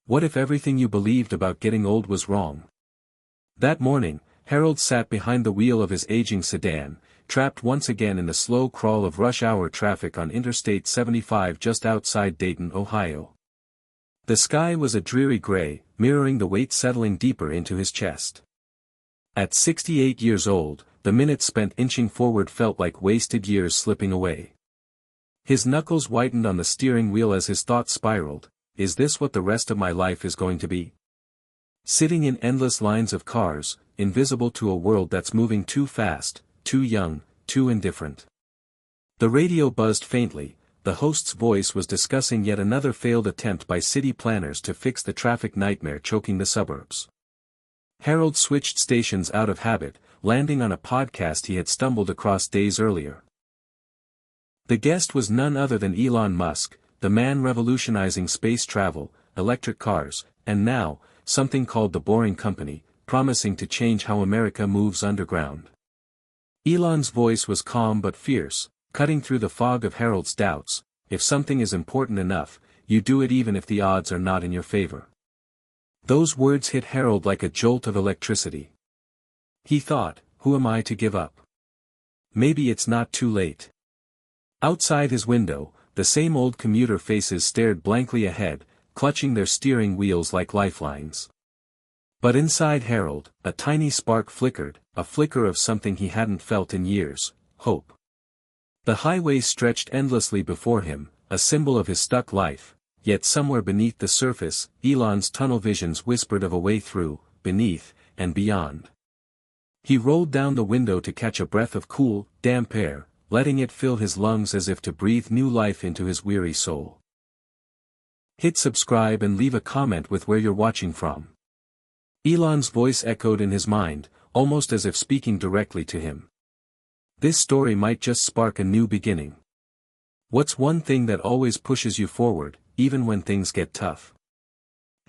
What if everything you believed about getting old was wrong? That morning, Harold sat behind the wheel of his aging sedan, trapped once again in the slow crawl of rush-hour traffic on Interstate 75 just outside Dayton, Ohio. The sky was a dreary gray, mirroring the weight settling deeper into his chest. At 68 years old, the minutes spent inching forward felt like wasted years slipping away. His knuckles whitened on the steering wheel as his thoughts spiraled. Is this what the rest of my life is going to be? Sitting in endless lines of cars, invisible to a world that's moving too fast, too young, too indifferent. The radio buzzed faintly. The host's voice was discussing yet another failed attempt by city planners to fix the traffic nightmare choking the suburbs. Harold switched stations out of habit, landing on a podcast he had stumbled across days earlier. The guest was none other than Elon Musk, the man revolutionizing space travel, electric cars, and now, something called the Boring Company, promising to change how America moves underground. Elon's voice was calm but fierce, cutting through the fog of Harold's doubts. If something is important enough, you do it even if the odds are not in your favor. Those words hit Harold like a jolt of electricity. He thought, who am I to give up? Maybe it's not too late. Outside his window, the same old commuter faces stared blankly ahead, clutching their steering wheels like lifelines. But inside Harold, a tiny spark flickered, a flicker of something he hadn't felt in years: hope. The highway stretched endlessly before him, a symbol of his stuck life, yet somewhere beneath the surface, Elon's tunnel visions whispered of a way through, beneath, and beyond. He rolled down the window to catch a breath of cool, damp air, letting it fill his lungs as if to breathe new life into his weary soul. Hit subscribe and leave a comment with where you're watching from. Elon's voice echoed in his mind, almost as if speaking directly to him. This story might just spark a new beginning. What's one thing that always pushes you forward, even when things get tough?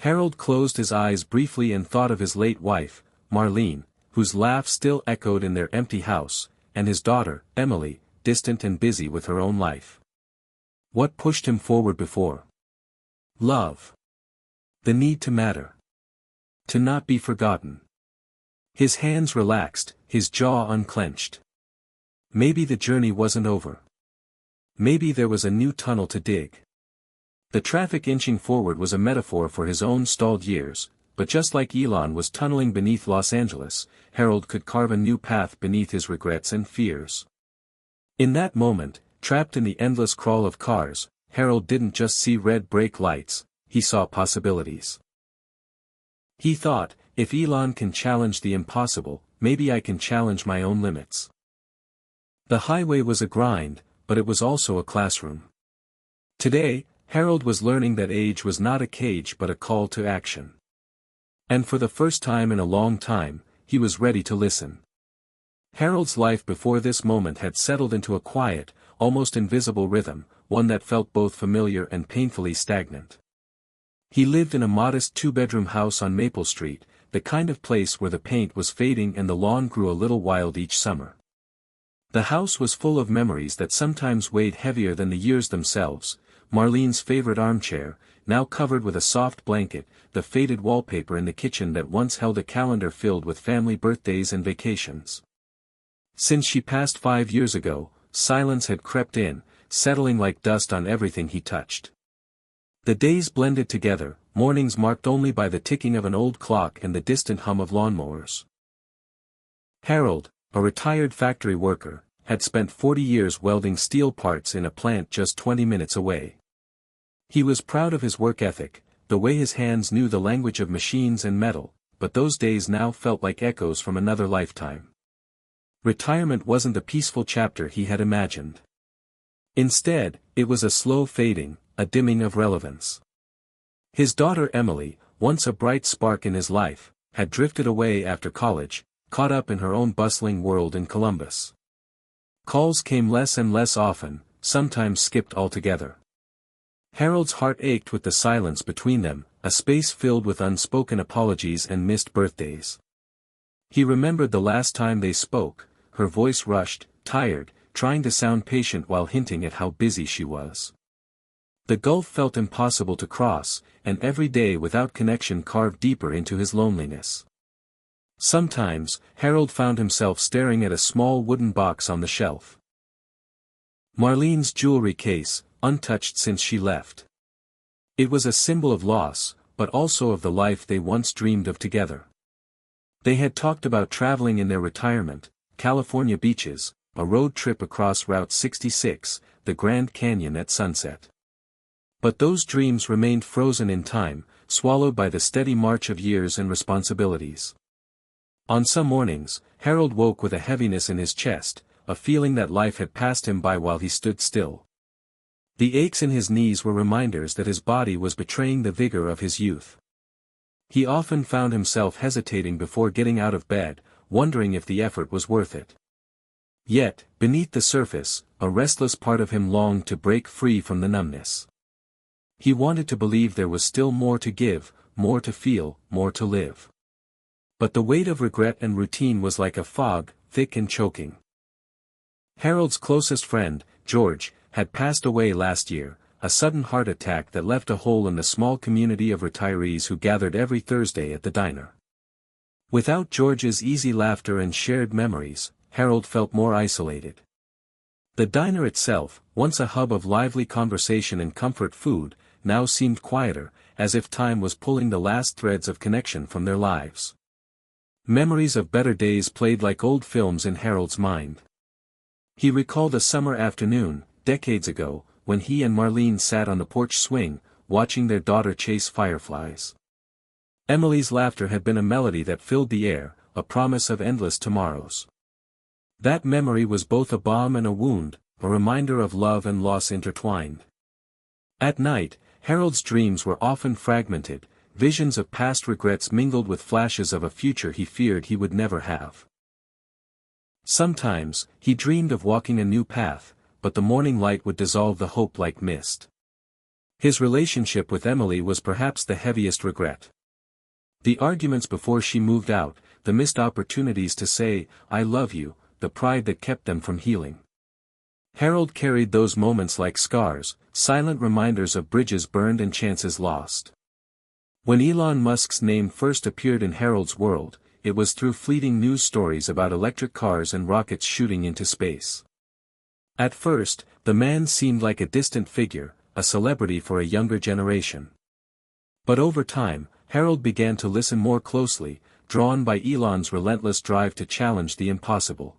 Harold closed his eyes briefly and thought of his late wife, Marlene, whose laugh still echoed in their empty house, and his daughter, Emily, distant and busy with her own life. What pushed him forward before? Love. The need to matter. To not be forgotten. His hands relaxed, his jaw unclenched. Maybe the journey wasn't over. Maybe there was a new tunnel to dig. The traffic inching forward was a metaphor for his own stalled years, but just like Elon was tunneling beneath Los Angeles, Harold could carve a new path beneath his regrets and fears. In that moment, trapped in the endless crawl of cars, Harold didn't just see red brake lights, he saw possibilities. He thought, if Elon can challenge the impossible, maybe I can challenge my own limits. The highway was a grind, but it was also a classroom. Today, Harold was learning that age was not a cage but a call to action. And for the first time in a long time, he was ready to listen. Harold's life before this moment had settled into a quiet, almost invisible rhythm, one that felt both familiar and painfully stagnant. He lived in a modest two-bedroom house on Maple Street, the kind of place where the paint was fading and the lawn grew a little wild each summer. The house was full of memories that sometimes weighed heavier than the years themselves: Marlene's favorite armchair, now covered with a soft blanket, the faded wallpaper in the kitchen that once held a calendar filled with family birthdays and vacations. Since she passed 5 years ago, silence had crept in, settling like dust on everything he touched. The days blended together, mornings marked only by the ticking of an old clock and the distant hum of lawnmowers. Harold, a retired factory worker, had spent 40 years welding steel parts in a plant just 20 minutes away. He was proud of his work ethic, the way his hands knew the language of machines and metal, but those days now felt like echoes from another lifetime. Retirement wasn't the peaceful chapter he had imagined. Instead, it was a slow fading, a dimming of relevance. His daughter Emily, once a bright spark in his life, had drifted away after college, caught up in her own bustling world in Columbus. Calls came less and less often, sometimes skipped altogether. Harold's heart ached with the silence between them, a space filled with unspoken apologies and missed birthdays. He remembered the last time they spoke, her voice rushed, tired, trying to sound patient while hinting at how busy she was. The gulf felt impossible to cross, and every day without connection carved deeper into his loneliness. Sometimes, Harold found himself staring at a small wooden box on the shelf. Marlene's jewelry case, untouched since she left. It was a symbol of loss, but also of the life they once dreamed of together. They had talked about traveling in their retirement, California beaches, a road trip across Route 66, the Grand Canyon at sunset. But those dreams remained frozen in time, swallowed by the steady march of years and responsibilities. On some mornings, Harold woke with a heaviness in his chest, a feeling that life had passed him by while he stood still. The aches in his knees were reminders that his body was betraying the vigor of his youth. He often found himself hesitating before getting out of bed, wondering if the effort was worth it. Yet, beneath the surface, a restless part of him longed to break free from the numbness. He wanted to believe there was still more to give, more to feel, more to live. But the weight of regret and routine was like a fog, thick and choking. Harold's closest friend, George, had passed away last year, a sudden heart attack that left a hole in the small community of retirees who gathered every Thursday at the diner. Without George's easy laughter and shared memories, Harold felt more isolated. The diner itself, once a hub of lively conversation and comfort food, now seemed quieter, as if time was pulling the last threads of connection from their lives. Memories of better days played like old films in Harold's mind. He recalled a summer afternoon, decades ago, when he and Marlene sat on the porch swing, watching their daughter chase fireflies. Emily's laughter had been a melody that filled the air, a promise of endless tomorrows. That memory was both a balm and a wound, a reminder of love and loss intertwined. At night, Harold's dreams were often fragmented, visions of past regrets mingled with flashes of a future he feared he would never have. Sometimes, he dreamed of walking a new path, but the morning light would dissolve the hope like mist. His relationship with Emily was perhaps the heaviest regret. The arguments before she moved out, the missed opportunities to say, "I love you," the pride that kept them from healing. Harold carried those moments like scars, silent reminders of bridges burned and chances lost. When Elon Musk's name first appeared in Harold's world, it was through fleeting news stories about electric cars and rockets shooting into space. At first, the man seemed like a distant figure, a celebrity for a younger generation. But over time, Harold began to listen more closely, drawn by Elon's relentless drive to challenge the impossible.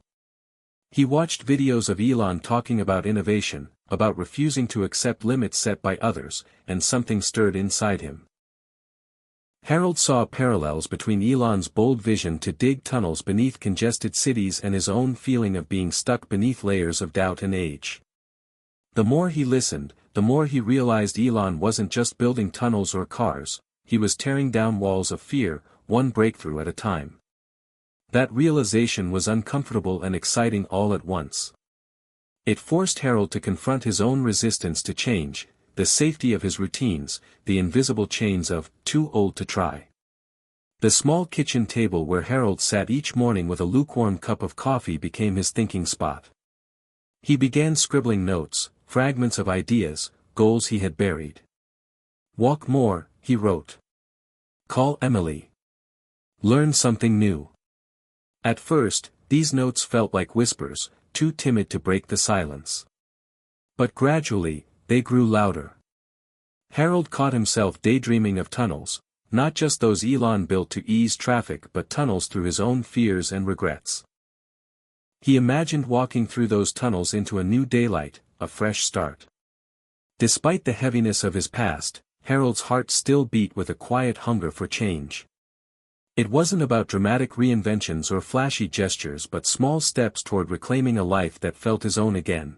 He watched videos of Elon talking about innovation, about refusing to accept limits set by others, and something stirred inside him. Harold saw parallels between Elon's bold vision to dig tunnels beneath congested cities and his own feeling of being stuck beneath layers of doubt and age. The more he listened, the more he realized Elon wasn't just building tunnels or cars, he was tearing down walls of fear, one breakthrough at a time. That realization was uncomfortable and exciting all at once. It forced Harold to confront his own resistance to change, the safety of his routines, the invisible chains of too old to try. The small kitchen table where Harold sat each morning with a lukewarm cup of coffee became his thinking spot. He began scribbling notes, fragments of ideas, goals he had buried. Walk more, he wrote. Call Emily. Learn something new. At first, these notes felt like whispers, too timid to break the silence. But gradually, they grew louder. Harold caught himself daydreaming of tunnels, not just those Elon built to ease traffic but tunnels through his own fears and regrets. He imagined walking through those tunnels into a new daylight, a fresh start. Despite the heaviness of his past, Harold's heart still beat with a quiet hunger for change. It wasn't about dramatic reinventions or flashy gestures but small steps toward reclaiming a life that felt his own again.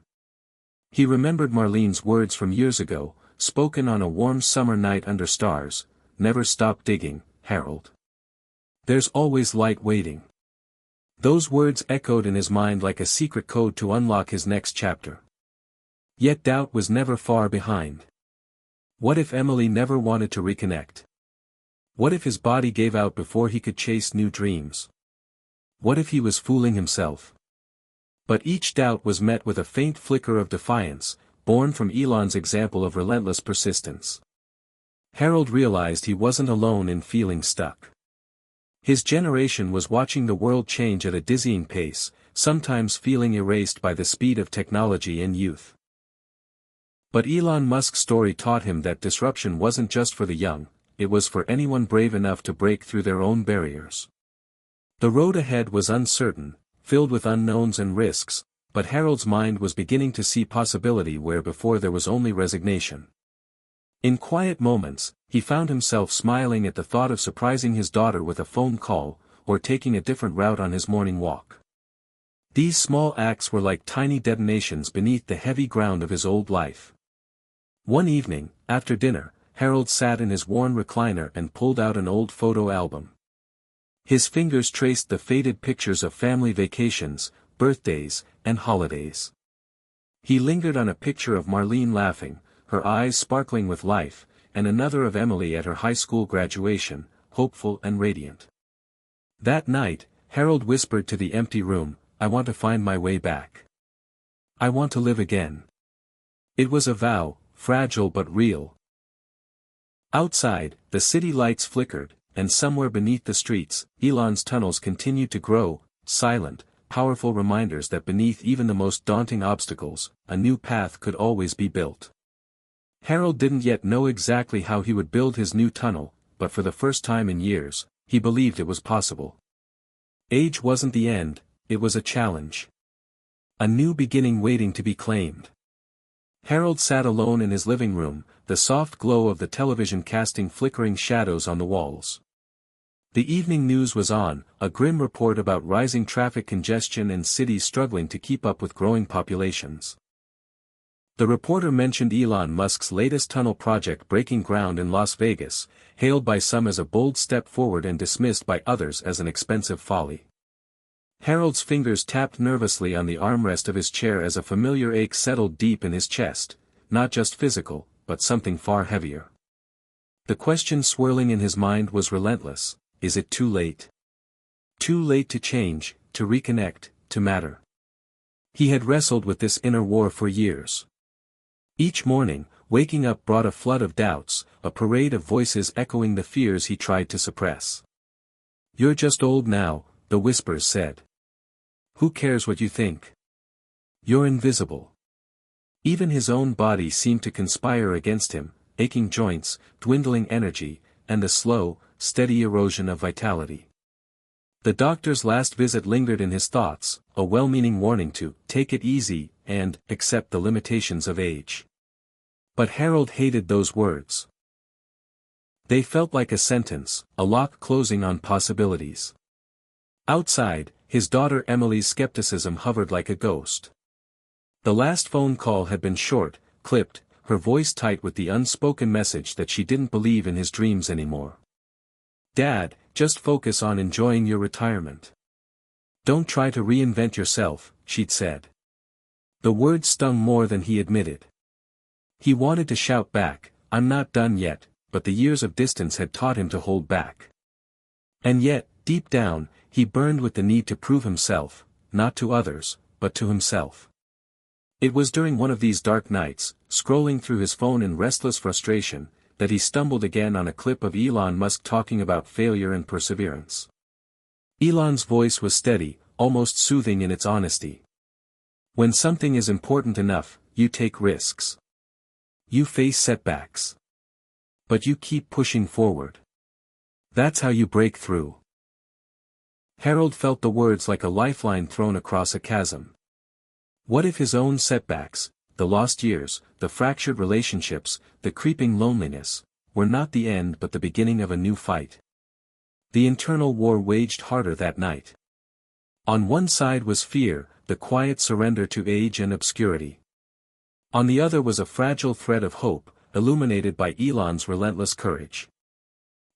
He remembered Marlene's words from years ago, spoken on a warm summer night under stars, "Never stop digging, Harold. There's always light waiting." Those words echoed in his mind like a secret code to unlock his next chapter. Yet doubt was never far behind. What if Emily never wanted to reconnect? What if his body gave out before he could chase new dreams? What if he was fooling himself? But each doubt was met with a faint flicker of defiance, born from Elon's example of relentless persistence. Harold realized he wasn't alone in feeling stuck. His generation was watching the world change at a dizzying pace, sometimes feeling erased by the speed of technology and youth. But Elon Musk's story taught him that disruption wasn't just for the young, it was for anyone brave enough to break through their own barriers. The road ahead was uncertain, filled with unknowns and risks, but Harold's mind was beginning to see possibility where before there was only resignation. In quiet moments, he found himself smiling at the thought of surprising his daughter with a phone call, or taking a different route on his morning walk. These small acts were like tiny detonations beneath the heavy ground of his old life. One evening, after dinner, Harold sat in his worn recliner and pulled out an old photo album. His fingers traced the faded pictures of family vacations, birthdays, and holidays. He lingered on a picture of Marlene laughing, her eyes sparkling with life, and another of Emily at her high school graduation, hopeful and radiant. That night, Harold whispered to the empty room, "I want to find my way back. I want to live again." It was a vow, fragile but real. Outside, the city lights flickered, and somewhere beneath the streets, Elon's tunnels continued to grow, silent, powerful reminders that beneath even the most daunting obstacles, a new path could always be built. Harold didn't yet know exactly how he would build his new tunnel, but for the first time in years, he believed it was possible. Age wasn't the end, it was a challenge. A new beginning waiting to be claimed. Harold sat alone in his living room, the soft glow of the television casting flickering shadows on the walls. The evening news was on, a grim report about rising traffic congestion and cities struggling to keep up with growing populations. The reporter mentioned Elon Musk's latest tunnel project breaking ground in Las Vegas, hailed by some as a bold step forward and dismissed by others as an expensive folly. Harold's fingers tapped nervously on the armrest of his chair as a familiar ache settled deep in his chest, not just physical, but something far heavier. The question swirling in his mind was relentless: is it too late? Too late to change, to reconnect, to matter? He had wrestled with this inner war for years. Each morning, waking up brought a flood of doubts, a parade of voices echoing the fears he tried to suppress. "You're just old now," the whispers said. "Who cares what you think? You're invisible." Even his own body seemed to conspire against him, aching joints, dwindling energy, and the slow, steady erosion of vitality. The doctor's last visit lingered in his thoughts, a well-meaning warning to take it easy and accept the limitations of age. But Harold hated those words. They felt like a sentence, a lock closing on possibilities. Outside, his daughter Emily's skepticism hovered like a ghost. The last phone call had been short, clipped, her voice tight with the unspoken message that she didn't believe in his dreams anymore. "Dad, just focus on enjoying your retirement. Don't try to reinvent yourself," she'd said. The words stung more than he admitted. He wanted to shout back, "I'm not done yet," but the years of distance had taught him to hold back. And yet, deep down, he burned with the need to prove himself, not to others, but to himself. It was during one of these dark nights, scrolling through his phone in restless frustration, that he stumbled again on a clip of Elon Musk talking about failure and perseverance. Elon's voice was steady, almost soothing in its honesty. "When something is important enough, you take risks. You face setbacks. But you keep pushing forward. That's how you break through." Harold felt the words like a lifeline thrown across a chasm. What if his own setbacks, the lost years, the fractured relationships, the creeping loneliness, were not the end but the beginning of a new fight? The internal war waged harder that night. On one side was fear, the quiet surrender to age and obscurity. On the other was a fragile thread of hope, illuminated by Elon's relentless courage.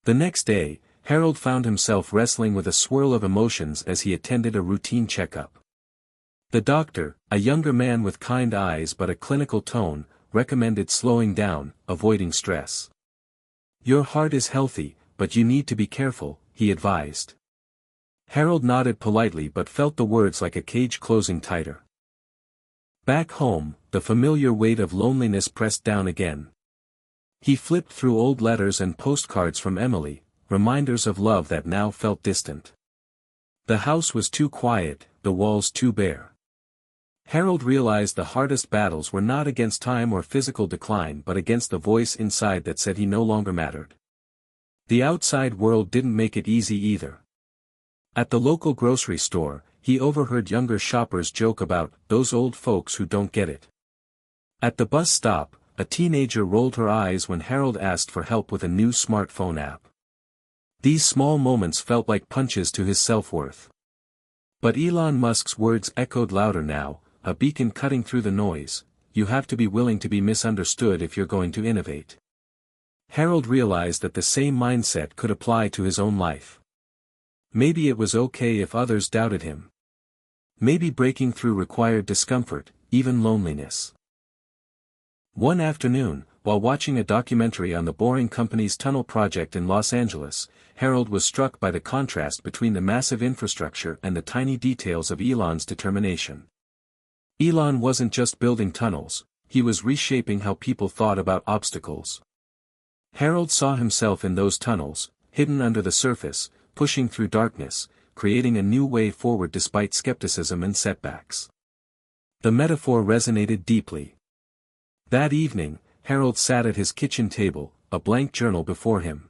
The next day, Harold found himself wrestling with a swirl of emotions as he attended a routine checkup. The doctor, a younger man with kind eyes but a clinical tone, recommended slowing down, avoiding stress. "Your heart is healthy, but you need to be careful," he advised. Harold nodded politely but felt the words like a cage closing tighter. Back home, the familiar weight of loneliness pressed down again. He flipped through old letters and postcards from Emily, reminders of love that now felt distant. The house was too quiet, the walls too bare. Harold realized the hardest battles were not against time or physical decline but against the voice inside that said he no longer mattered. The outside world didn't make it easy either. At the local grocery store, he overheard younger shoppers joke about those old folks who don't get it. At the bus stop, a teenager rolled her eyes when Harold asked for help with a new smartphone app. These small moments felt like punches to his self-worth. But Elon Musk's words echoed louder now, a beacon cutting through the noise: you have to be willing to be misunderstood if you're going to innovate. Harold realized that the same mindset could apply to his own life. Maybe it was okay if others doubted him. Maybe breaking through required discomfort, even loneliness. One afternoon, while watching a documentary on the Boring Company's tunnel project in Los Angeles, Harold was struck by the contrast between the massive infrastructure and the tiny details of Elon's determination. Elon wasn't just building tunnels, he was reshaping how people thought about obstacles. Harold saw himself in those tunnels, hidden under the surface, pushing through darkness, creating a new way forward despite skepticism and setbacks. The metaphor resonated deeply. That evening, Harold sat at his kitchen table, a blank journal before him.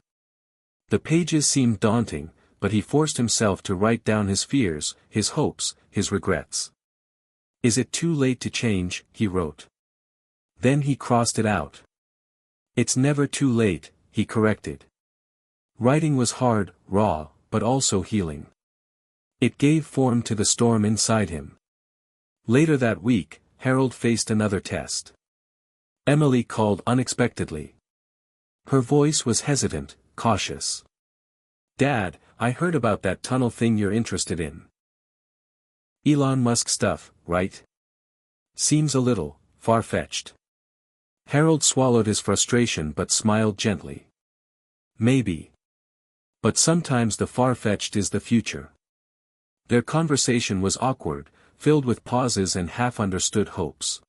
The pages seemed daunting, but he forced himself to write down his fears, his hopes, his regrets. "Is it too late to change?" he wrote. Then he crossed it out. "It's never too late," he corrected. Writing was hard, raw, but also healing. It gave form to the storm inside him. Later that week, Harold faced another test. Emily called unexpectedly. Her voice was hesitant, cautious. "Dad, I heard about that tunnel thing you're interested in. Elon Musk stuff, right? Seems a little far-fetched." Harold swallowed his frustration but smiled gently. "Maybe. But sometimes the far-fetched is the future." Their conversation was awkward, filled with pauses and half-understood hopes.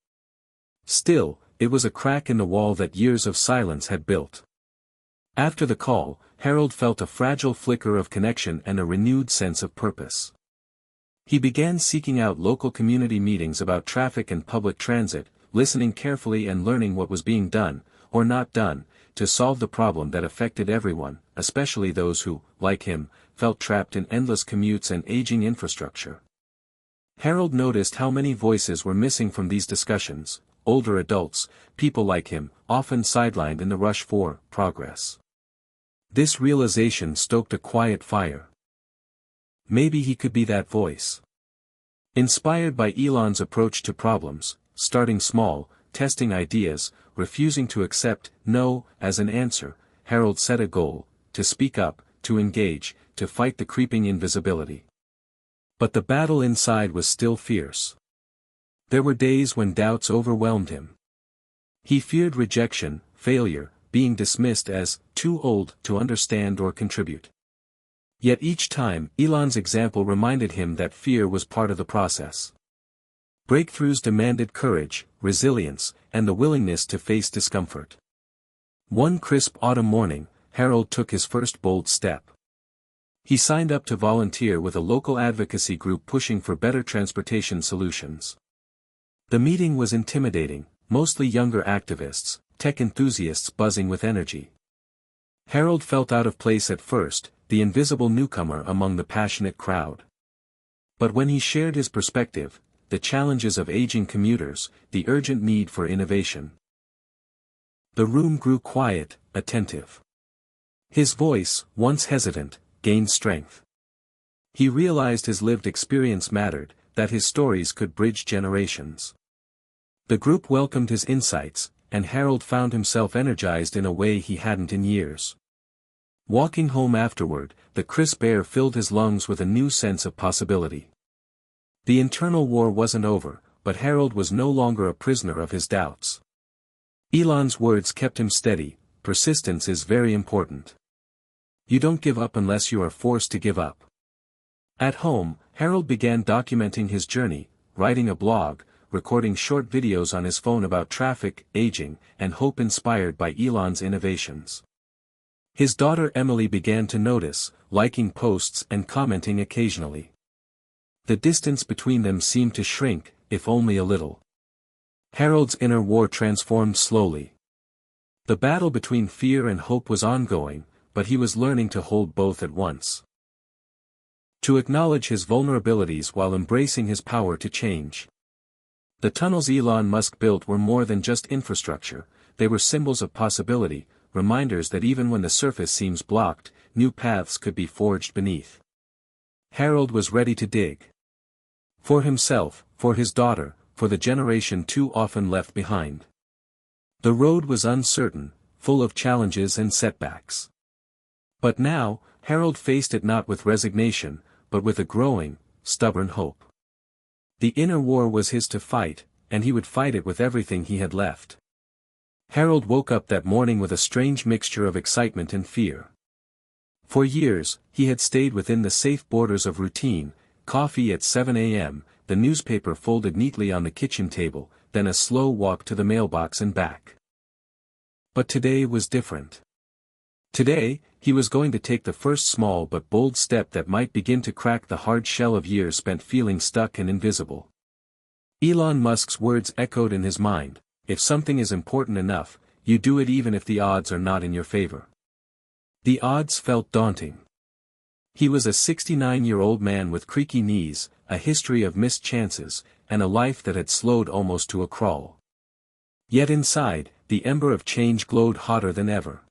Still, it was a crack in the wall that years of silence had built. After the call, Harold felt a fragile flicker of connection and a renewed sense of purpose. He began seeking out local community meetings about traffic and public transit, listening carefully and learning what was being done, or not done, to solve the problem that affected everyone, especially those who, like him, felt trapped in endless commutes and aging infrastructure. Harold noticed how many voices were missing from these discussions: older adults, people like him, often sidelined in the rush for progress. This realization stoked a quiet fire. Maybe he could be that voice. Inspired by Elon's approach to problems, starting small, testing ideas, refusing to accept no as an answer, Harold set a goal: to speak up, to engage, to fight the creeping invisibility. But the battle inside was still fierce. There were days when doubts overwhelmed him. He feared rejection, failure, being dismissed as too old to understand or contribute. Yet each time, Elon's example reminded him that fear was part of the process. Breakthroughs demanded courage, resilience, and the willingness to face discomfort. One crisp autumn morning, Harold took his first bold step. He signed up to volunteer with a local advocacy group pushing for better transportation solutions. The meeting was intimidating, mostly younger activists, tech enthusiasts buzzing with energy. Harold felt out of place at first, the invisible newcomer among the passionate crowd. But when he shared his perspective, the challenges of aging commuters, the urgent need for innovation, the room grew quiet, attentive. His voice, once hesitant, gained strength. He realized his lived experience mattered, that his stories could bridge generations. The group welcomed his insights, and Harold found himself energized in a way he hadn't in years. Walking home afterward, the crisp air filled his lungs with a new sense of possibility. The internal war wasn't over, but Harold was no longer a prisoner of his doubts. Elon's words kept him steady: persistence is very important. You don't give up unless you are forced to give up. At home, Harold began documenting his journey, writing a blog, recording short videos on his phone about traffic, aging, and hope inspired by Elon's innovations. His daughter Emily began to notice, liking posts and commenting occasionally. The distance between them seemed to shrink, if only a little. Harold's inner war transformed slowly. The battle between fear and hope was ongoing, but he was learning to hold both at once. To acknowledge his vulnerabilities while embracing his power to change. The tunnels Elon Musk built were more than just infrastructure, they were symbols of possibility, reminders that even when the surface seems blocked, new paths could be forged beneath. Harold was ready to dig. For himself, for his daughter, for the generation too often left behind. The road was uncertain, full of challenges and setbacks. But now, Harold faced it not with resignation, but with a growing, stubborn hope. The inner war was his to fight, and he would fight it with everything he had left. Harold woke up that morning with a strange mixture of excitement and fear. For years, he had stayed within the safe borders of routine, coffee at 7 a.m., the newspaper folded neatly on the kitchen table, then a slow walk to the mailbox and back. But today was different. Today, he was going to take the first small but bold step that might begin to crack the hard shell of years spent feeling stuck and invisible. Elon Musk's words echoed in his mind, "If something is important enough, you do it even if the odds are not in your favor." The odds felt daunting. He was a 69-year-old man with creaky knees, a history of missed chances, and a life that had slowed almost to a crawl. Yet inside, the ember of change glowed hotter than ever.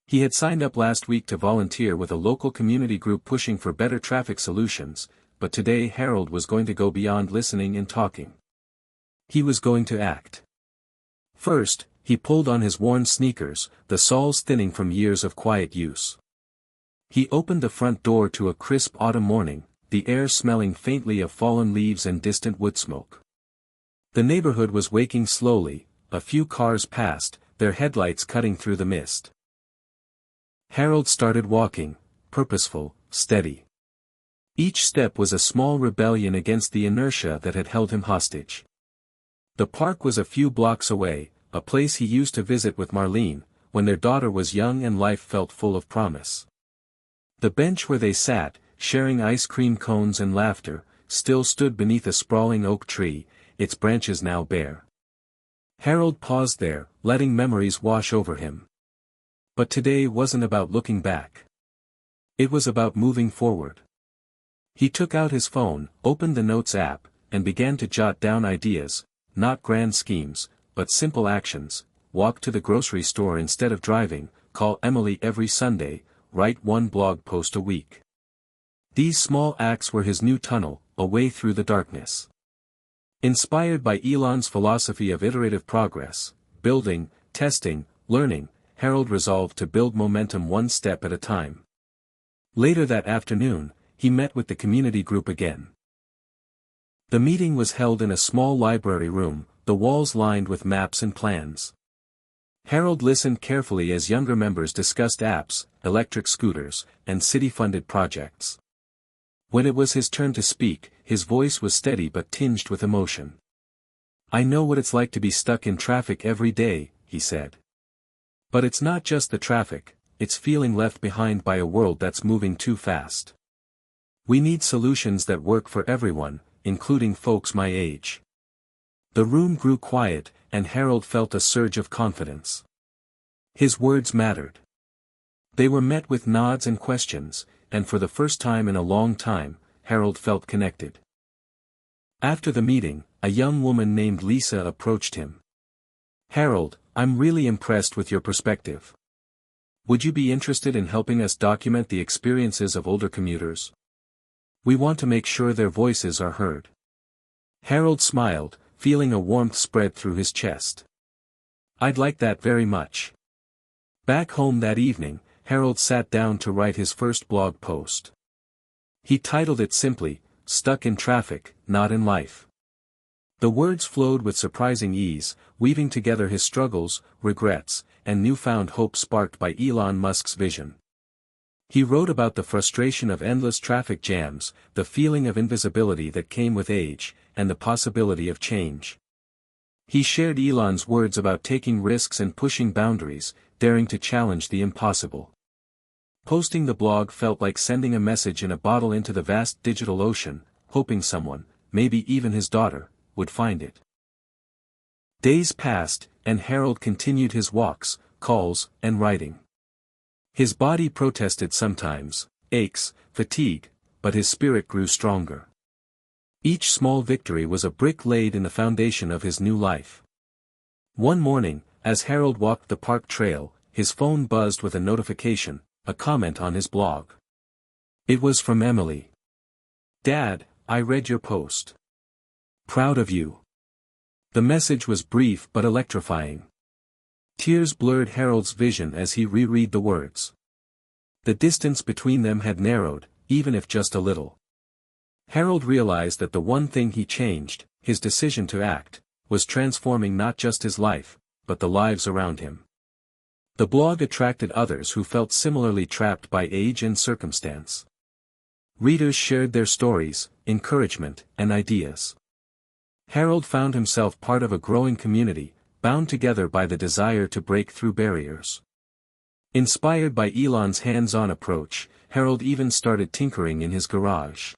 He had signed up last week to volunteer with a local community group pushing for better traffic solutions, but today Harold was going to go beyond listening and talking. He was going to act. First, he pulled on his worn sneakers, the soles thinning from years of quiet use. He opened the front door to a crisp autumn morning, the air smelling faintly of fallen leaves and distant wood smoke. The neighborhood was waking slowly, a few cars passed, their headlights cutting through the mist. Harold started walking, purposeful, steady. Each step was a small rebellion against the inertia that had held him hostage. The park was a few blocks away, a place he used to visit with Marlene, when their daughter was young and life felt full of promise. The bench where they sat, sharing ice cream cones and laughter, still stood beneath a sprawling oak tree, its branches now bare. Harold paused there, letting memories wash over him. But today wasn't about looking back. It was about moving forward. He took out his phone, opened the Notes app, and began to jot down ideas, not grand schemes, but simple actions: walk to the grocery store instead of driving, call Emily every Sunday, write one blog post a week. These small acts were his new tunnel, a way through the darkness. Inspired by Elon's philosophy of iterative progress, building, testing, learning, Harold resolved to build momentum one step at a time. Later that afternoon, he met with the community group again. The meeting was held in a small library room, the walls lined with maps and plans. Harold listened carefully as younger members discussed apps, electric scooters, and city-funded projects. When it was his turn to speak, his voice was steady but tinged with emotion. "I know what it's like to be stuck in traffic every day," he said. "But it's not just the traffic, it's feeling left behind by a world that's moving too fast. We need solutions that work for everyone, including folks my age." The room grew quiet, and Harold felt a surge of confidence. His words mattered. They were met with nods and questions, and for the first time in a long time, Harold felt connected. After the meeting, a young woman named Lisa approached him. "Harold, I'm really impressed with your perspective. Would you be interested in helping us document the experiences of older commuters? We want to make sure their voices are heard." Harold smiled, feeling a warmth spread through his chest. "I'd like that very much." Back home that evening, Harold sat down to write his first blog post. He titled it simply, "Stuck in Traffic, Not in Life." The words flowed with surprising ease, weaving together his struggles, regrets, and newfound hope sparked by Elon Musk's vision. He wrote about the frustration of endless traffic jams, the feeling of invisibility that came with age, and the possibility of change. He shared Elon's words about taking risks and pushing boundaries, daring to challenge the impossible. Posting the blog felt like sending a message in a bottle into the vast digital ocean, hoping someone, maybe even his daughter, would find it. Days passed, and Harold continued his walks, calls, and writing. His body protested sometimes, aches, fatigue, but his spirit grew stronger. Each small victory was a brick laid in the foundation of his new life. One morning, as Harold walked the park trail, his phone buzzed with a notification, a comment on his blog. It was from Emily. "Dad, I read your post. Proud of you." The message was brief but electrifying. Tears blurred Harold's vision as he reread the words. The distance between them had narrowed, even if just a little. Harold realized that the one thing he changed, his decision to act, was transforming not just his life, but the lives around him. The blog attracted others who felt similarly trapped by age and circumstance. Readers shared their stories, encouragement, and ideas. Harold found himself part of a growing community, bound together by the desire to break through barriers. Inspired by Elon's hands-on approach, Harold even started tinkering in his garage.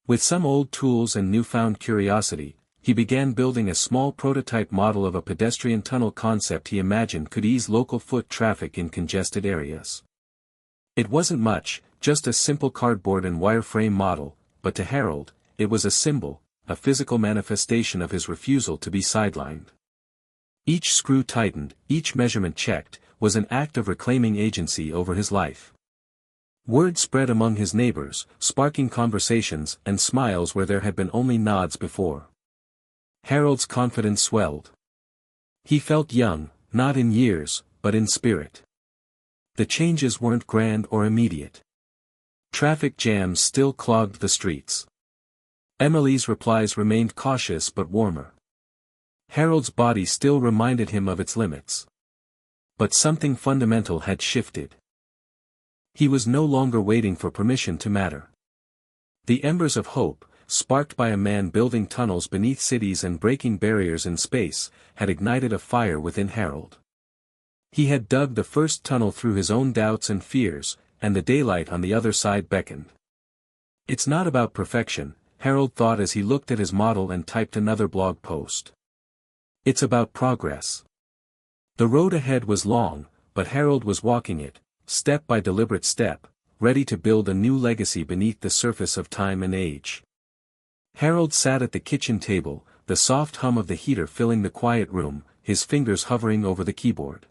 With some old tools and newfound curiosity, he began building a small prototype model of a pedestrian tunnel concept he imagined could ease local foot traffic in congested areas. It wasn't much, just a simple cardboard and wireframe model, but to Harold, it was a symbol, a physical manifestation of his refusal to be sidelined. Each screw tightened, each measurement checked, was an act of reclaiming agency over his life. Word spread among his neighbors, sparking conversations and smiles where there had been only nods before. Harold's confidence swelled. He felt young, not in years, but in spirit. The changes weren't grand or immediate. Traffic jams still clogged the streets. Emily's replies remained cautious but warmer. Harold's body still reminded him of its limits. But something fundamental had shifted. He was no longer waiting for permission to matter. The embers of hope, sparked by a man building tunnels beneath cities and breaking barriers in space, had ignited a fire within Harold. He had dug the first tunnel through his own doubts and fears, and the daylight on the other side beckoned. It's not about perfection, Harold thought as he looked at his model and typed another blog post. It's about progress. The road ahead was long, but Harold was walking it, step by deliberate step, ready to build a new legacy beneath the surface of time and age. Harold sat at the kitchen table, the soft hum of the heater filling the quiet room, his fingers hovering over the keyboard.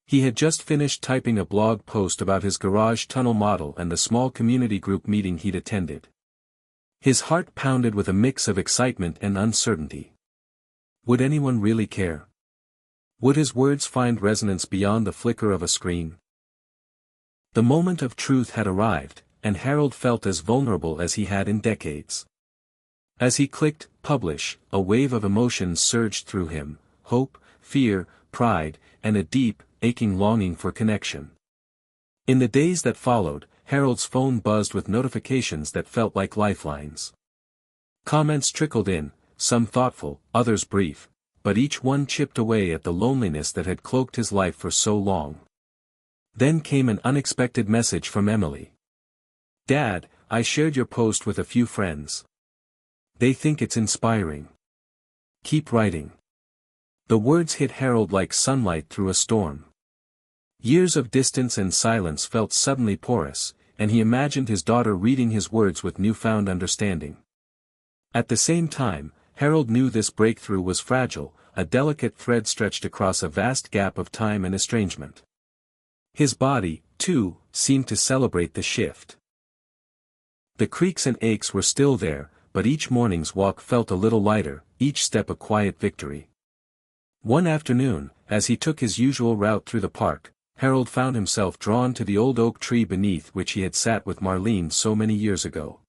He had just finished typing a blog post about his garage tunnel model and the small community group meeting he'd attended. His heart pounded with a mix of excitement and uncertainty. Would anyone really care? Would his words find resonance beyond the flicker of a screen? The moment of truth had arrived, and Harold felt as vulnerable as he had in decades. As he clicked publish, a wave of emotions surged through him, hope, fear, pride, and a deep, aching longing for connection. In the days that followed, Harold's phone buzzed with notifications that felt like lifelines. Comments trickled in, some thoughtful, others brief, but each one chipped away at the loneliness that had cloaked his life for so long. Then came an unexpected message from Emily. "Dad, I shared your post with a few friends. They think it's inspiring. Keep writing." The words hit Harold like sunlight through a storm. Years of distance and silence felt suddenly porous, and he imagined his daughter reading his words with newfound understanding. At the same time, Harold knew this breakthrough was fragile, a delicate thread stretched across a vast gap of time and estrangement. His body, too, seemed to celebrate the shift. The creaks and aches were still there, but each morning's walk felt a little lighter, each step a quiet victory. One afternoon, as he took his usual route through the park, Harold found himself drawn to the old oak tree beneath which he had sat with Marlene so many years ago.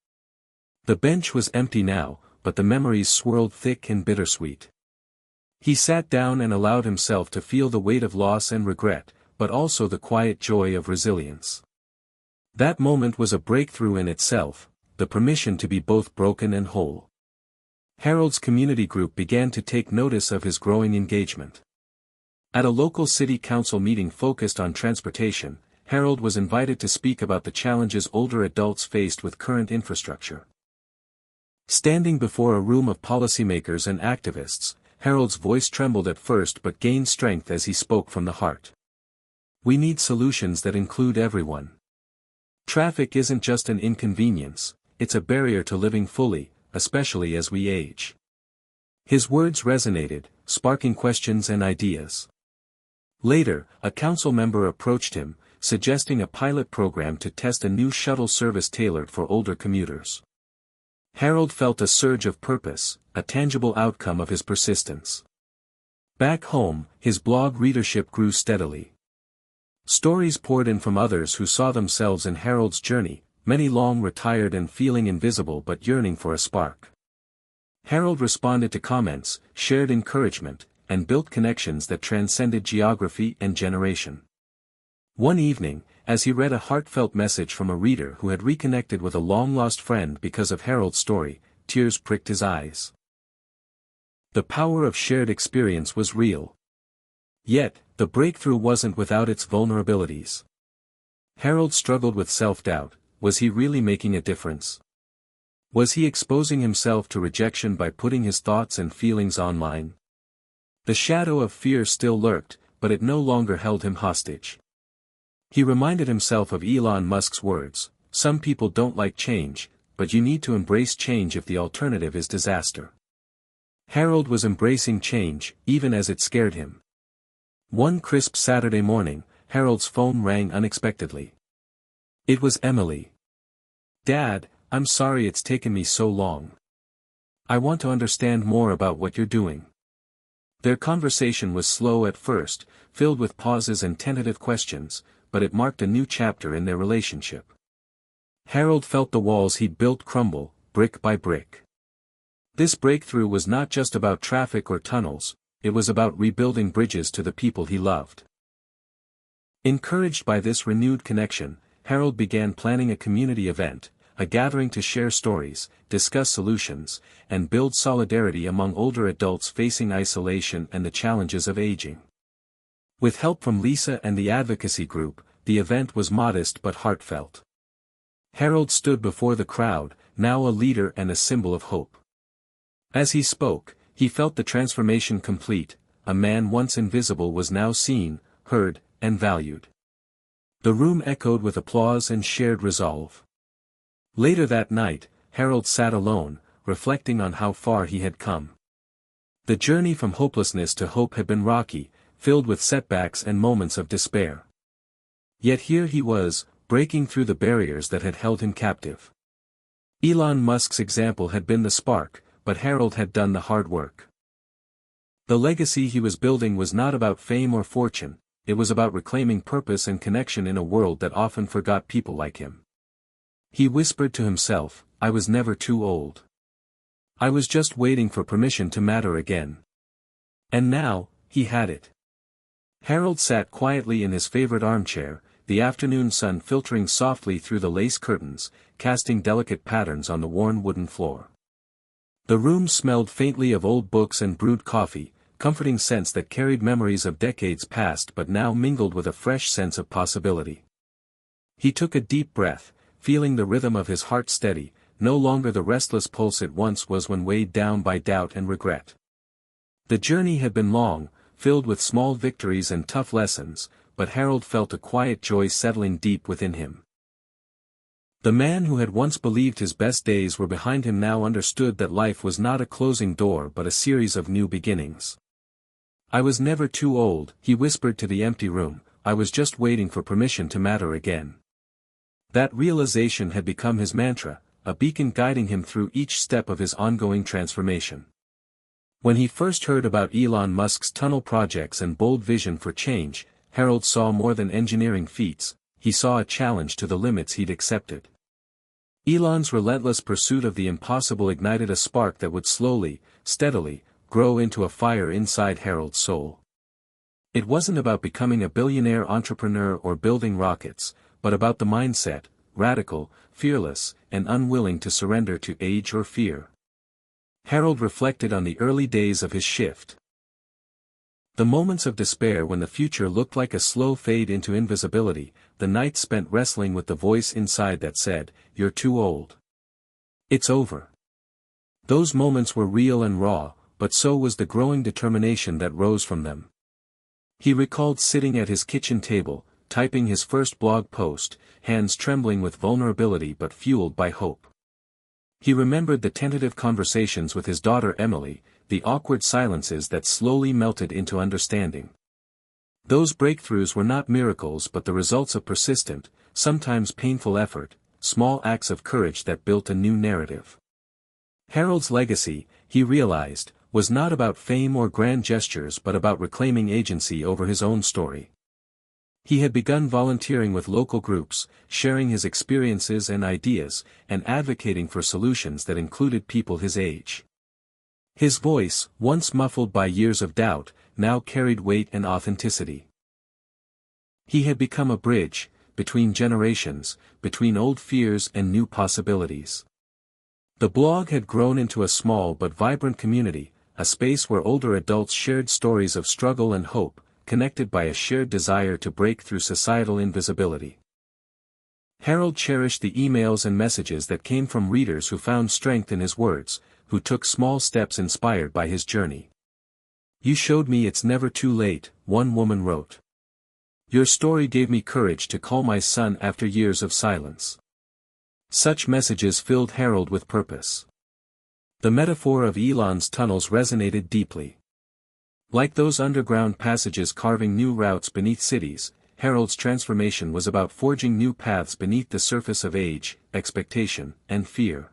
The bench was empty now, but the memories swirled thick and bittersweet. He sat down and allowed himself to feel the weight of loss and regret, but also the quiet joy of resilience. That moment was a breakthrough in itself, the permission to be both broken and whole. Harold's community group began to take notice of his growing engagement. At a local city council meeting focused on transportation, Harold was invited to speak about the challenges older adults faced with current infrastructure. Standing before a room of policymakers and activists, Harold's voice trembled at first but gained strength as he spoke from the heart. We need solutions that include everyone. Traffic isn't just an inconvenience, it's a barrier to living fully, especially as we age. His words resonated, sparking questions and ideas. Later, a council member approached him, suggesting a pilot program to test a new shuttle service tailored for older commuters. Harold felt a surge of purpose, a tangible outcome of his persistence. Back home, his blog readership grew steadily. Stories poured in from others who saw themselves in Harold's journey, many long retired and feeling invisible but yearning for a spark. Harold responded to comments, shared encouragement, and built connections that transcended geography and generation. One evening, as he read a heartfelt message from a reader who had reconnected with a long-lost friend because of Harold's story, tears pricked his eyes. The power of shared experience was real. Yet, the breakthrough wasn't without its vulnerabilities. Harold struggled with self-doubt. Was he really making a difference? Was he exposing himself to rejection by putting his thoughts and feelings online? The shadow of fear still lurked, but it no longer held him hostage. He reminded himself of Elon Musk's words, "Some people don't like change, but you need to embrace change if the alternative is disaster." Harold was embracing change, even as it scared him. One crisp Saturday morning, Harold's phone rang unexpectedly. It was Emily. "Dad, I'm sorry it's taken me so long. I want to understand more about what you're doing." Their conversation was slow at first, filled with pauses and tentative questions, but it marked a new chapter in their relationship. Harold felt the walls he'd built crumble, brick by brick. This breakthrough was not just about traffic or tunnels, it was about rebuilding bridges to the people he loved. Encouraged by this renewed connection, Harold began planning a community event, a gathering to share stories, discuss solutions, and build solidarity among older adults facing isolation and the challenges of aging. With help from Lisa and the advocacy group, the event was modest but heartfelt. Harold stood before the crowd, now a leader and a symbol of hope. As he spoke, he felt the transformation complete. A man once invisible was now seen, heard, and valued. The room echoed with applause and shared resolve. Later that night, Harold sat alone, reflecting on how far he had come. The journey from hopelessness to hope had been rocky, filled with setbacks and moments of despair. Yet here he was, breaking through the barriers that had held him captive. Elon Musk's example had been the spark, but Harold had done the hard work. The legacy he was building was not about fame or fortune, it was about reclaiming purpose and connection in a world that often forgot people like him. He whispered to himself, "I was never too old. I was just waiting for permission to matter again." And now, he had it. Harold sat quietly in his favorite armchair, the afternoon sun filtering softly through the lace curtains, casting delicate patterns on the worn wooden floor. The room smelled faintly of old books and brewed coffee, comforting scents that carried memories of decades past but now mingled with a fresh sense of possibility. He took a deep breath, feeling the rhythm of his heart steady, no longer the restless pulse it once was when weighed down by doubt and regret. The journey had been long, filled with small victories and tough lessons, but Harold felt a quiet joy settling deep within him. The man who had once believed his best days were behind him now understood that life was not a closing door but a series of new beginnings. "I was never too old," he whispered to the empty room, "I was just waiting for permission to matter again." That realization had become his mantra, a beacon guiding him through each step of his ongoing transformation. When he first heard about Elon Musk's tunnel projects and bold vision for change, Harold saw more than engineering feats, he saw a challenge to the limits he'd accepted. Elon's relentless pursuit of the impossible ignited a spark that would slowly, steadily, grow into a fire inside Harold's soul. It wasn't about becoming a billionaire entrepreneur or building rockets, but about the mindset, radical, fearless, and unwilling to surrender to age or fear. Harold reflected on the early days of his shift. The moments of despair when the future looked like a slow fade into invisibility, the nights spent wrestling with the voice inside that said, "You're too old. It's over." Those moments were real and raw, but so was the growing determination that rose from them. He recalled sitting at his kitchen table, typing his first blog post, hands trembling with vulnerability but fueled by hope. He remembered the tentative conversations with his daughter Emily, the awkward silences that slowly melted into understanding. Those breakthroughs were not miracles but the results of persistent, sometimes painful effort, small acts of courage that built a new narrative. Harold's legacy, he realized, was not about fame or grand gestures but about reclaiming agency over his own story. He had begun volunteering with local groups, sharing his experiences and ideas, and advocating for solutions that included people his age. His voice, once muffled by years of doubt, now carried weight and authenticity. He had become a bridge, between generations, between old fears and new possibilities. The blog had grown into a small but vibrant community, a space where older adults shared stories of struggle and hope, connected by a shared desire to break through societal invisibility. Harold cherished the emails and messages that came from readers who found strength in his words, who took small steps inspired by his journey. "You showed me it's never too late," one woman wrote. "Your story gave me courage to call my son after years of silence." Such messages filled Harold with purpose. The metaphor of Elon's tunnels resonated deeply. Like those underground passages carving new routes beneath cities, Harold's transformation was about forging new paths beneath the surface of age, expectation, and fear.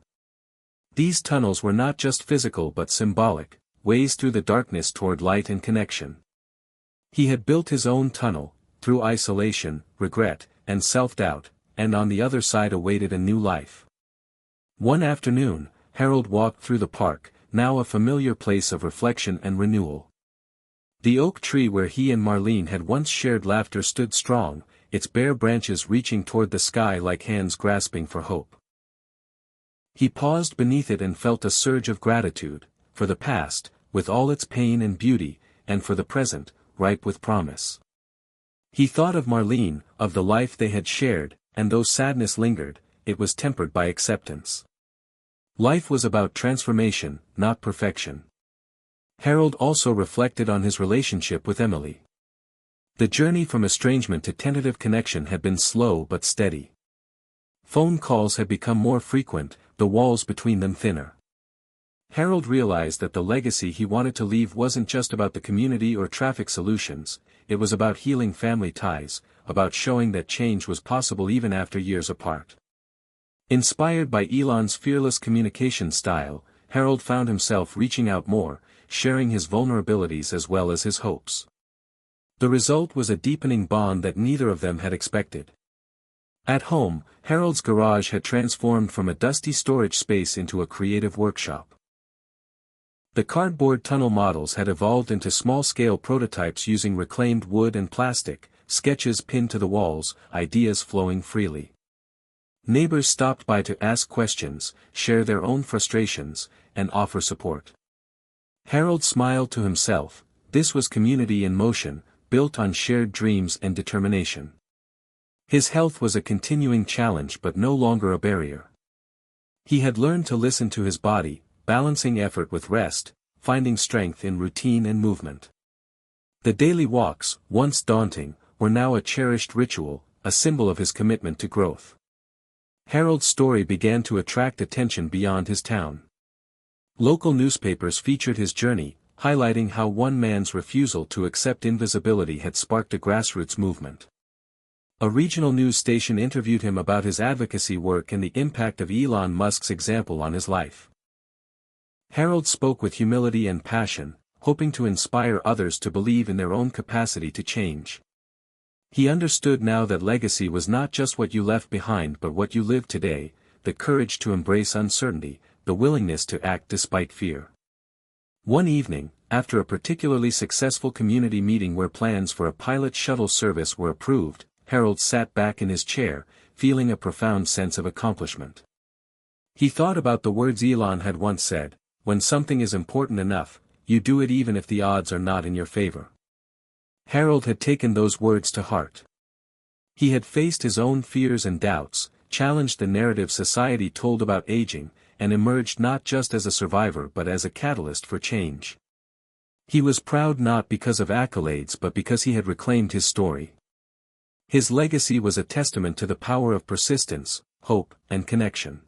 These tunnels were not just physical but symbolic, ways through the darkness toward light and connection. He had built his own tunnel, through isolation, regret, and self-doubt, and on the other side awaited a new life. One afternoon, Harold walked through the park, now a familiar place of reflection and renewal. The oak tree where he and Marlene had once shared laughter stood strong, its bare branches reaching toward the sky like hands grasping for hope. He paused beneath it and felt a surge of gratitude, for the past, with all its pain and beauty, and for the present, ripe with promise. He thought of Marlene, of the life they had shared, and though sadness lingered, it was tempered by acceptance. Life was about transformation, not perfection. Harold also reflected on his relationship with Emily. The journey from estrangement to tentative connection had been slow but steady. Phone calls had become more frequent, the walls between them thinner. Harold realized that the legacy he wanted to leave wasn't just about the community or traffic solutions, it was about healing family ties, about showing that change was possible even after years apart. Inspired by Elon's fearless communication style, Harold found himself reaching out more, sharing his vulnerabilities as well as his hopes. The result was a deepening bond that neither of them had expected. At home, Harold's garage had transformed from a dusty storage space into a creative workshop. The cardboard tunnel models had evolved into small-scale prototypes using reclaimed wood and plastic, sketches pinned to the walls, ideas flowing freely. Neighbors stopped by to ask questions, share their own frustrations, and offer support. Harold smiled to himself, this was community in motion, built on shared dreams and determination. His health was a continuing challenge but no longer a barrier. He had learned to listen to his body, balancing effort with rest, finding strength in routine and movement. The daily walks, once daunting, were now a cherished ritual, a symbol of his commitment to growth. Harold's story began to attract attention beyond his town. Local newspapers featured his journey, highlighting how one man's refusal to accept invisibility had sparked a grassroots movement. A regional news station interviewed him about his advocacy work and the impact of Elon Musk's example on his life. Harold spoke with humility and passion, hoping to inspire others to believe in their own capacity to change. He understood now that legacy was not just what you left behind but what you live today, the courage to embrace uncertainty, the willingness to act despite fear. One evening, after a particularly successful community meeting where plans for a pilot shuttle service were approved, Harold sat back in his chair, feeling a profound sense of accomplishment. He thought about the words Elon had once said, "When something is important enough, you do it even if the odds are not in your favor." Harold had taken those words to heart. He had faced his own fears and doubts, challenged the narrative society told about aging, and emerged not just as a survivor but as a catalyst for change. He was proud not because of accolades but because he had reclaimed his story. His legacy was a testament to the power of persistence, hope, and connection.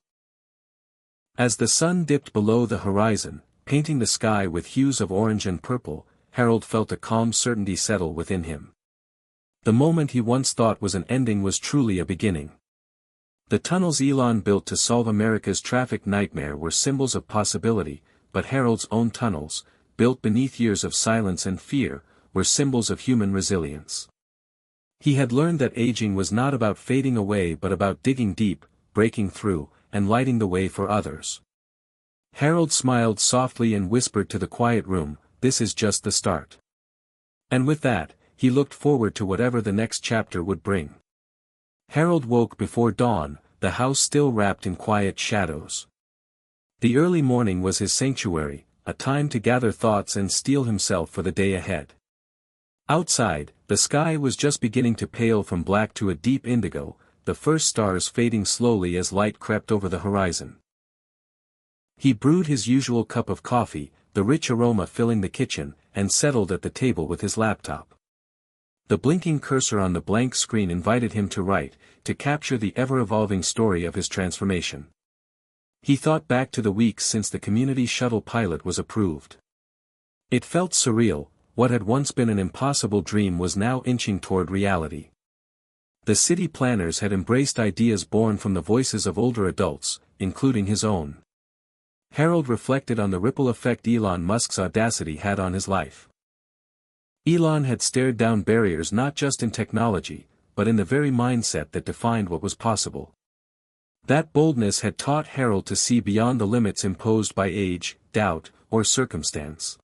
As the sun dipped below the horizon, painting the sky with hues of orange and purple, Harold felt a calm certainty settle within him. The moment he once thought was an ending was truly a beginning. The tunnels Elon built to solve America's traffic nightmare were symbols of possibility, but Harold's own tunnels, built beneath years of silence and fear, were symbols of human resilience. He had learned that aging was not about fading away but about digging deep, breaking through, and lighting the way for others. Harold smiled softly and whispered to the quiet room, "This is just the start." And with that, he looked forward to whatever the next chapter would bring. Harold woke before dawn, the house still wrapped in quiet shadows. The early morning was his sanctuary, a time to gather thoughts and steel himself for the day ahead. Outside, the sky was just beginning to pale from black to a deep indigo, the first stars fading slowly as light crept over the horizon. He brewed his usual cup of coffee, the rich aroma filling the kitchen, and settled at the table with his laptop. The blinking cursor on the blank screen invited him to write, to capture the ever-evolving story of his transformation. He thought back to the weeks since the community shuttle pilot was approved. It felt surreal. What had once been an impossible dream was now inching toward reality. The city planners had embraced ideas born from the voices of older adults, including his own. Harold reflected on the ripple effect Elon Musk's audacity had on his life. Elon had stared down barriers not just in technology, but in the very mindset that defined what was possible. That boldness had taught Harold to see beyond the limits imposed by age, doubt, or circumstance.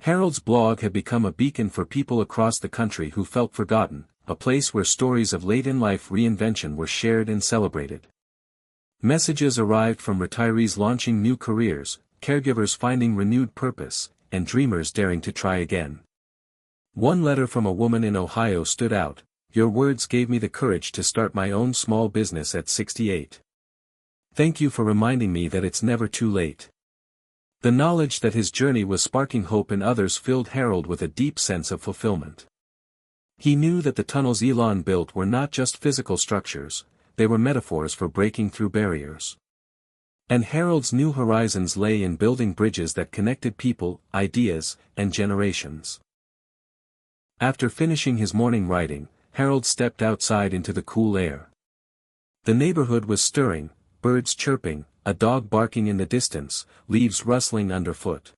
Harold's blog had become a beacon for people across the country who felt forgotten, a place where stories of late-in-life reinvention were shared and celebrated. Messages arrived from retirees launching new careers, caregivers finding renewed purpose, and dreamers daring to try again. One letter from a woman in Ohio stood out: "Your words gave me the courage to start my own small business at 68. Thank you for reminding me that it's never too late." The knowledge that his journey was sparking hope in others filled Harold with a deep sense of fulfillment. He knew that the tunnels Elon built were not just physical structures, they were metaphors for breaking through barriers. And Harold's new horizons lay in building bridges that connected people, ideas, and generations. After finishing his morning writing, Harold stepped outside into the cool air. The neighborhood was stirring, birds chirping, a dog barking in the distance, leaves rustling underfoot.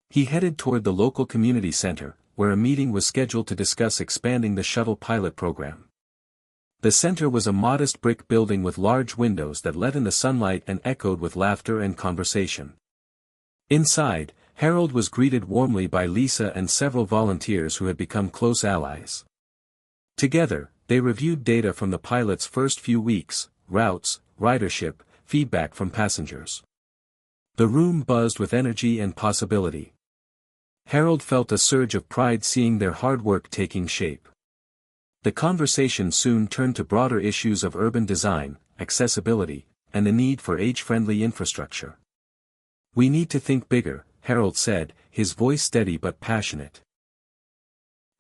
He headed toward the local community center, where a meeting was scheduled to discuss expanding the shuttle pilot program. The center was a modest brick building with large windows that let in the sunlight and echoed with laughter and conversation. Inside, Harold was greeted warmly by Lisa and several volunteers who had become close allies. Together, they reviewed data from the pilot's first few weeks, routes, ridership, feedback from passengers. The room buzzed with energy and possibility. Harold felt a surge of pride seeing their hard work taking shape. The conversation soon turned to broader issues of urban design, accessibility, and the need for age-friendly infrastructure. "We need to think bigger," Harold said, his voice steady but passionate.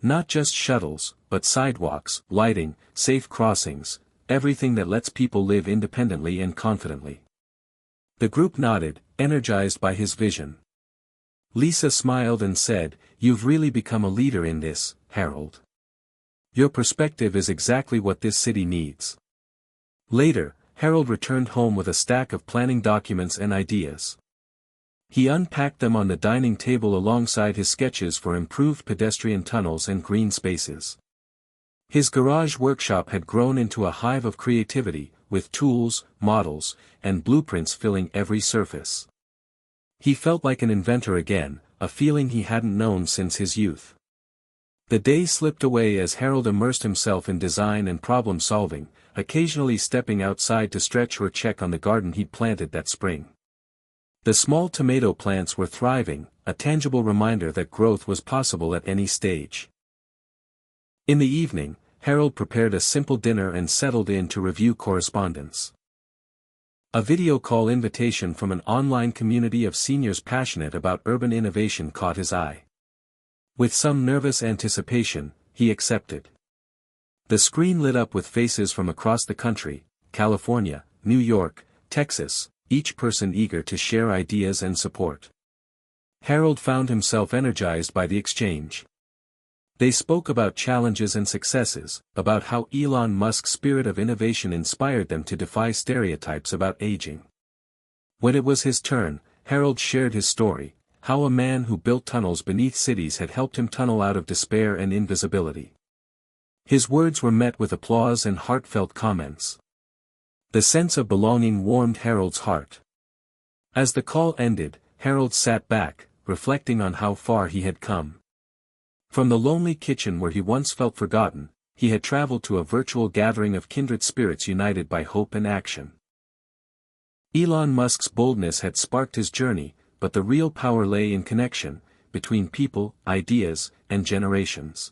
"Not just shuttles, but sidewalks, lighting, safe crossings, everything that lets people live independently and confidently." The group nodded, energized by his vision. Lisa smiled and said, "You've really become a leader in this, Harold. Your perspective is exactly what this city needs." Later, Harold returned home with a stack of planning documents and ideas. He unpacked them on the dining table alongside his sketches for improved pedestrian tunnels and green spaces. His garage workshop had grown into a hive of creativity, with tools, models, and blueprints filling every surface. He felt like an inventor again, a feeling he hadn't known since his youth. The day slipped away as Harold immersed himself in design and problem-solving, occasionally stepping outside to stretch or check on the garden he'd planted that spring. The small tomato plants were thriving, a tangible reminder that growth was possible at any stage. In the evening, Harold prepared a simple dinner and settled in to review correspondence. A video call invitation from an online community of seniors passionate about urban innovation caught his eye. With some nervous anticipation, he accepted. The screen lit up with faces from across the country, California, New York, Texas, each person eager to share ideas and support. Harold found himself energized by the exchange. They spoke about challenges and successes, about how Elon Musk's spirit of innovation inspired them to defy stereotypes about aging. When it was his turn, Harold shared his story, how a man who built tunnels beneath cities had helped him tunnel out of despair and invisibility. His words were met with applause and heartfelt comments. The sense of belonging warmed Harold's heart. As the call ended, Harold sat back, reflecting on how far he had come. From the lonely kitchen where he once felt forgotten, he had traveled to a virtual gathering of kindred spirits united by hope and action. Elon Musk's boldness had sparked his journey, but the real power lay in connection, between people, ideas, and generations.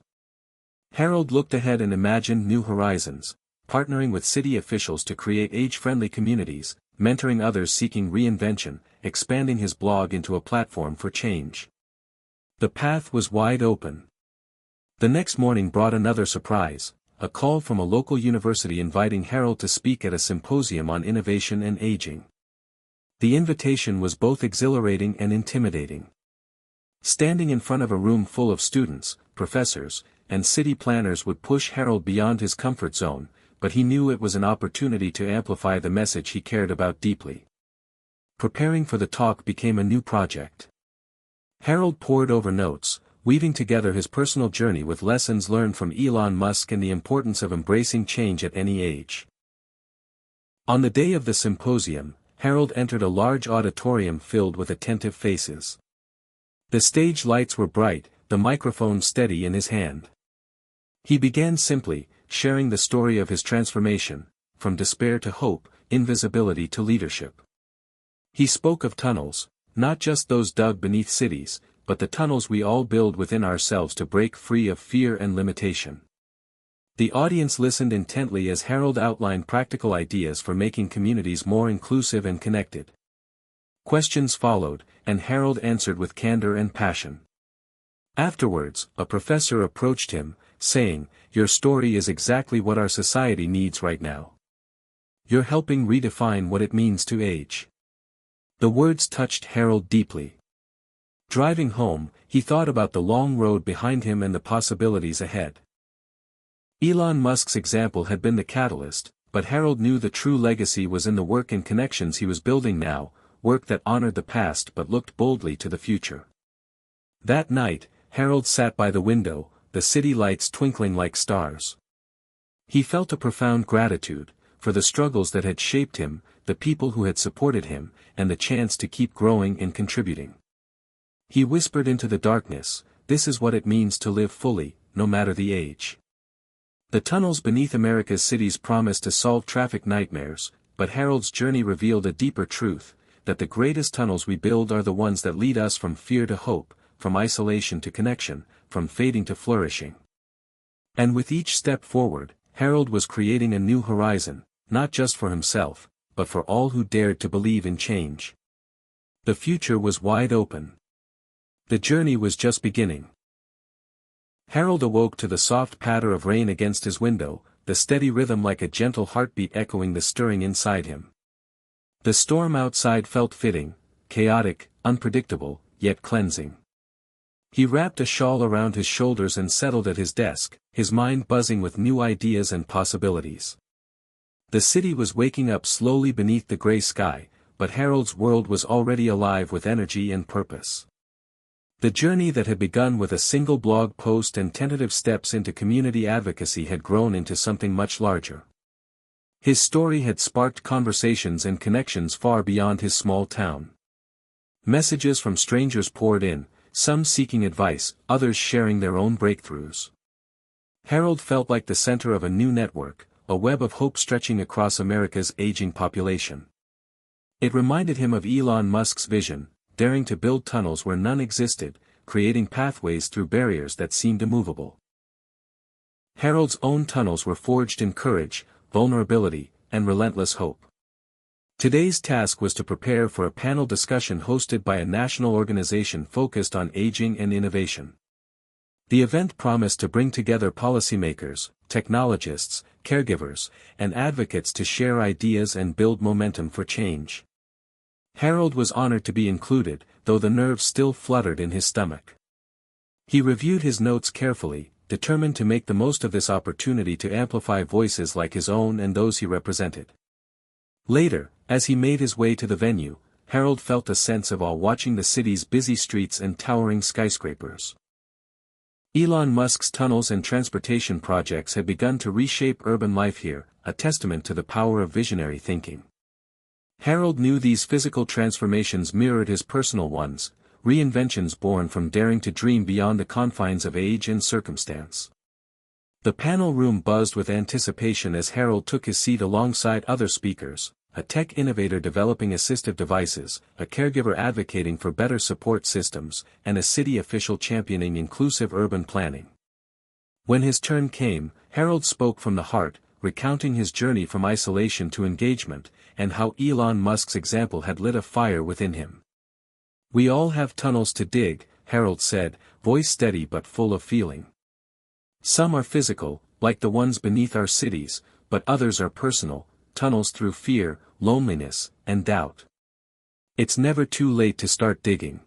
Harold looked ahead and imagined new horizons, partnering with city officials to create age-friendly communities, mentoring others seeking reinvention, expanding his blog into a platform for change. The path was wide open. The next morning brought another surprise, a call from a local university inviting Harold to speak at a symposium on innovation and aging. The invitation was both exhilarating and intimidating. Standing in front of a room full of students, professors, and city planners would push Harold beyond his comfort zone, but he knew it was an opportunity to amplify the message he cared about deeply. Preparing for the talk became a new project. Harold pored over notes, weaving together his personal journey with lessons learned from Elon Musk and the importance of embracing change at any age. On the day of the symposium, Harold entered a large auditorium filled with attentive faces. The stage lights were bright, the microphone steady in his hand. He began simply, sharing the story of his transformation, from despair to hope, invisibility to leadership. He spoke of tunnels, not just those dug beneath cities, but the tunnels we all build within ourselves to break free of fear and limitation. The audience listened intently as Harold outlined practical ideas for making communities more inclusive and connected. Questions followed, and Harold answered with candor and passion. Afterwards, a professor approached him, saying, "Your story is exactly what our society needs right now. You're helping redefine what it means to age." The words touched Harold deeply. Driving home, he thought about the long road behind him and the possibilities ahead. Elon Musk's example had been the catalyst, but Harold knew the true legacy was in the work and connections he was building now, work that honored the past but looked boldly to the future. That night, Harold sat by the window, the city lights twinkling like stars. He felt a profound gratitude, for the struggles that had shaped him, the people who had supported him, and the chance to keep growing and contributing. He whispered into the darkness, "This is what it means to live fully, no matter the age." The tunnels beneath America's cities promised to solve traffic nightmares, but Harold's journey revealed a deeper truth, that the greatest tunnels we build are the ones that lead us from fear to hope, from isolation to connection, from fading to flourishing. And with each step forward, Harold was creating a new horizon, not just for himself, but for all who dared to believe in change. The future was wide open. The journey was just beginning. Harold awoke to the soft patter of rain against his window, the steady rhythm like a gentle heartbeat echoing the stirring inside him. The storm outside felt fitting, chaotic, unpredictable, yet cleansing. He wrapped a shawl around his shoulders and settled at his desk, his mind buzzing with new ideas and possibilities. The city was waking up slowly beneath the gray sky, but Harold's world was already alive with energy and purpose. The journey that had begun with a single blog post and tentative steps into community advocacy had grown into something much larger. His story had sparked conversations and connections far beyond his small town. Messages from strangers poured in, some seeking advice, others sharing their own breakthroughs. Harold felt like the center of a new network, a web of hope stretching across America's aging population. It reminded him of Elon Musk's vision, daring to build tunnels where none existed, creating pathways through barriers that seemed immovable. Harold's own tunnels were forged in courage, vulnerability, and relentless hope. Today's task was to prepare for a panel discussion hosted by a national organization focused on aging and innovation. The event promised to bring together policymakers, technologists, caregivers, and advocates to share ideas and build momentum for change. Harold was honored to be included, though the nerves still fluttered in his stomach. He reviewed his notes carefully, determined to make the most of this opportunity to amplify voices like his own and those he represented. Later, as he made his way to the venue, Harold felt a sense of awe watching the city's busy streets and towering skyscrapers. Elon Musk's tunnels and transportation projects had begun to reshape urban life here, a testament to the power of visionary thinking. Harold knew these physical transformations mirrored his personal ones, reinventions born from daring to dream beyond the confines of age and circumstance. The panel room buzzed with anticipation as Harold took his seat alongside other speakers, a tech innovator developing assistive devices, a caregiver advocating for better support systems, and a city official championing inclusive urban planning. When his turn came, Harold spoke from the heart, recounting his journey from isolation to engagement, and how Elon Musk's example had lit a fire within him. "We all have tunnels to dig," Harold said, voice steady but full of feeling. "Some are physical, like the ones beneath our cities, but others are personal, tunnels through fear, loneliness, and doubt. It's never too late to start digging."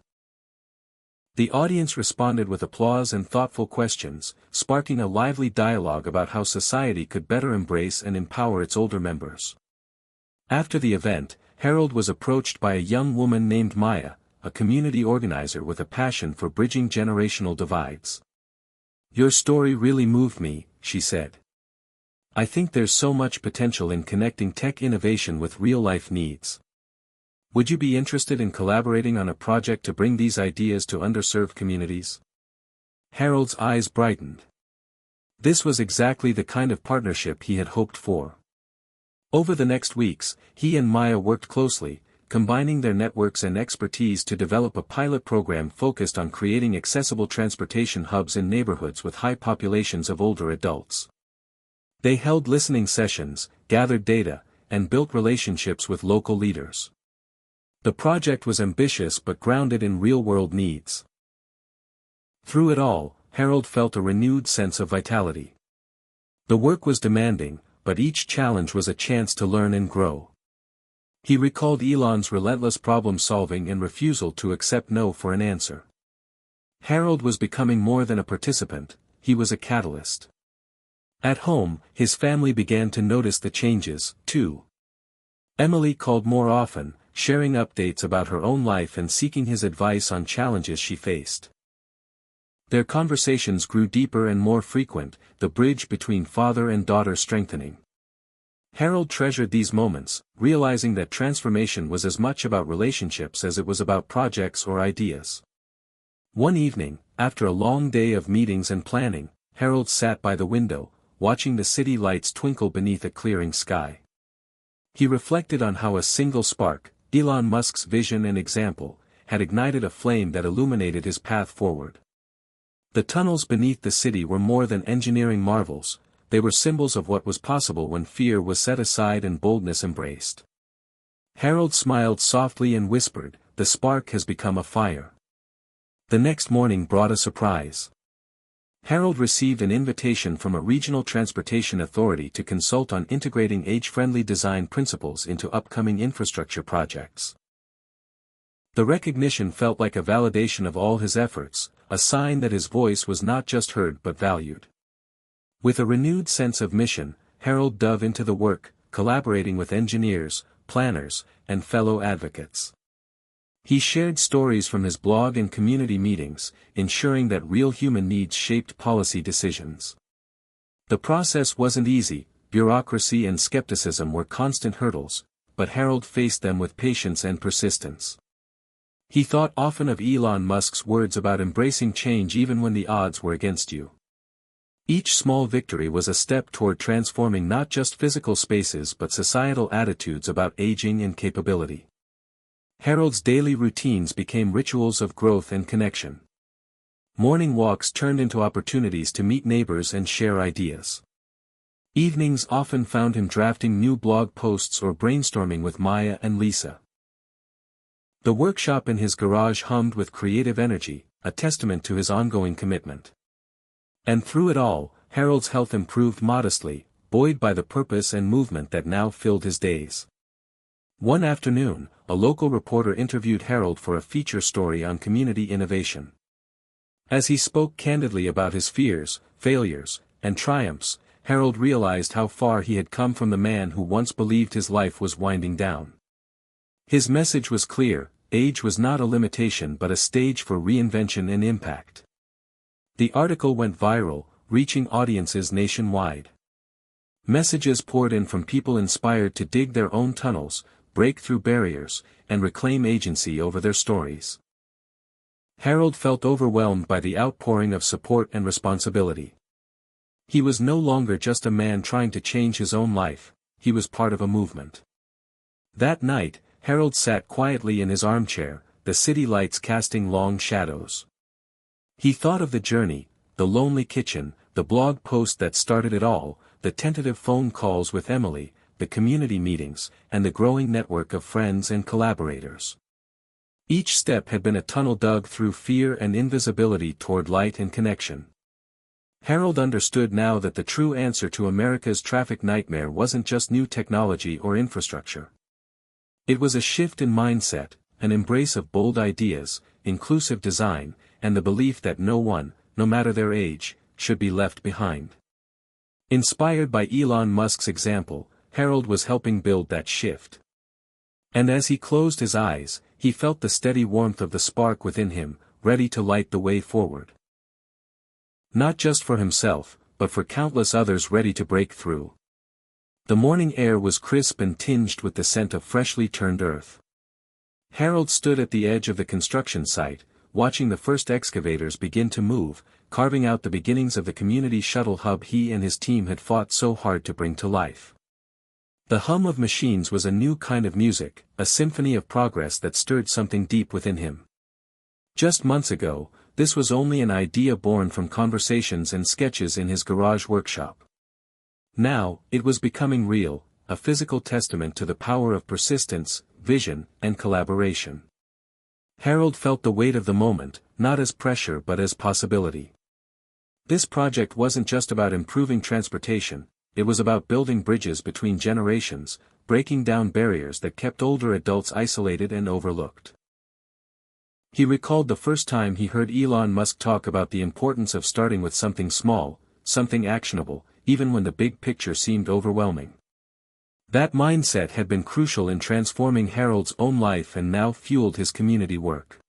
The audience responded with applause and thoughtful questions, sparking a lively dialogue about how society could better embrace and empower its older members. After the event, Harold was approached by a young woman named Maya, a community organizer with a passion for bridging generational divides. "Your story really moved me," she said. "I think there's so much potential in connecting tech innovation with real-life needs. Would you be interested in collaborating on a project to bring these ideas to underserved communities?" Harold's eyes brightened. This was exactly the kind of partnership he had hoped for. Over the next weeks, he and Maya worked closely, combining their networks and expertise to develop a pilot program focused on creating accessible transportation hubs in neighborhoods with high populations of older adults. They held listening sessions, gathered data, and built relationships with local leaders. The project was ambitious but grounded in real-world needs. Through it all, Harold felt a renewed sense of vitality. The work was demanding, but each challenge was a chance to learn and grow. He recalled Elon's relentless problem-solving and refusal to accept no for an answer. Harold was becoming more than a participant, he was a catalyst. At home, his family began to notice the changes, too. Emily called more often, sharing updates about her own life and seeking his advice on challenges she faced. Their conversations grew deeper and more frequent, the bridge between father and daughter strengthening. Harold treasured these moments, realizing that transformation was as much about relationships as it was about projects or ideas. One evening, after a long day of meetings and planning, Harold sat by the window, watching the city lights twinkle beneath a clearing sky. He reflected on how a single spark, Elon Musk's vision and example, had ignited a flame that illuminated his path forward. The tunnels beneath the city were more than engineering marvels, they were symbols of what was possible when fear was set aside and boldness embraced. Harold smiled softly and whispered, "The spark has become a fire." The next morning brought a surprise. Harold received an invitation from a regional transportation authority to consult on integrating age-friendly design principles into upcoming infrastructure projects. The recognition felt like a validation of all his efforts, a sign that his voice was not just heard but valued. With a renewed sense of mission, Harold dove into the work, collaborating with engineers, planners, and fellow advocates. He shared stories from his blog and community meetings, ensuring that real human needs shaped policy decisions. The process wasn't easy, bureaucracy and skepticism were constant hurdles, but Harold faced them with patience and persistence. He thought often of Elon Musk's words about embracing change even when the odds were against you. Each small victory was a step toward transforming not just physical spaces but societal attitudes about aging and capability. Harold's daily routines became rituals of growth and connection. Morning walks turned into opportunities to meet neighbors and share ideas. Evenings often found him drafting new blog posts or brainstorming with Maya and Lisa. The workshop in his garage hummed with creative energy, a testament to his ongoing commitment. And through it all, Harold's health improved modestly, buoyed by the purpose and movement that now filled his days. One afternoon, a local reporter interviewed Harold for a feature story on community innovation. As he spoke candidly about his fears, failures, and triumphs, Harold realized how far he had come from the man who once believed his life was winding down. His message was clear: age was not a limitation but a stage for reinvention and impact. The article went viral, reaching audiences nationwide. Messages poured in from people inspired to dig their own tunnels, break through barriers, and reclaim agency over their stories. Harold felt overwhelmed by the outpouring of support and responsibility. He was no longer just a man trying to change his own life, he was part of a movement. That night, Harold sat quietly in his armchair, the city lights casting long shadows. He thought of the journey, the lonely kitchen, the blog post that started it all, the tentative phone calls with Emily, the community meetings, and the growing network of friends and collaborators. Each step had been a tunnel dug through fear and invisibility toward light and connection. Harold understood now that the true answer to America's traffic nightmare wasn't just new technology or infrastructure. It was a shift in mindset, an embrace of bold ideas, inclusive design, and the belief that no one, no matter their age, should be left behind. Inspired by Elon Musk's example, Harold was helping build that shift. And as he closed his eyes, he felt the steady warmth of the spark within him, ready to light the way forward. Not just for himself, but for countless others ready to break through. The morning air was crisp and tinged with the scent of freshly turned earth. Harold stood at the edge of the construction site, watching the first excavators begin to move, carving out the beginnings of the community shuttle hub he and his team had fought so hard to bring to life. The hum of machines was a new kind of music, a symphony of progress that stirred something deep within him. Just months ago, this was only an idea born from conversations and sketches in his garage workshop. Now, it was becoming real, a physical testament to the power of persistence, vision, and collaboration. Harold felt the weight of the moment, not as pressure but as possibility. This project wasn't just about improving transportation, it was about building bridges between generations, breaking down barriers that kept older adults isolated and overlooked. He recalled the first time he heard Elon Musk talk about the importance of starting with something small, something actionable, even when the big picture seemed overwhelming. That mindset had been crucial in transforming Harold's own life and now fueled his community work.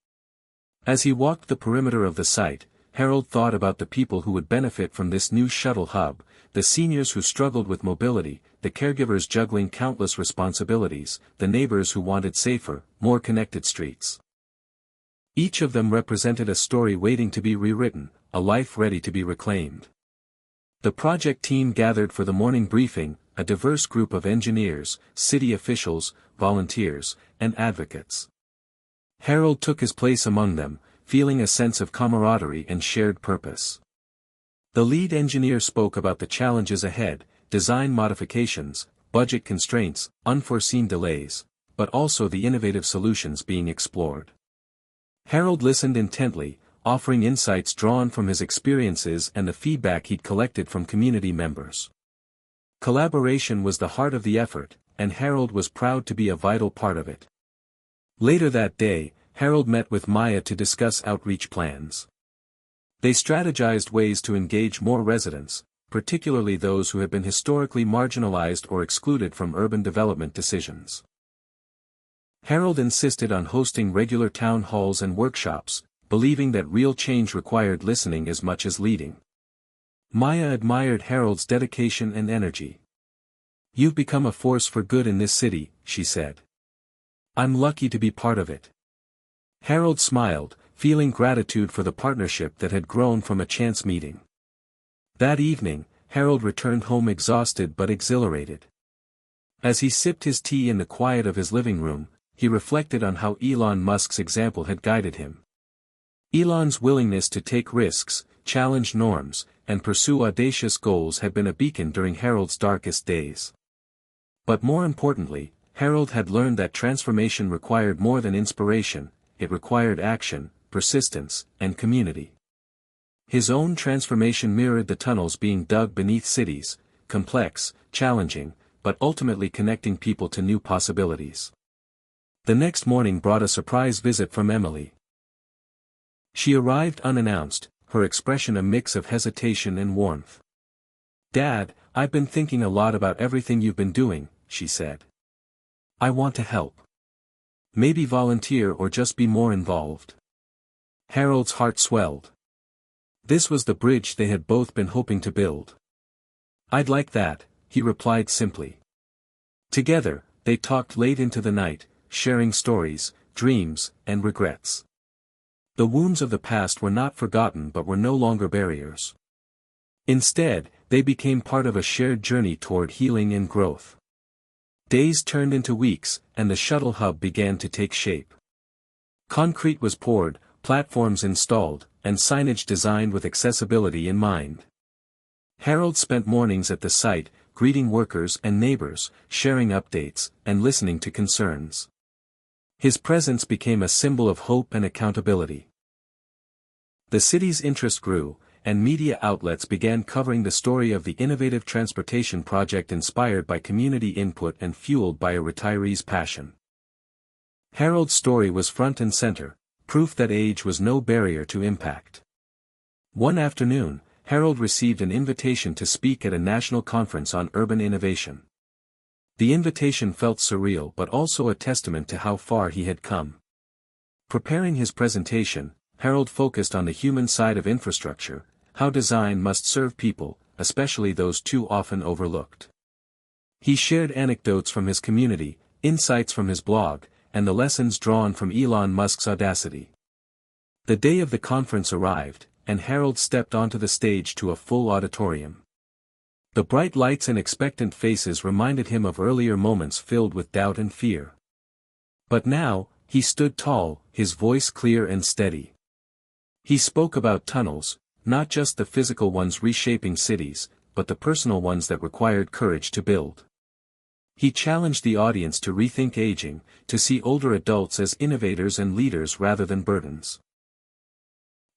As he walked the perimeter of the site, Harold thought about the people who would benefit from this new shuttle hub, the seniors who struggled with mobility, the caregivers juggling countless responsibilities, the neighbors who wanted safer, more connected streets. Each of them represented a story waiting to be rewritten, a life ready to be reclaimed. The project team gathered for the morning briefing, a diverse group of engineers, city officials, volunteers, and advocates. Harold took his place among them, feeling a sense of camaraderie and shared purpose. The lead engineer spoke about the challenges ahead, design modifications, budget constraints, unforeseen delays, but also the innovative solutions being explored. Harold listened intently, offering insights drawn from his experiences and the feedback he'd collected from community members. Collaboration was the heart of the effort, and Harold was proud to be a vital part of it. Later that day, Harold met with Maya to discuss outreach plans. They strategized ways to engage more residents, particularly those who had been historically marginalized or excluded from urban development decisions. Harold insisted on hosting regular town halls and workshops, believing that real change required listening as much as leading. Maya admired Harold's dedication and energy. "You've become a force for good in this city," she said. "I'm lucky to be part of it." Harold smiled, feeling gratitude for the partnership that had grown from a chance meeting. That evening, Harold returned home exhausted but exhilarated. As he sipped his tea in the quiet of his living room, he reflected on how Elon Musk's example had guided him. Elon's willingness to take risks, challenge norms, and pursue audacious goals had been a beacon during Harold's darkest days. But more importantly, Harold had learned that transformation required more than inspiration, it required action, persistence, and community. His own transformation mirrored the tunnels being dug beneath cities, complex, challenging, but ultimately connecting people to new possibilities. The next morning brought a surprise visit from Emily. She arrived unannounced, her expression a mix of hesitation and warmth. "Dad, I've been thinking a lot about everything you've been doing," she said. "I want to help. Maybe volunteer or just be more involved." Harold's heart swelled. This was the bridge they had both been hoping to build. "I'd like that," he replied simply. Together, they talked late into the night, sharing stories, dreams, and regrets. The wounds of the past were not forgotten but were no longer barriers. Instead, they became part of a shared journey toward healing and growth. Days turned into weeks, and the shuttle hub began to take shape. Concrete was poured, platforms installed, and signage designed with accessibility in mind. Harold spent mornings at the site, greeting workers and neighbors, sharing updates, and listening to concerns. His presence became a symbol of hope and accountability. The city's interest grew, and media outlets began covering the story of the innovative transportation project inspired by community input and fueled by a retiree's passion. Harold's story was front and center, proof that age was no barrier to impact. One afternoon, Harold received an invitation to speak at a national conference on urban innovation. The invitation felt surreal but also a testament to how far he had come. Preparing his presentation, Harold focused on the human side of infrastructure, how design must serve people, especially those too often overlooked. He shared anecdotes from his community, insights from his blog, and the lessons drawn from Elon Musk's audacity. The day of the conference arrived, and Harold stepped onto the stage to a full auditorium. The bright lights and expectant faces reminded him of earlier moments filled with doubt and fear. But now, he stood tall, his voice clear and steady. He spoke about tunnels, not just the physical ones reshaping cities, but the personal ones that required courage to build. He challenged the audience to rethink aging, to see older adults as innovators and leaders rather than burdens.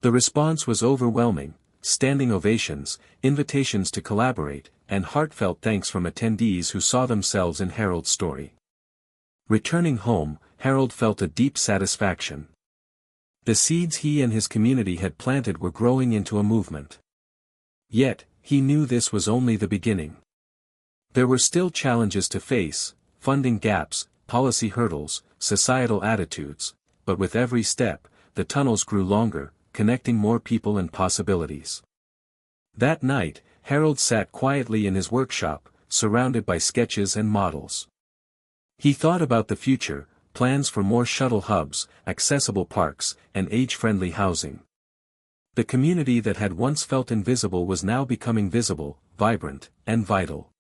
The response was overwhelming, standing ovations, invitations to collaborate, and heartfelt thanks from attendees who saw themselves in Harold's story. Returning home, Harold felt a deep satisfaction. The seeds he and his community had planted were growing into a movement. Yet, he knew this was only the beginning. There were still challenges to face, funding gaps, policy hurdles, societal attitudes, but with every step, the tunnels grew longer, connecting more people and possibilities. That night, Harold sat quietly in his workshop, surrounded by sketches and models. He thought about the future, plans for more shuttle hubs, accessible parks, and age-friendly housing. The community that had once felt invisible was now becoming visible, vibrant, and vital.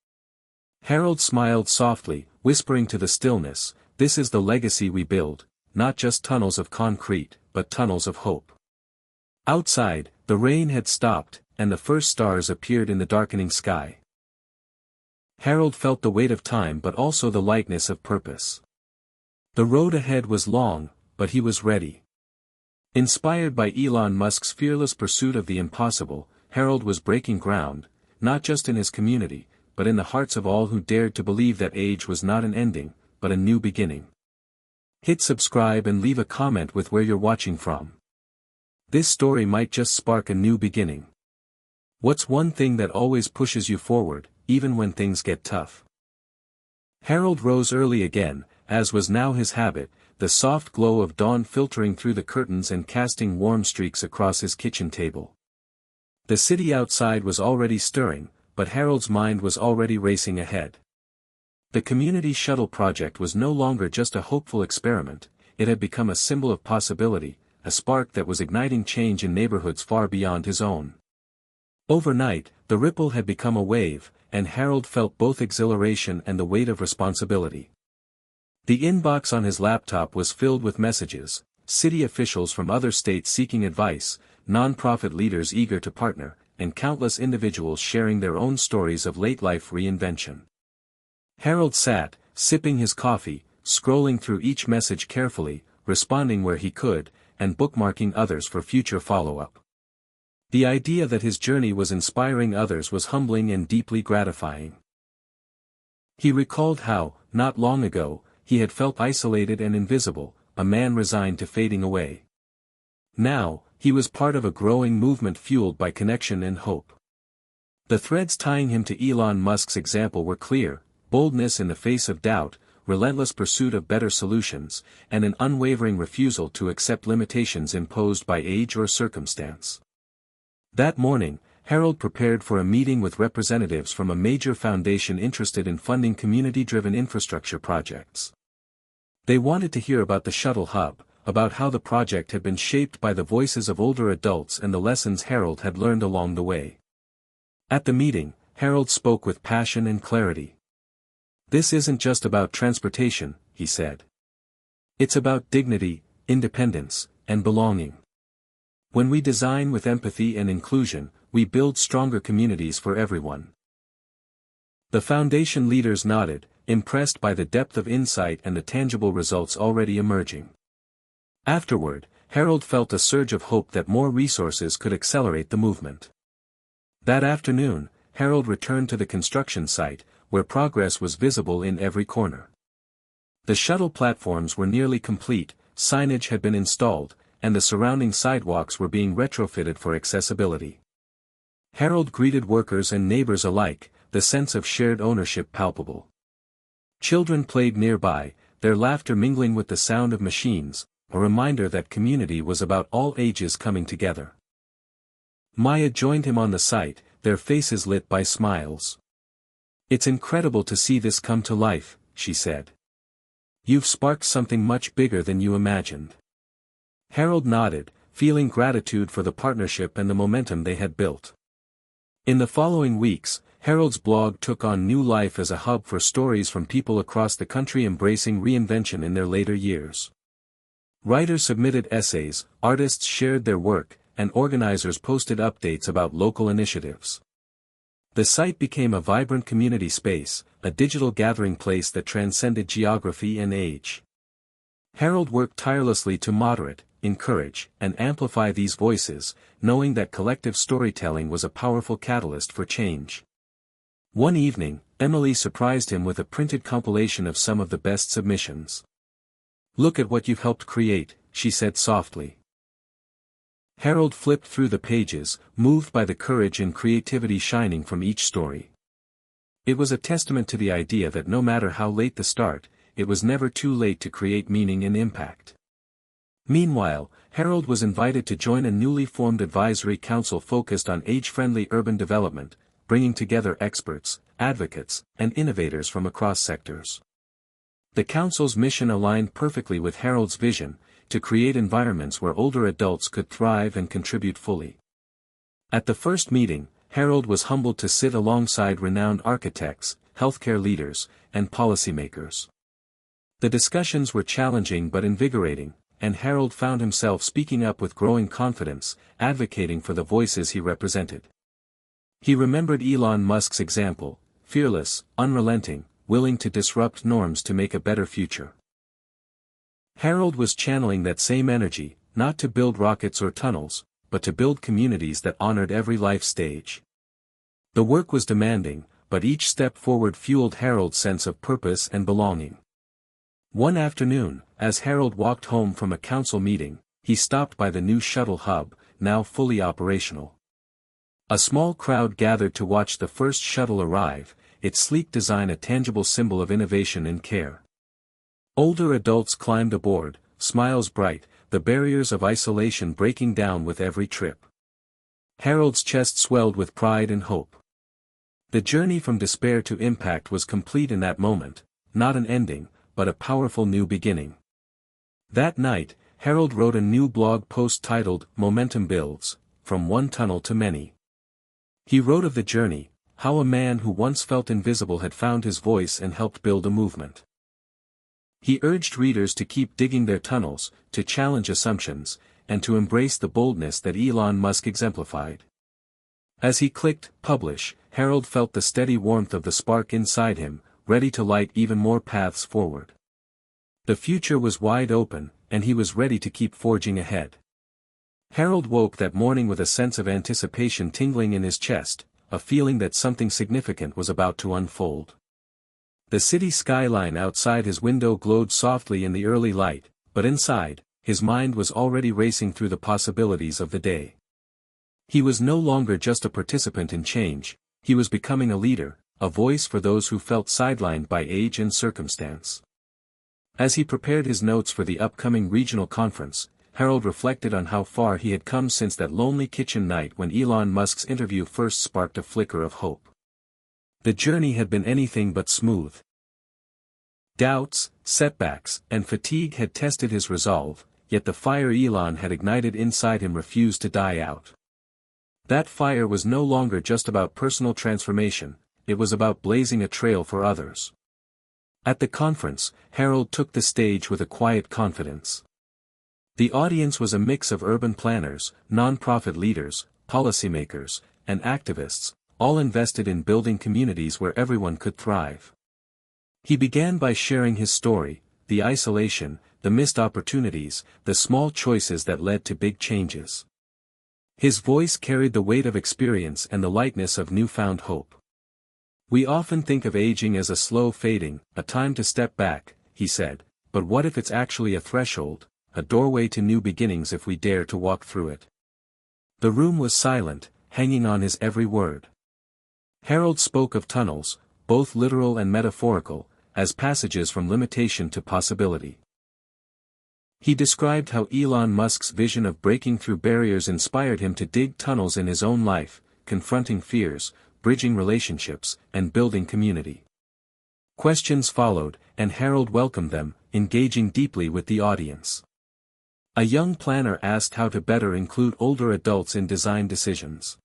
Harold smiled softly, whispering to the stillness, "This is the legacy we build, not just tunnels of concrete, but tunnels of hope." Outside, the rain had stopped, and the first stars appeared in the darkening sky. Harold felt the weight of time but also the lightness of purpose. The road ahead was long, but he was ready. Inspired by Elon Musk's fearless pursuit of the impossible, Harold was breaking ground, not just in his community, but in the hearts of all who dared to believe that age was not an ending, but a new beginning. Hit subscribe and leave a comment with where you're watching from. This story might just spark a new beginning. What's one thing that always pushes you forward, even when things get tough? Harold rose early again, as was now his habit, the soft glow of dawn filtering through the curtains and casting warm streaks across his kitchen table. The city outside was already stirring, but Harold's mind was already racing ahead. The community shuttle project was no longer just a hopeful experiment, it had become a symbol of possibility, a spark that was igniting change in neighborhoods far beyond his own. Overnight, the ripple had become a wave, and Harold felt both exhilaration and the weight of responsibility. The inbox on his laptop was filled with messages, city officials from other states seeking advice, non-profit leaders eager to partner, and countless individuals sharing their own stories of late-life reinvention. Harold sat, sipping his coffee, scrolling through each message carefully, responding where he could, and bookmarking others for future follow-up. The idea that his journey was inspiring others was humbling and deeply gratifying. He recalled how, not long ago, he had felt isolated and invisible, a man resigned to fading away. Now, he was part of a growing movement fueled by connection and hope. The threads tying him to Elon Musk's example were clear: boldness in the face of doubt, relentless pursuit of better solutions, and an unwavering refusal to accept limitations imposed by age or circumstance. That morning, Harold prepared for a meeting with representatives from a major foundation interested in funding community-driven infrastructure projects. They wanted to hear about the shuttle hub, about how the project had been shaped by the voices of older adults and the lessons Harold had learned along the way. At the meeting, Harold spoke with passion and clarity. "This isn't just about transportation," he said. "It's about dignity, independence, and belonging. When we design with empathy and inclusion, we build stronger communities for everyone." The foundation leaders nodded, impressed by the depth of insight and the tangible results already emerging. Afterward, Harold felt a surge of hope that more resources could accelerate the movement. That afternoon, Harold returned to the construction site, where progress was visible in every corner. The shuttle platforms were nearly complete, signage had been installed, and the surrounding sidewalks were being retrofitted for accessibility. Harold greeted workers and neighbors alike, the sense of shared ownership palpable. Children played nearby, their laughter mingling with the sound of machines, a reminder that community was about all ages coming together. Maya joined him on the site, their faces lit by smiles. "It's incredible to see this come to life," she said. "You've sparked something much bigger than you imagined." Harold nodded, feeling gratitude for the partnership and the momentum they had built. In the following weeks, Harold's blog took on new life as a hub for stories from people across the country embracing reinvention in their later years. Writers submitted essays, artists shared their work, and organizers posted updates about local initiatives. The site became a vibrant community space, a digital gathering place that transcended geography and age. Harold worked tirelessly to moderate, encourage, and amplify these voices, knowing that collective storytelling was a powerful catalyst for change. One evening, Emily surprised him with a printed compilation of some of the best submissions. "Look at what you've helped create," she said softly. Harold flipped through the pages, moved by the courage and creativity shining from each story. It was a testament to the idea that no matter how late the start, it was never too late to create meaning and impact. Meanwhile, Harold was invited to join a newly formed advisory council focused on age-friendly urban development, bringing together experts, advocates, and innovators from across sectors. The council's mission aligned perfectly with Harold's vision, to create environments where older adults could thrive and contribute fully. At the first meeting, Harold was humbled to sit alongside renowned architects, healthcare leaders, and policymakers. The discussions were challenging but invigorating, and Harold found himself speaking up with growing confidence, advocating for the voices he represented. He remembered Elon Musk's example: fearless, unrelenting, willing to disrupt norms to make a better future. Harold was channeling that same energy, not to build rockets or tunnels, but to build communities that honored every life stage. The work was demanding, but each step forward fueled Harold's sense of purpose and belonging. One afternoon, as Harold walked home from a council meeting, he stopped by the new shuttle hub, now fully operational. A small crowd gathered to watch the first shuttle arrive, its sleek design a tangible symbol of innovation and care. Older adults climbed aboard, smiles bright, the barriers of isolation breaking down with every trip. Harold's chest swelled with pride and hope. The journey from despair to impact was complete in that moment, not an ending, but a powerful new beginning. That night, Harold wrote a new blog post titled "Momentum Builds, From One Tunnel to Many." He wrote of the journey, how a man who once felt invisible had found his voice and helped build a movement. He urged readers to keep digging their tunnels, to challenge assumptions, and to embrace the boldness that Elon Musk exemplified. As he clicked publish, Harold felt the steady warmth of the spark inside him, ready to light even more paths forward. The future was wide open, and he was ready to keep forging ahead. Harold woke that morning with a sense of anticipation tingling in his chest, a feeling that something significant was about to unfold. The city skyline outside his window glowed softly in the early light, but inside, his mind was already racing through the possibilities of the day. He was no longer just a participant in change, he was becoming a leader, a voice for those who felt sidelined by age and circumstance. As he prepared his notes for the upcoming regional conference, Harold reflected on how far he had come since that lonely kitchen night when Elon Musk's interview first sparked a flicker of hope. The journey had been anything but smooth. Doubts, setbacks, and fatigue had tested his resolve, yet the fire Elon had ignited inside him refused to die out. That fire was no longer just about personal transformation, it was about blazing a trail for others. At the conference, Harold took the stage with a quiet confidence. The audience was a mix of urban planners, non-profit leaders, policymakers, and activists, all invested in building communities where everyone could thrive. He began by sharing his story, the isolation, the missed opportunities, the small choices that led to big changes. His voice carried the weight of experience and the lightness of newfound hope. We often think of aging as a slow fading, a time to step back, he said, but what if it's actually a threshold, a doorway to new beginnings if we dare to walk through it? The room was silent, hanging on his every word. Harold spoke of tunnels, both literal and metaphorical, as passages from limitation to possibility. He described how Elon Musk's vision of breaking through barriers inspired him to dig tunnels in his own life, confronting fears, bridging relationships, and building community. Questions followed, and Harold welcomed them, engaging deeply with the audience. A young planner asked how to better include older adults in design decisions.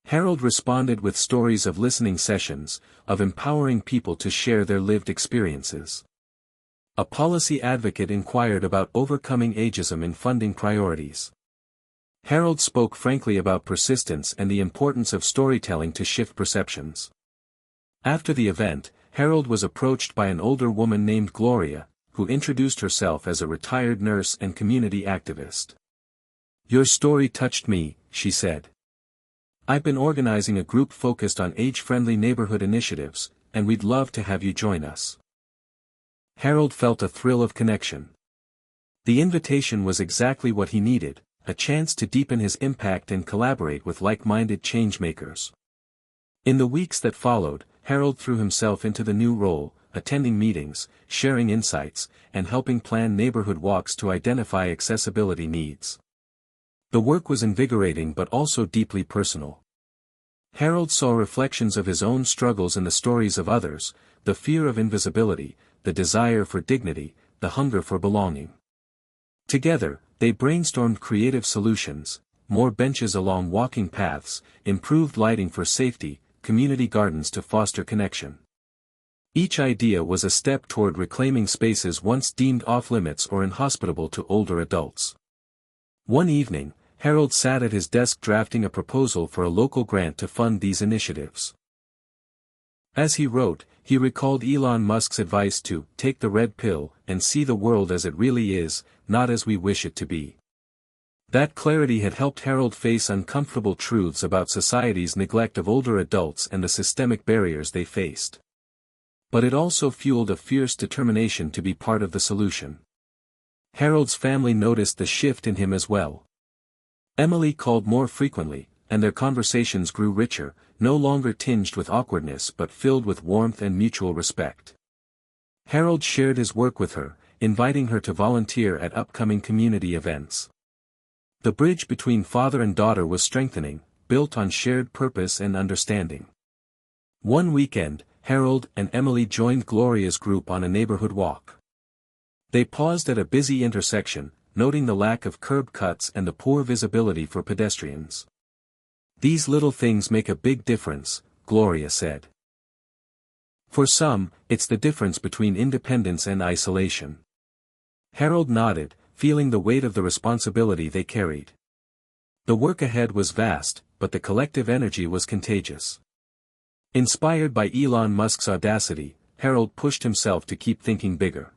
Harold responded with stories of listening sessions, of empowering people to share their lived experiences. A policy advocate inquired about overcoming ageism in funding priorities. Harold spoke frankly about persistence and the importance of storytelling to shift perceptions. After the event, Harold was approached by an older woman named Gloria, who introduced herself as a retired nurse and community activist. "Your story touched me," she said. "I've been organizing a group focused on age-friendly neighborhood initiatives, and we'd love to have you join us." Harold felt a thrill of connection. The invitation was exactly what he needed, a chance to deepen his impact and collaborate with like-minded changemakers. In the weeks that followed, Harold threw himself into the new role, attending meetings, sharing insights, and helping plan neighborhood walks to identify accessibility needs. The work was invigorating but also deeply personal. Harold saw reflections of his own struggles in the stories of others, the fear of invisibility, the desire for dignity, the hunger for belonging. Together, they brainstormed creative solutions: more benches along walking paths, improved lighting for safety, community gardens to foster connection. Each idea was a step toward reclaiming spaces once deemed off-limits or inhospitable to older adults. One evening, Harold sat at his desk drafting a proposal for a local grant to fund these initiatives. As he wrote, he recalled Elon Musk's advice to take the red pill and see the world as it really is, not as we wish it to be. That clarity had helped Harold face uncomfortable truths about society's neglect of older adults and the systemic barriers they faced. But it also fueled a fierce determination to be part of the solution. Harold's family noticed the shift in him as well. Emily called more frequently, and their conversations grew richer, no longer tinged with awkwardness but filled with warmth and mutual respect. Harold shared his work with her, inviting her to volunteer at upcoming community events. The bridge between father and daughter was strengthening, built on shared purpose and understanding. One weekend, Harold and Emily joined Gloria's group on a neighborhood walk. They paused at a busy intersection, noting the lack of curb cuts and the poor visibility for pedestrians. These little things make a big difference, Gloria said. For some, it's the difference between independence and isolation. Harold nodded, feeling the weight of the responsibility they carried. The work ahead was vast, but the collective energy was contagious. Inspired by Elon Musk's audacity, Harold pushed himself to keep thinking bigger.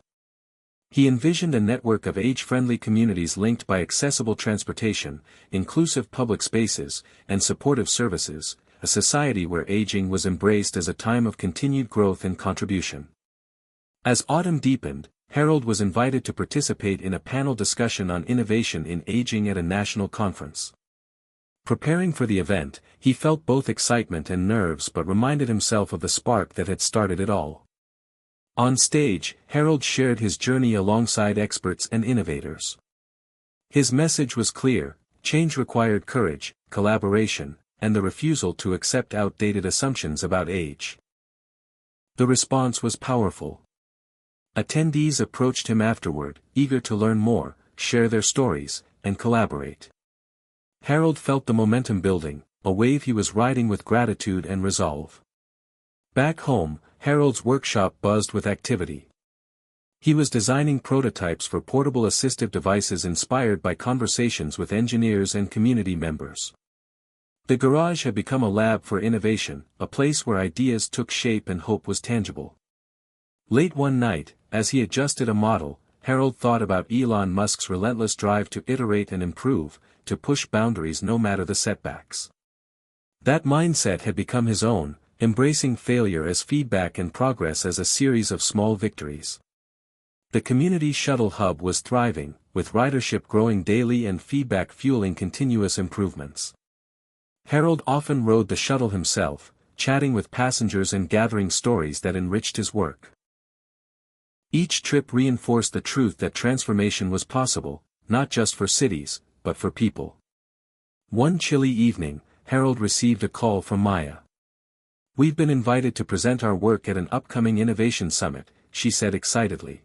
He envisioned a network of age-friendly communities linked by accessible transportation, inclusive public spaces, and supportive services, a society where aging was embraced as a time of continued growth and contribution. As autumn deepened, Harold was invited to participate in a panel discussion on innovation in aging at a national conference. Preparing for the event, he felt both excitement and nerves but reminded himself of the spark that had started it all. On stage, Harold shared his journey alongside experts and innovators. His message was clear: change required courage, collaboration, and the refusal to accept outdated assumptions about age. The response was powerful. Attendees approached him afterward, eager to learn more, share their stories, and collaborate. Harold felt the momentum building, a wave he was riding with gratitude and resolve. Back home, Harold's workshop buzzed with activity. He was designing prototypes for portable assistive devices inspired by conversations with engineers and community members. The garage had become a lab for innovation, a place where ideas took shape and hope was tangible. Late one night, as he adjusted a model, Harold thought about Elon Musk's relentless drive to iterate and improve, to push boundaries no matter the setbacks. That mindset had become his own, embracing failure as feedback and progress as a series of small victories. The community shuttle hub was thriving, with ridership growing daily and feedback fueling continuous improvements. Harold often rode the shuttle himself, chatting with passengers and gathering stories that enriched his work. Each trip reinforced the truth that transformation was possible, not just for cities, but for people. One chilly evening, Harold received a call from Maya. "We've been invited to present our work at an upcoming innovation summit," she said excitedly.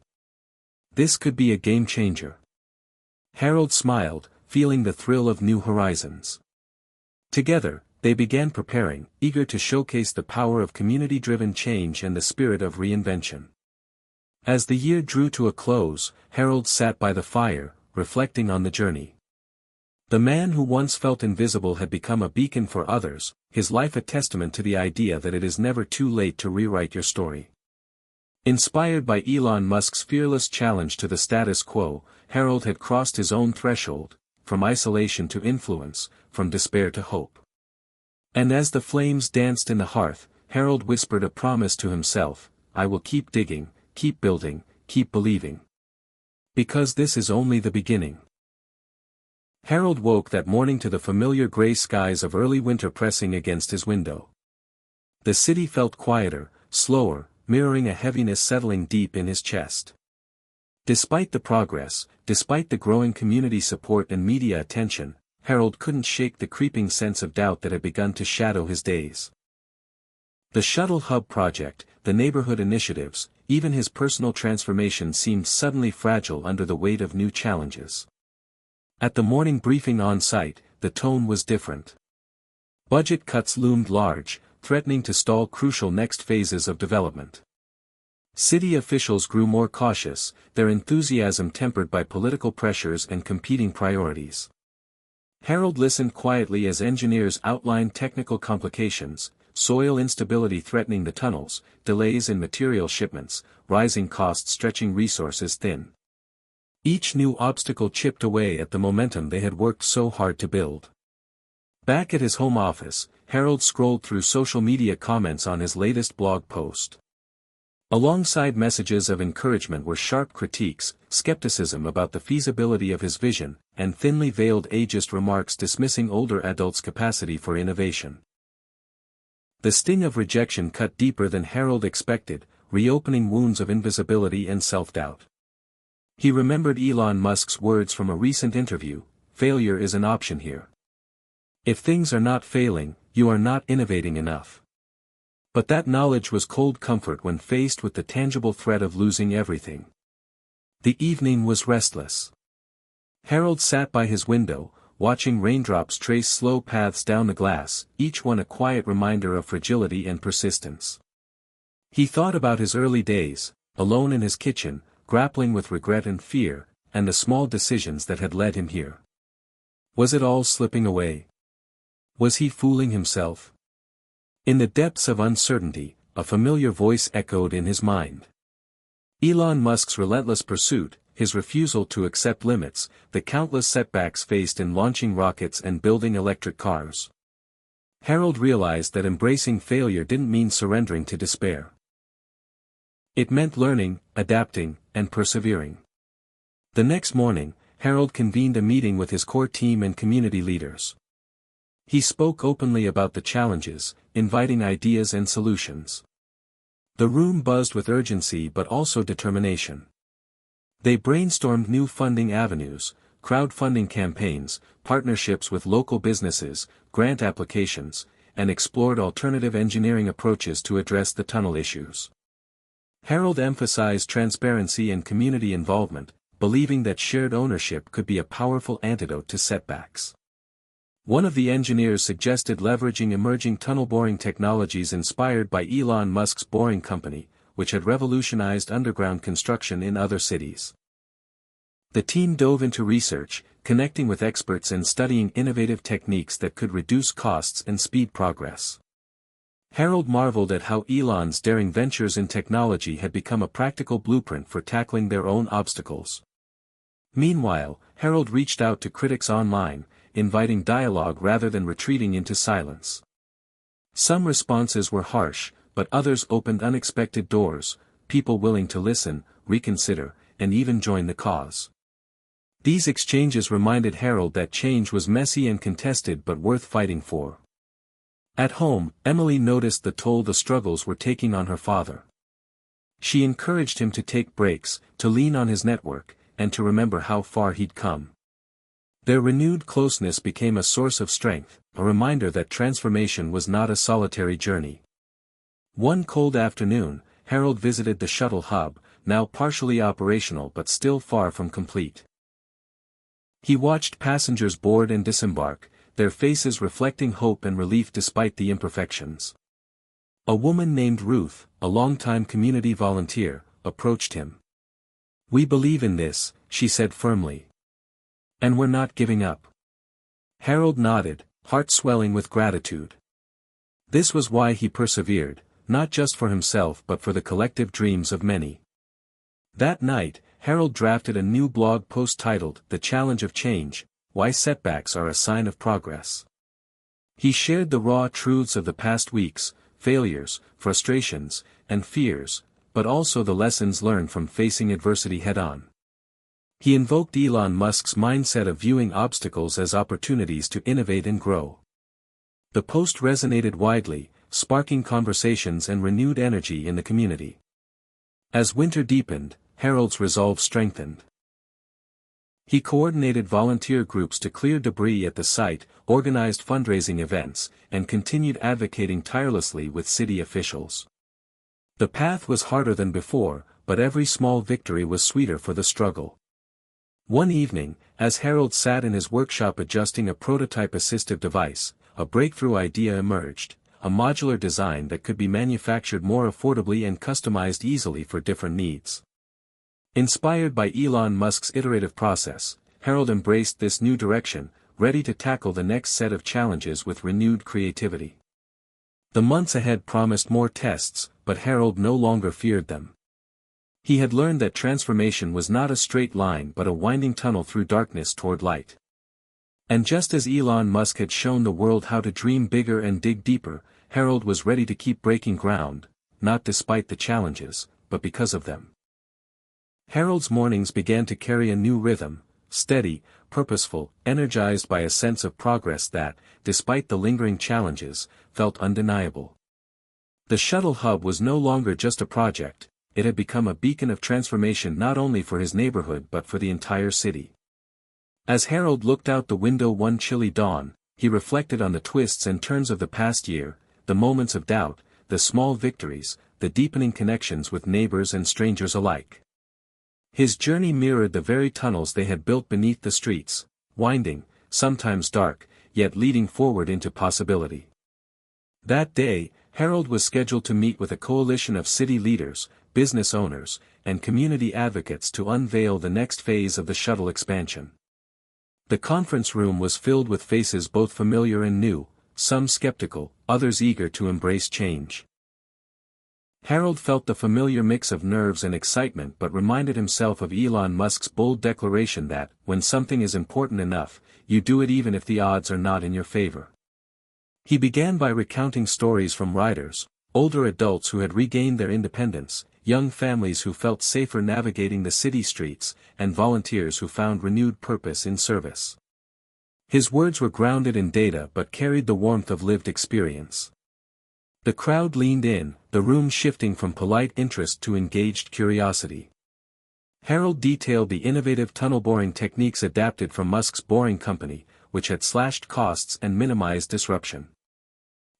"This could be a game changer." Harold smiled, feeling the thrill of new horizons. Together, they began preparing, eager to showcase the power of community-driven change and the spirit of reinvention. As the year drew to a close, Harold sat by the fire, reflecting on the journey. The man who once felt invisible had become a beacon for others, his life a testament to the idea that it is never too late to rewrite your story. Inspired by Elon Musk's fearless challenge to the status quo, Harold had crossed his own threshold, from isolation to influence, from despair to hope. And as the flames danced in the hearth, Harold whispered a promise to himself: "I will keep digging, keep building, keep believing. Because this is only the beginning." Harold woke that morning to the familiar gray skies of early winter pressing against his window. The city felt quieter, slower, mirroring a heaviness settling deep in his chest. Despite the progress, despite the growing community support and media attention, Harold couldn't shake the creeping sense of doubt that had begun to shadow his days. The Shuttle Hub project, the neighborhood initiatives, even his personal transformation seemed suddenly fragile under the weight of new challenges. At the morning briefing on site, the tone was different. Budget cuts loomed large, threatening to stall crucial next phases of development. City officials grew more cautious, their enthusiasm tempered by political pressures and competing priorities. Harold listened quietly as engineers outlined technical complications, soil instability threatening the tunnels, delays in material shipments, rising costs stretching resources thin. Each new obstacle chipped away at the momentum they had worked so hard to build. Back at his home office, Harold scrolled through social media comments on his latest blog post. Alongside messages of encouragement were sharp critiques, skepticism about the feasibility of his vision, and thinly veiled ageist remarks dismissing older adults' capacity for innovation. The sting of rejection cut deeper than Harold expected, reopening wounds of invisibility and self-doubt. He remembered Elon Musk's words from a recent interview: "Failure is an option here. If things are not failing, you are not innovating enough." But that knowledge was cold comfort when faced with the tangible threat of losing everything. The evening was restless. Harold sat by his window, watching raindrops trace slow paths down the glass, each one a quiet reminder of fragility and persistence. He thought about his early days, alone in his kitchen, grappling with regret and fear, and the small decisions that had led him here. Was it all slipping away? Was he fooling himself? In the depths of uncertainty, a familiar voice echoed in his mind. Elon Musk's relentless pursuit, his refusal to accept limits, the countless setbacks faced in launching rockets and building electric cars. Harold realized that embracing failure didn't mean surrendering to despair. It meant learning, adapting, and persevering. The next morning, Harold convened a meeting with his core team and community leaders. He spoke openly about the challenges, inviting ideas and solutions. The room buzzed with urgency but also determination. They brainstormed new funding avenues, crowdfunding campaigns, partnerships with local businesses, grant applications, and explored alternative engineering approaches to address the tunnel issues. Harold emphasized transparency and community involvement, believing that shared ownership could be a powerful antidote to setbacks. One of the engineers suggested leveraging emerging tunnel boring technologies inspired by Elon Musk's boring company, which had revolutionized underground construction in other cities. The team dove into research, connecting with experts and studying innovative techniques that could reduce costs and speed progress. Harold marveled at how Elon's daring ventures in technology had become a practical blueprint for tackling their own obstacles. Meanwhile, Harold reached out to critics online, inviting dialogue rather than retreating into silence. Some responses were harsh, but others opened unexpected doors, people willing to listen, reconsider, and even join the cause. These exchanges reminded Harold that change was messy and contested but worth fighting for. At home, Emily noticed the toll the struggles were taking on her father. She encouraged him to take breaks, to lean on his network, and to remember how far he'd come. Their renewed closeness became a source of strength, a reminder that transformation was not a solitary journey. One cold afternoon, Harold visited the shuttle hub, now partially operational but still far from complete. He watched passengers board and disembark, their faces reflecting hope and relief despite the imperfections. A woman named Ruth, a longtime community volunteer, approached him. "We believe in this," she said firmly. "And we're not giving up." Harold nodded, heart swelling with gratitude. This was why he persevered, not just for himself but for the collective dreams of many. That night, Harold drafted a new blog post titled, "The Challenge of Change: Why Setbacks Are a Sign of Progress." He shared the raw truths of the past weeks, failures, frustrations, and fears, but also the lessons learned from facing adversity head-on. He invoked Elon Musk's mindset of viewing obstacles as opportunities to innovate and grow. The post resonated widely, sparking conversations and renewed energy in the community. As winter deepened, Harold's resolve strengthened. He coordinated volunteer groups to clear debris at the site, organized fundraising events, and continued advocating tirelessly with city officials. The path was harder than before, but every small victory was sweeter for the struggle. One evening, as Harold sat in his workshop adjusting a prototype assistive device, a breakthrough idea emerged, a modular design that could be manufactured more affordably and customized easily for different needs. Inspired by Elon Musk's iterative process, Harold embraced this new direction, ready to tackle the next set of challenges with renewed creativity. The months ahead promised more tests, but Harold no longer feared them. He had learned that transformation was not a straight line but a winding tunnel through darkness toward light. And just as Elon Musk had shown the world how to dream bigger and dig deeper, Harold was ready to keep breaking ground, not despite the challenges, but because of them. Harold's mornings began to carry a new rhythm, steady, purposeful, energized by a sense of progress that, despite the lingering challenges, felt undeniable. The shuttle hub was no longer just a project, it had become a beacon of transformation not only for his neighborhood but for the entire city. As Harold looked out the window one chilly dawn, he reflected on the twists and turns of the past year, the moments of doubt, the small victories, the deepening connections with neighbors and strangers alike. His journey mirrored the very tunnels they had built beneath the streets, winding, sometimes dark, yet leading forward into possibility. That day, Harold was scheduled to meet with a coalition of city leaders, business owners, and community advocates to unveil the next phase of the shuttle expansion. The conference room was filled with faces both familiar and new, some skeptical, others eager to embrace change. Harold felt the familiar mix of nerves and excitement but reminded himself of Elon Musk's bold declaration that, when something is important enough, you do it even if the odds are not in your favor. He began by recounting stories from riders, older adults who had regained their independence, young families who felt safer navigating the city streets, and volunteers who found renewed purpose in service. His words were grounded in data but carried the warmth of lived experience. The crowd leaned in, the room shifting from polite interest to engaged curiosity. Harold detailed the innovative tunnel boring techniques adapted from Musk's boring company, which had slashed costs and minimized disruption.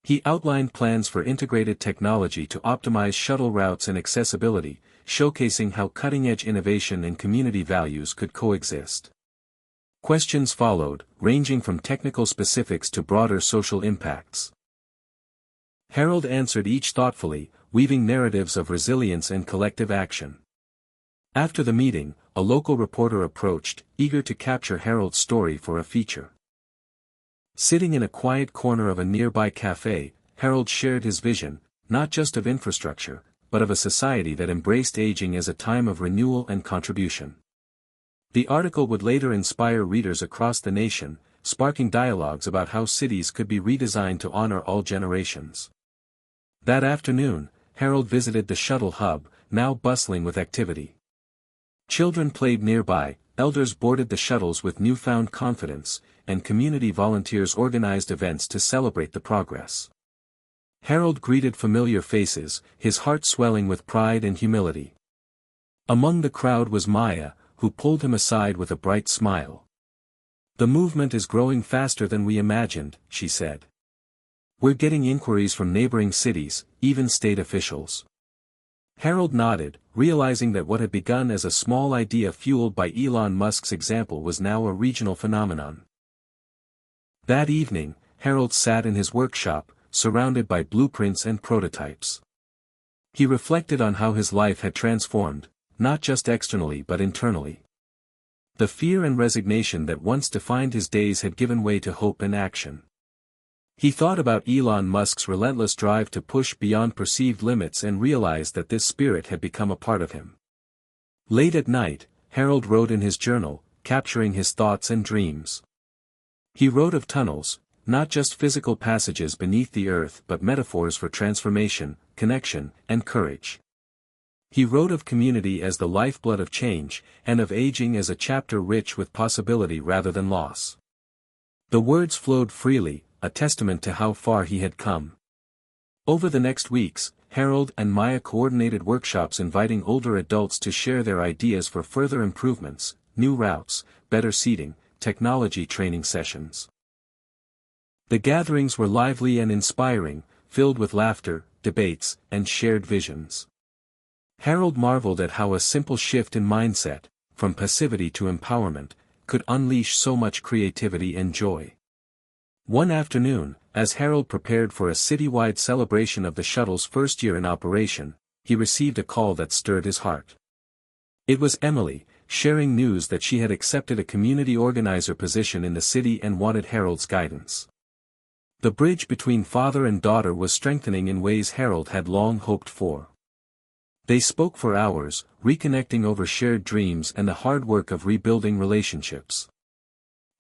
He outlined plans for integrated technology to optimize shuttle routes and accessibility, showcasing how cutting-edge innovation and community values could coexist. Questions followed, ranging from technical specifics to broader social impacts. Harold answered each thoughtfully, weaving narratives of resilience and collective action. After the meeting, a local reporter approached, eager to capture Harold's story for a feature. Sitting in a quiet corner of a nearby cafe, Harold shared his vision, not just of infrastructure, but of a society that embraced aging as a time of renewal and contribution. The article would later inspire readers across the nation, sparking dialogues about how cities could be redesigned to honor all generations. That afternoon, Harold visited the shuttle hub, now bustling with activity. Children played nearby, elders boarded the shuttles with newfound confidence, and community volunteers organized events to celebrate the progress. Harold greeted familiar faces, his heart swelling with pride and humility. Among the crowd was Maya, who pulled him aside with a bright smile. "The movement is growing faster than we imagined," she said. "We're getting inquiries from neighboring cities, even state officials." Harold nodded, realizing that what had begun as a small idea fueled by Elon Musk's example was now a regional phenomenon. That evening, Harold sat in his workshop, surrounded by blueprints and prototypes. He reflected on how his life had transformed, not just externally but internally. The fear and resignation that once defined his days had given way to hope and action. He thought about Elon Musk's relentless drive to push beyond perceived limits and realized that this spirit had become a part of him. Late at night, Harold wrote in his journal, capturing his thoughts and dreams. He wrote of tunnels, not just physical passages beneath the earth but metaphors for transformation, connection, and courage. He wrote of community as the lifeblood of change, and of aging as a chapter rich with possibility rather than loss. The words flowed freely, a testament to how far he had come. Over the next weeks, Harold and Maya coordinated workshops inviting older adults to share their ideas for further improvements, new routes, better seating, technology training sessions. The gatherings were lively and inspiring, filled with laughter, debates, and shared visions. Harold marveled at how a simple shift in mindset, from passivity to empowerment, could unleash so much creativity and joy. One afternoon, as Harold prepared for a citywide celebration of the shuttle's first year in operation, he received a call that stirred his heart. It was Emily, sharing news that she had accepted a community organizer position in the city and wanted Harold's guidance. The bridge between father and daughter was strengthening in ways Harold had long hoped for. They spoke for hours, reconnecting over shared dreams and the hard work of rebuilding relationships.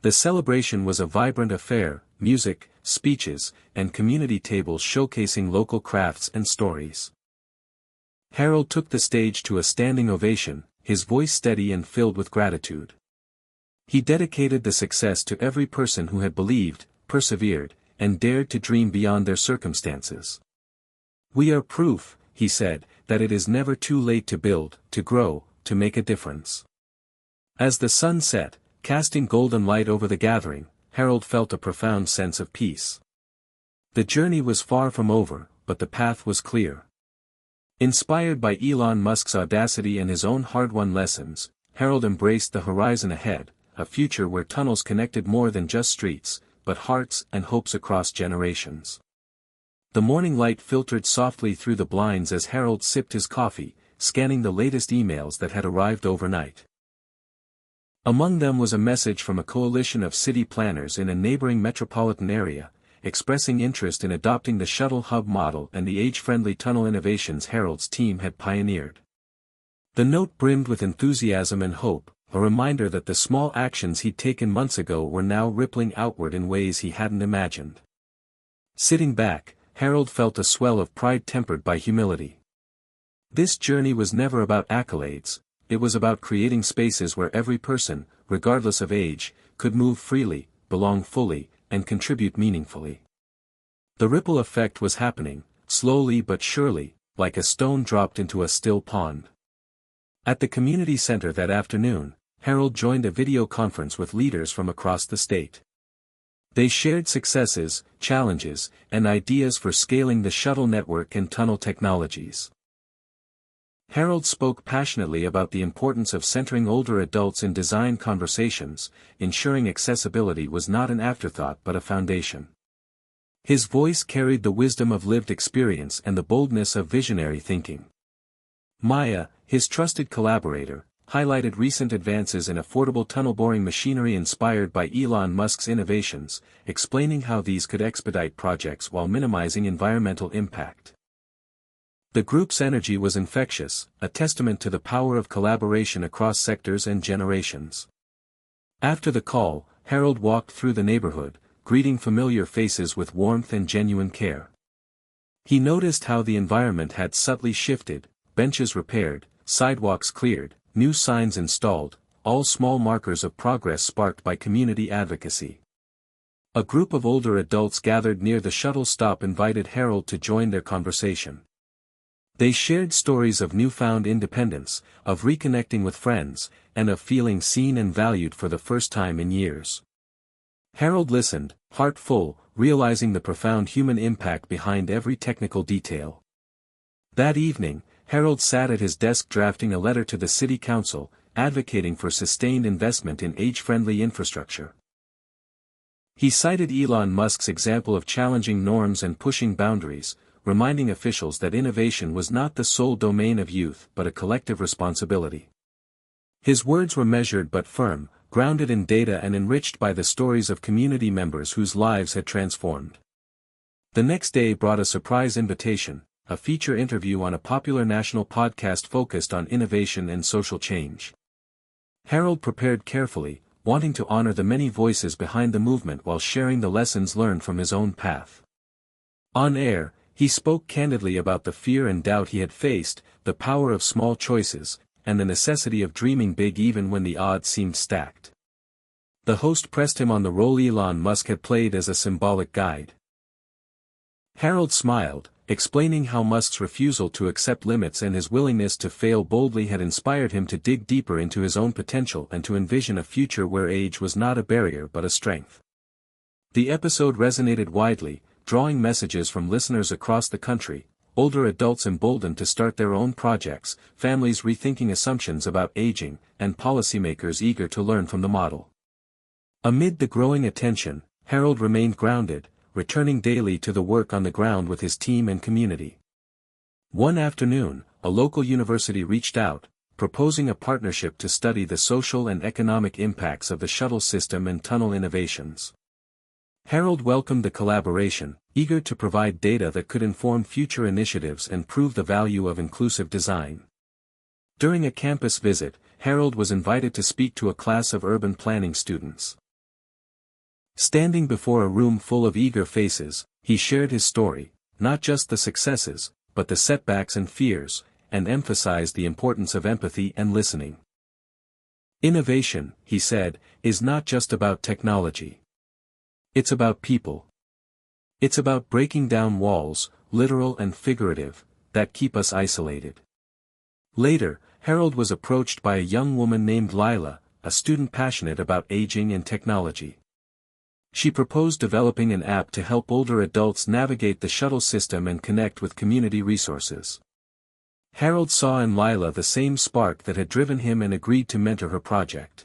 The celebration was a vibrant affair, music, speeches, and community tables showcasing local crafts and stories. Harold took the stage to a standing ovation, his voice steady and filled with gratitude. He dedicated the success to every person who had believed, persevered, and dared to dream beyond their circumstances. "We are proof," he said, "that it is never too late to build, to grow, to make a difference." As the sun set, casting golden light over the gathering, Harold felt a profound sense of peace. The journey was far from over, but the path was clear. Inspired by Elon Musk's audacity and his own hard-won lessons, Harold embraced the horizon ahead, a future where tunnels connected more than just streets, but hearts and hopes across generations. The morning light filtered softly through the blinds as Harold sipped his coffee, scanning the latest emails that had arrived overnight. Among them was a message from a coalition of city planners in a neighboring metropolitan area, expressing interest in adopting the shuttle hub model and the age-friendly tunnel innovations Harold's team had pioneered. The note brimmed with enthusiasm and hope, a reminder that the small actions he'd taken months ago were now rippling outward in ways he hadn't imagined. Sitting back, Harold felt a swell of pride tempered by humility. This journey was never about accolades, it was about creating spaces where every person, regardless of age, could move freely, belong fully, and contribute meaningfully. The ripple effect was happening, slowly but surely, like a stone dropped into a still pond. At the community center that afternoon, Harold joined a video conference with leaders from across the state. They shared successes, challenges, and ideas for scaling the shuttle network and tunnel technologies. Harold spoke passionately about the importance of centering older adults in design conversations, ensuring accessibility was not an afterthought but a foundation. His voice carried the wisdom of lived experience and the boldness of visionary thinking. Maya, his trusted collaborator, highlighted recent advances in affordable tunnel boring machinery inspired by Elon Musk's innovations, explaining how these could expedite projects while minimizing environmental impact. The group's energy was infectious, a testament to the power of collaboration across sectors and generations. After the call, Harold walked through the neighborhood, greeting familiar faces with warmth and genuine care. He noticed how the environment had subtly shifted, benches repaired, sidewalks cleared, new signs installed, all small markers of progress sparked by community advocacy. A group of older adults gathered near the shuttle stop invited Harold to join their conversation. They shared stories of newfound independence, of reconnecting with friends, and of feeling seen and valued for the first time in years. Harold listened, heart full, realizing the profound human impact behind every technical detail. That evening, Harold sat at his desk drafting a letter to the city council, advocating for sustained investment in age-friendly infrastructure. He cited Elon Musk's example of challenging norms and pushing boundaries, reminding officials that innovation was not the sole domain of youth but a collective responsibility. His words were measured but firm, grounded in data and enriched by the stories of community members whose lives had transformed. The next day brought a surprise invitation, a feature interview on a popular national podcast focused on innovation and social change. Harold prepared carefully, wanting to honor the many voices behind the movement while sharing the lessons learned from his own path. On air, he spoke candidly about the fear and doubt he had faced, the power of small choices, and the necessity of dreaming big even when the odds seemed stacked. The host pressed him on the role Elon Musk had played as a symbolic guide. Harold smiled, explaining how Musk's refusal to accept limits and his willingness to fail boldly had inspired him to dig deeper into his own potential and to envision a future where age was not a barrier but a strength. The episode resonated widely, drawing messages from listeners across the country, older adults emboldened to start their own projects, families rethinking assumptions about aging, and policymakers eager to learn from the model. Amid the growing attention, Harold remained grounded, returning daily to the work on the ground with his team and community. One afternoon, a local university reached out, proposing a partnership to study the social and economic impacts of the shuttle system and tunnel innovations. Harold welcomed the collaboration, eager to provide data that could inform future initiatives and prove the value of inclusive design. During a campus visit, Harold was invited to speak to a class of urban planning students. Standing before a room full of eager faces, he shared his story, not just the successes, but the setbacks and fears, and emphasized the importance of empathy and listening. Innovation, he said, is not just about technology. It's about people. It's about breaking down walls, literal and figurative, that keep us isolated. Later, Harold was approached by a young woman named Lila, a student passionate about aging and technology. She proposed developing an app to help older adults navigate the shuttle system and connect with community resources. Harold saw in Lila the same spark that had driven him and agreed to mentor her project.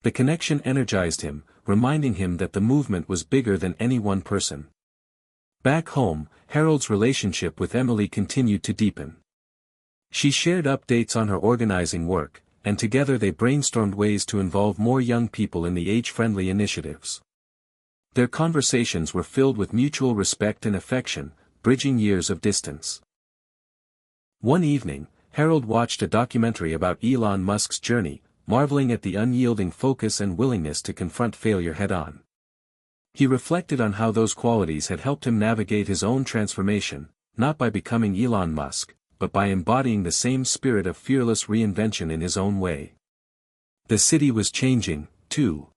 The connection energized him, reminding him that the movement was bigger than any one person. Back home, Harold's relationship with Emily continued to deepen. She shared updates on her organizing work, and together they brainstormed ways to involve more young people in the age-friendly initiatives. Their conversations were filled with mutual respect and affection, bridging years of distance. One evening, Harold watched a documentary about Elon Musk's journey, marveling at the unyielding focus and willingness to confront failure head-on. He reflected on how those qualities had helped him navigate his own transformation, not by becoming Elon Musk, but by embodying the same spirit of fearless reinvention in his own way. The city was changing, too.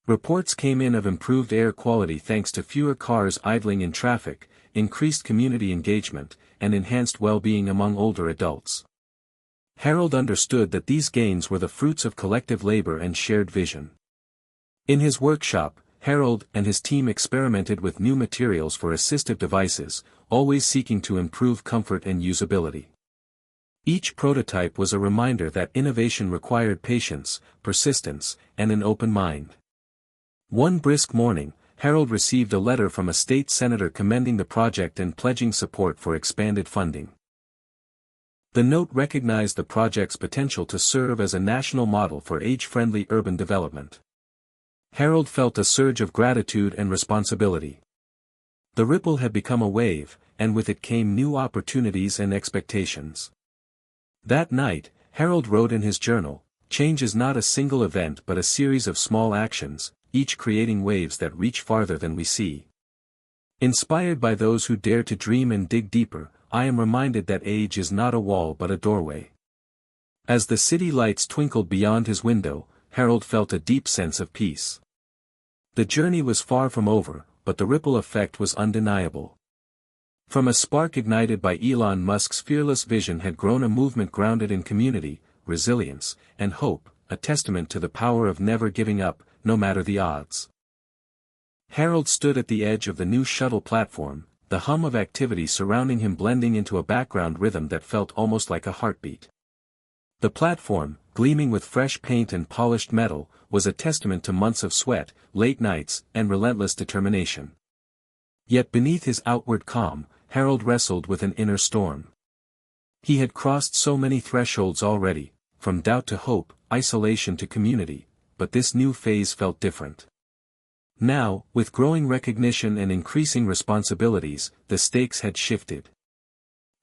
Reports came in of improved air quality thanks to fewer cars idling in traffic, increased community engagement, and enhanced well-being among older adults. Harold understood that these gains were the fruits of collective labor and shared vision. In his workshop, Harold and his team experimented with new materials for assistive devices, always seeking to improve comfort and usability. Each prototype was a reminder that innovation required patience, persistence, and an open mind. One brisk morning, Harold received a letter from a state senator commending the project and pledging support for expanded funding. The note recognized the project's potential to serve as a national model for age-friendly urban development. Harold felt a surge of gratitude and responsibility. The ripple had become a wave, and with it came new opportunities and expectations. That night, Harold wrote in his journal, "Change is not a single event but a series of small actions, each creating waves that reach farther than we see. Inspired by those who dare to dream and dig deeper, I am reminded that age is not a wall but a doorway." As the city lights twinkled beyond his window, Harold felt a deep sense of peace. The journey was far from over, but the ripple effect was undeniable. From a spark ignited by Elon Musk's fearless vision had grown a movement grounded in community, resilience, and hope, a testament to the power of never giving up, no matter the odds. Harold stood at the edge of the new shuttle platform, the hum of activity surrounding him blending into a background rhythm that felt almost like a heartbeat. The platform, gleaming with fresh paint and polished metal, was a testament to months of sweat, late nights, and relentless determination. Yet beneath his outward calm, Harold wrestled with an inner storm. He had crossed so many thresholds already, from doubt to hope, isolation to community, but this new phase felt different. Now, with growing recognition and increasing responsibilities, the stakes had shifted.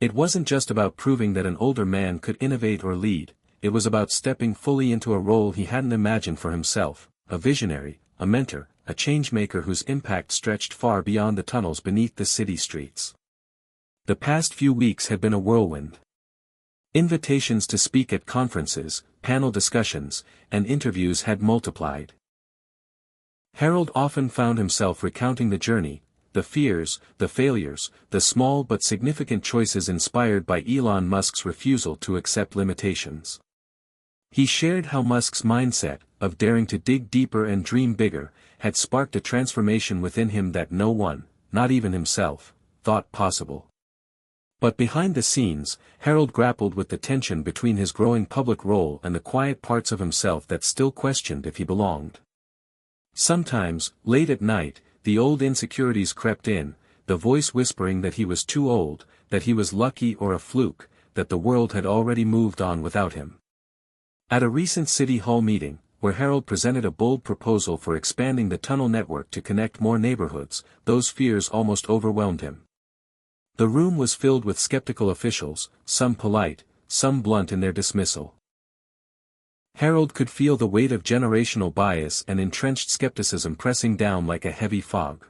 It wasn't just about proving that an older man could innovate or lead, it was about stepping fully into a role he hadn't imagined for himself, a visionary, a mentor, a changemaker whose impact stretched far beyond the tunnels beneath the city streets. The past few weeks had been a whirlwind. Invitations to speak at conferences, panel discussions, and interviews had multiplied. Harold often found himself recounting the journey, the fears, the failures, the small but significant choices inspired by Elon Musk's refusal to accept limitations. He shared how Musk's mindset, of daring to dig deeper and dream bigger, had sparked a transformation within him that no one, not even himself, thought possible. But behind the scenes, Harold grappled with the tension between his growing public role and the quiet parts of himself that still questioned if he belonged. Sometimes, late at night, the old insecurities crept in, the voice whispering that he was too old, that he was lucky or a fluke, that the world had already moved on without him. At a recent City Hall meeting, where Harold presented a bold proposal for expanding the tunnel network to connect more neighborhoods, those fears almost overwhelmed him. The room was filled with skeptical officials, some polite, some blunt in their dismissal. Harold could feel the weight of generational bias and entrenched skepticism pressing down like a heavy fog.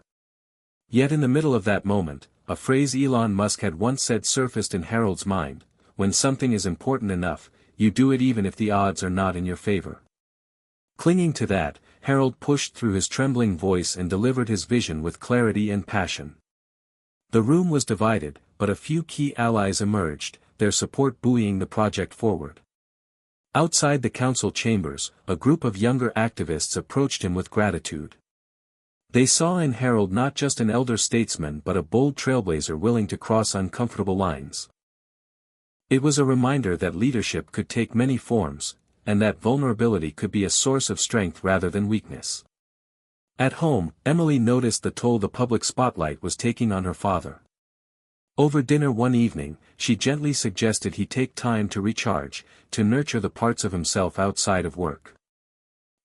Yet in the middle of that moment, a phrase Elon Musk had once said surfaced in Harold's mind: "When something is important enough, you do it even if the odds are not in your favor." Clinging to that, Harold pushed through his trembling voice and delivered his vision with clarity and passion. The room was divided, but a few key allies emerged, their support buoying the project forward. Outside the council chambers, a group of younger activists approached him with gratitude. They saw in Harold not just an elder statesman but a bold trailblazer willing to cross uncomfortable lines. It was a reminder that leadership could take many forms, and that vulnerability could be a source of strength rather than weakness. At home, Emily noticed the toll the public spotlight was taking on her father. Over dinner one evening, she gently suggested he take time to recharge, to nurture the parts of himself outside of work.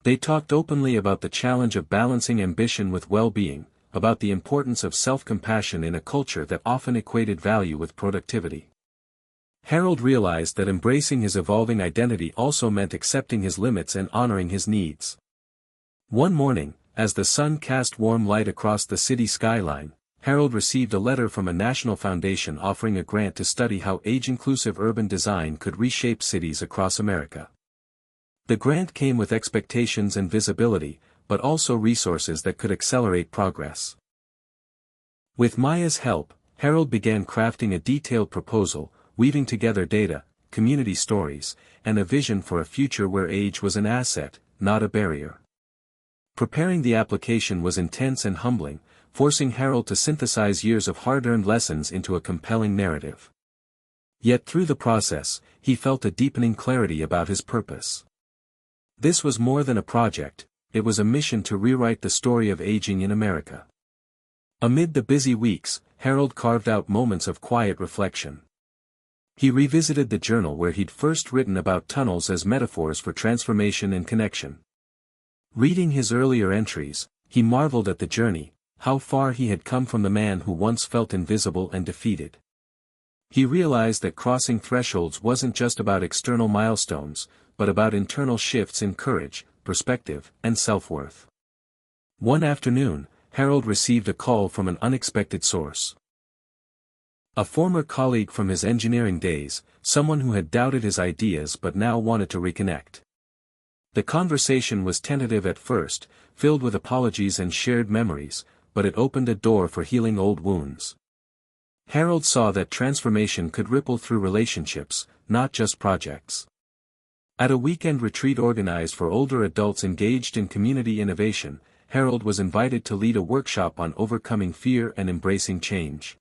They talked openly about the challenge of balancing ambition with well-being, about the importance of self-compassion in a culture that often equated value with productivity. Harold realized that embracing his evolving identity also meant accepting his limits and honoring his needs. One morning, as the sun cast warm light across the city skyline, Harold received a letter from a national foundation offering a grant to study how age-inclusive urban design could reshape cities across America. The grant came with expectations and visibility, but also resources that could accelerate progress. With Maya's help, Harold began crafting a detailed proposal, weaving together data, community stories, and a vision for a future where age was an asset, not a barrier. Preparing the application was intense and humbling, forcing Harold to synthesize years of hard-earned lessons into a compelling narrative. Yet through the process, he felt a deepening clarity about his purpose. This was more than a project, it was a mission to rewrite the story of aging in America. Amid the busy weeks, Harold carved out moments of quiet reflection. He revisited the journal where he'd first written about tunnels as metaphors for transformation and connection. Reading his earlier entries, he marveled at the journey, how far he had come from the man who once felt invisible and defeated. He realized that crossing thresholds wasn't just about external milestones, but about internal shifts in courage, perspective, and self-worth. One afternoon, Harold received a call from an unexpected source. A former colleague from his engineering days, someone who had doubted his ideas but now wanted to reconnect. The conversation was tentative at first, filled with apologies and shared memories, but it opened a door for healing old wounds. Harold saw that transformation could ripple through relationships, not just projects. At a weekend retreat organized for older adults engaged in community innovation, Harold was invited to lead a workshop on overcoming fear and embracing change.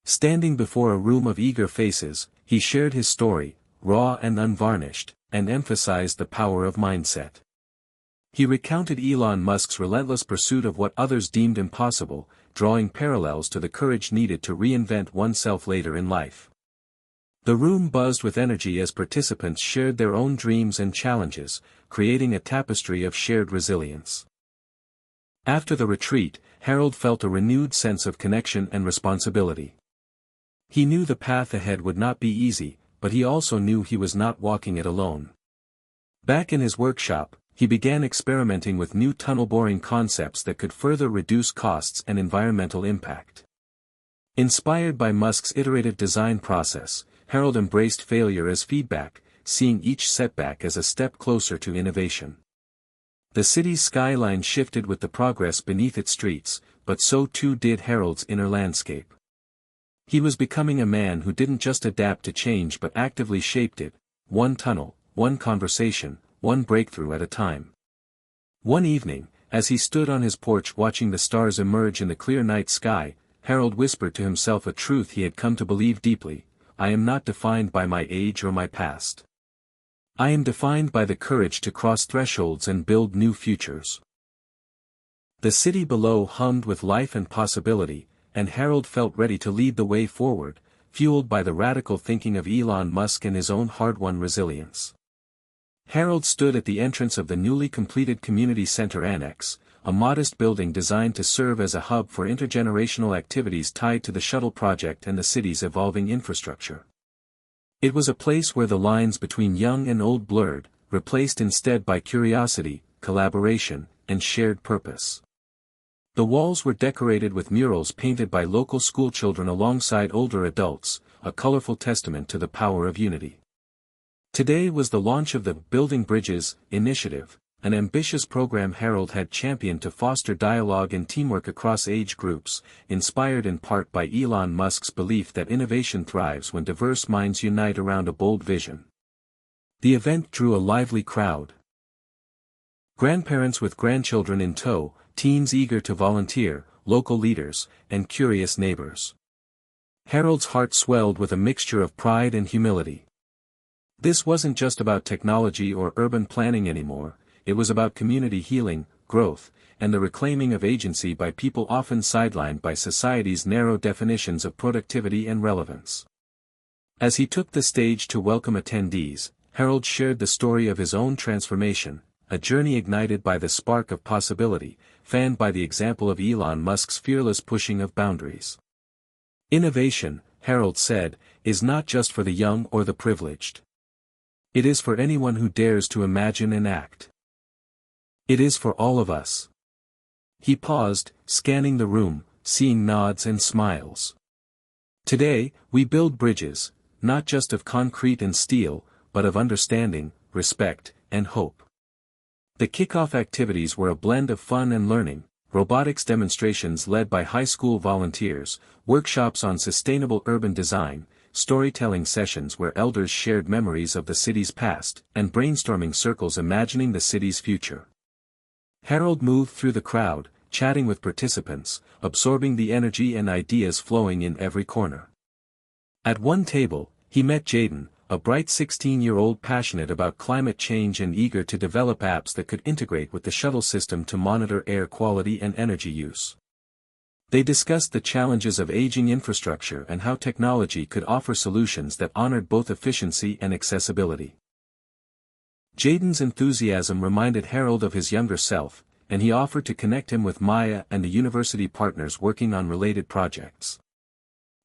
Standing before a room of eager faces, he shared his story, raw and unvarnished, and emphasized the power of mindset. He recounted Elon Musk's relentless pursuit of what others deemed impossible, drawing parallels to the courage needed to reinvent oneself later in life. The room buzzed with energy as participants shared their own dreams and challenges, creating a tapestry of shared resilience. After the retreat, Harold felt a renewed sense of connection and responsibility. He knew the path ahead would not be easy, but he also knew he was not walking it alone. Back in his workshop, he began experimenting with new tunnel boring concepts that could further reduce costs and environmental impact. Inspired by Musk's iterative design process, Harold embraced failure as feedback, seeing each setback as a step closer to innovation. The city's skyline shifted with the progress beneath its streets, but so too did Harold's inner landscape. He was becoming a man who didn't just adapt to change but actively shaped it, one tunnel, one conversation, one breakthrough at a time. One evening, as he stood on his porch watching the stars emerge in the clear night sky, Harold whispered to himself a truth he had come to believe deeply: I am not defined by my age or my past. I am defined by the courage to cross thresholds and build new futures. The city below hummed with life and possibility, and Harold felt ready to lead the way forward, fueled by the radical thinking of Elon Musk and his own hard-won resilience. Harold stood at the entrance of the newly completed Community Center Annex, a modest building designed to serve as a hub for intergenerational activities tied to the shuttle project and the city's evolving infrastructure. It was a place where the lines between young and old blurred, replaced instead by curiosity, collaboration, and shared purpose. The walls were decorated with murals painted by local schoolchildren alongside older adults, a colorful testament to the power of unity. Today was the launch of the Building Bridges initiative, an ambitious program Harold had championed to foster dialogue and teamwork across age groups, inspired in part by Elon Musk's belief that innovation thrives when diverse minds unite around a bold vision. The event drew a lively crowd. Grandparents with grandchildren in tow, teens eager to volunteer, local leaders, and curious neighbors. Harold's heart swelled with a mixture of pride and humility. This wasn't just about technology or urban planning anymore, it was about community healing, growth, and the reclaiming of agency by people often sidelined by society's narrow definitions of productivity and relevance. As he took the stage to welcome attendees, Harold shared the story of his own transformation, a journey ignited by the spark of possibility, fanned by the example of Elon Musk's fearless pushing of boundaries. Innovation, Harold said, is not just for the young or the privileged. It is for anyone who dares to imagine and act. It is for all of us. He paused, scanning the room, seeing nods and smiles. Today, we build bridges, not just of concrete and steel, but of understanding, respect, and hope. The kickoff activities were a blend of fun and learning, robotics demonstrations led by high school volunteers, workshops on sustainable urban design, storytelling sessions where elders shared memories of the city's past, and brainstorming circles imagining the city's future. Harold moved through the crowd, chatting with participants, absorbing the energy and ideas flowing in every corner. At one table, he met Jaden, a bright 16-year-old passionate about climate change and eager to develop apps that could integrate with the shuttle system to monitor air quality and energy use. They discussed the challenges of aging infrastructure and how technology could offer solutions that honored both efficiency and accessibility. Jaden's enthusiasm reminded Harold of his younger self, and he offered to connect him with Maya and the university partners working on related projects.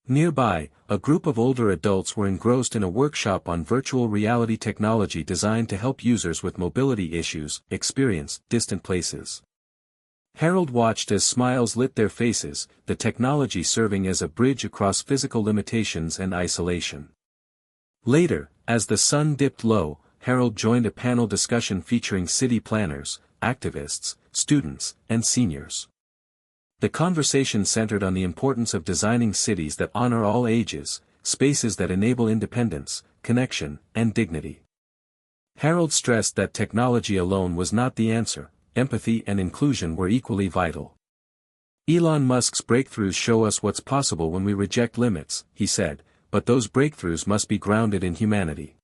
Nearby, a group of older adults were engrossed in a workshop on virtual reality technology designed to help users with mobility issues experience distant places. Harold watched as smiles lit their faces, the technology serving as a bridge across physical limitations and isolation. Later, as the sun dipped low, Harold joined a panel discussion featuring city planners, activists, students, and seniors. The conversation centered on the importance of designing cities that honor all ages, spaces that enable independence, connection, and dignity. Harold stressed that technology alone was not the answer, empathy and inclusion were equally vital. Elon Musk's breakthroughs show us what's possible when we reject limits, he said, but those breakthroughs must be grounded in humanity.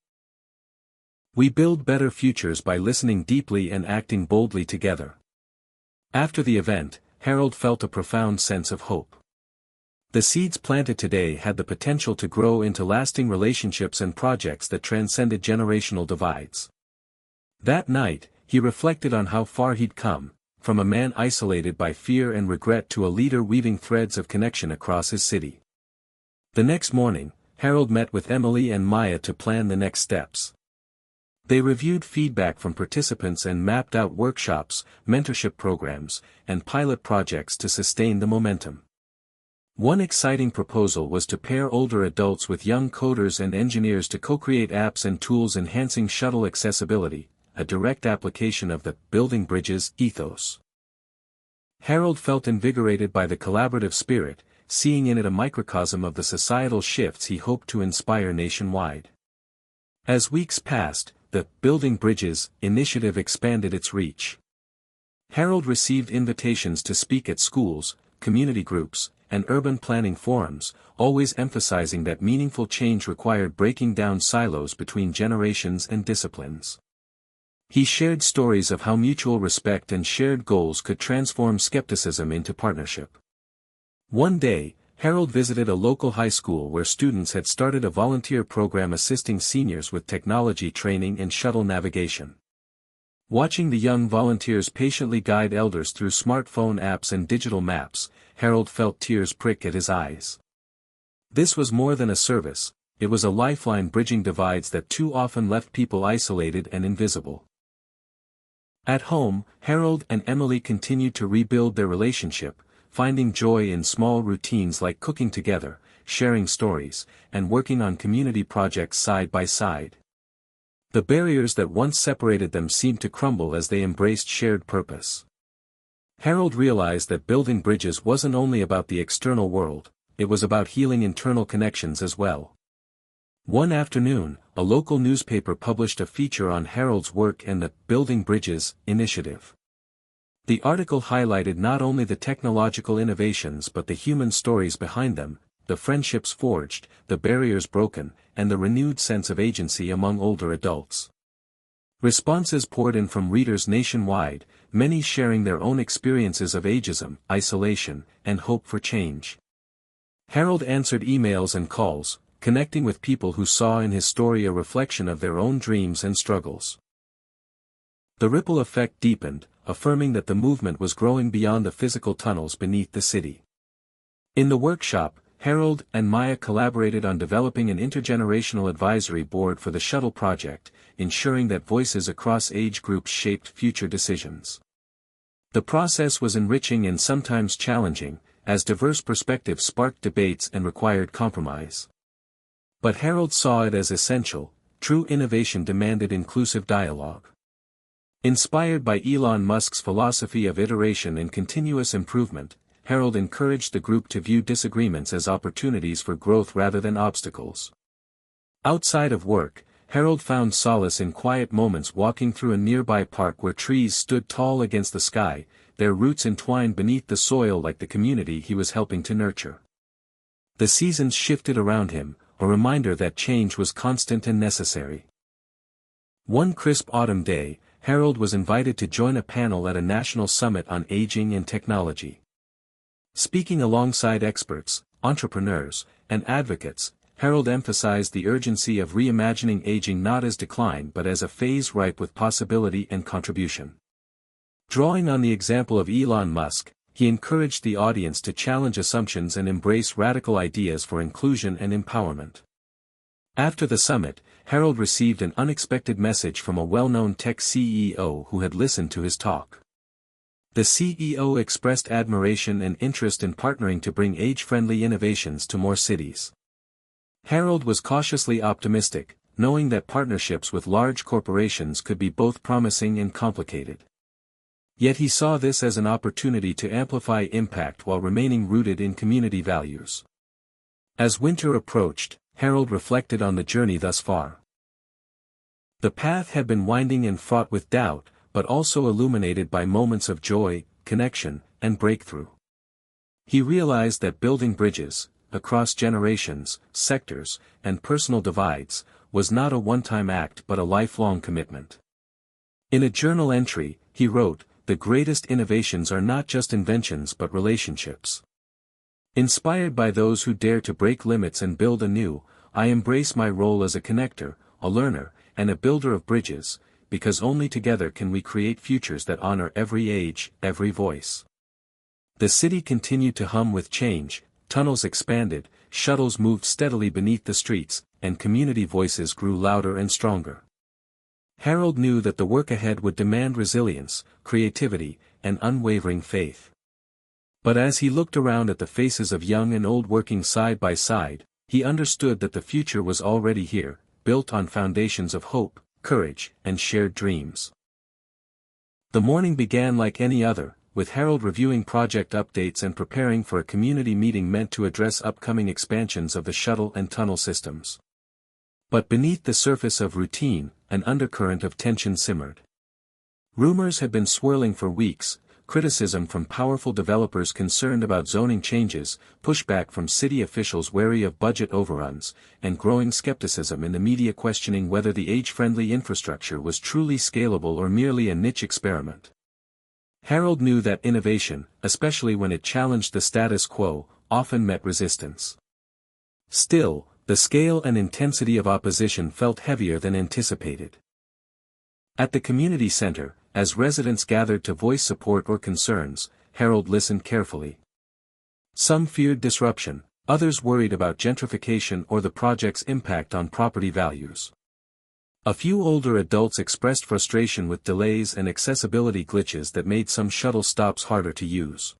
We build better futures by listening deeply and acting boldly together. After the event, Harold felt a profound sense of hope. The seeds planted today had the potential to grow into lasting relationships and projects that transcended generational divides. That night, he reflected on how far he'd come, from a man isolated by fear and regret to a leader weaving threads of connection across his city. The next morning, Harold met with Emily and Maya to plan the next steps. They reviewed feedback from participants and mapped out workshops, mentorship programs, and pilot projects to sustain the momentum. One exciting proposal was to pair older adults with young coders and engineers to co-create apps and tools enhancing shuttle accessibility, a direct application of the building bridges ethos. Harold felt invigorated by the collaborative spirit, seeing in it a microcosm of the societal shifts he hoped to inspire nationwide. As weeks passed, the Building Bridges initiative expanded its reach. Harold received invitations to speak at schools, community groups, and urban planning forums, always emphasizing that meaningful change required breaking down silos between generations and disciplines. He shared stories of how mutual respect and shared goals could transform skepticism into partnership. One day, Harold visited a local high school where students had started a volunteer program assisting seniors with technology training and shuttle navigation. Watching the young volunteers patiently guide elders through smartphone apps and digital maps, Harold felt tears prick at his eyes. This was more than a service, it was a lifeline bridging divides that too often left people isolated and invisible. At home, Harold and Emily continued to rebuild their relationship, finding joy in small routines like cooking together, sharing stories, and working on community projects side by side. The barriers that once separated them seemed to crumble as they embraced shared purpose. Harold realized that building bridges wasn't only about the external world, it was about healing internal connections as well. One afternoon, a local newspaper published a feature on Harold's work and the Building Bridges initiative. The article highlighted not only the technological innovations but the human stories behind them, the friendships forged, the barriers broken, and the renewed sense of agency among older adults. Responses poured in from readers nationwide, many sharing their own experiences of ageism, isolation, and hope for change. Harold answered emails and calls, connecting with people who saw in his story a reflection of their own dreams and struggles. The ripple effect deepened, affirming that the movement was growing beyond the physical tunnels beneath the city. In the workshop, Harold and Maya collaborated on developing an intergenerational advisory board for the shuttle project, ensuring that voices across age groups shaped future decisions. The process was enriching and sometimes challenging, as diverse perspectives sparked debates and required compromise. But Harold saw it as essential. True innovation demanded inclusive dialogue. Inspired by Elon Musk's philosophy of iteration and continuous improvement, Harold encouraged the group to view disagreements as opportunities for growth rather than obstacles. Outside of work, Harold found solace in quiet moments walking through a nearby park where trees stood tall against the sky, their roots entwined beneath the soil like the community he was helping to nurture. The seasons shifted around him, a reminder that change was constant and necessary. One crisp autumn day, Harold was invited to join a panel at a national summit on aging and technology. Speaking alongside experts, entrepreneurs, and advocates, Harold emphasized the urgency of reimagining aging not as decline but as a phase ripe with possibility and contribution. Drawing on the example of Elon Musk, he encouraged the audience to challenge assumptions and embrace radical ideas for inclusion and empowerment. After the summit, Harold received an unexpected message from a well-known tech CEO who had listened to his talk. The CEO expressed admiration and interest in partnering to bring age-friendly innovations to more cities. Harold was cautiously optimistic, knowing that partnerships with large corporations could be both promising and complicated. Yet he saw this as an opportunity to amplify impact while remaining rooted in community values. As winter approached, Harold reflected on the journey thus far. The path had been winding and fraught with doubt, but also illuminated by moments of joy, connection, and breakthrough. He realized that building bridges, across generations, sectors, and personal divides, was not a one-time act but a lifelong commitment. In a journal entry, he wrote, "The greatest innovations are not just inventions but relationships. Inspired by those who dare to break limits and build anew, I embrace my role as a connector, a learner, and a builder of bridges, because only together can we create futures that honor every age, every voice." The city continued to hum with change, tunnels expanded, shuttles moved steadily beneath the streets, and community voices grew louder and stronger. Harold knew that the work ahead would demand resilience, creativity, and unwavering faith. But as he looked around at the faces of young and old working side by side, he understood that the future was already here, built on foundations of hope, courage, and shared dreams. The morning began like any other, with Harold reviewing project updates and preparing for a community meeting meant to address upcoming expansions of the shuttle and tunnel systems. But beneath the surface of routine, an undercurrent of tension simmered. Rumors had been swirling for weeks, criticism from powerful developers concerned about zoning changes, pushback from city officials wary of budget overruns, and growing skepticism in the media questioning whether the age-friendly infrastructure was truly scalable or merely a niche experiment. Harold knew that innovation, especially when it challenged the status quo, often met resistance. Still, the scale and intensity of opposition felt heavier than anticipated. At the community center, as residents gathered to voice support or concerns, Harold listened carefully. Some feared disruption, others worried about gentrification or the project's impact on property values. A few older adults expressed frustration with delays and accessibility glitches that made some shuttle stops harder to use.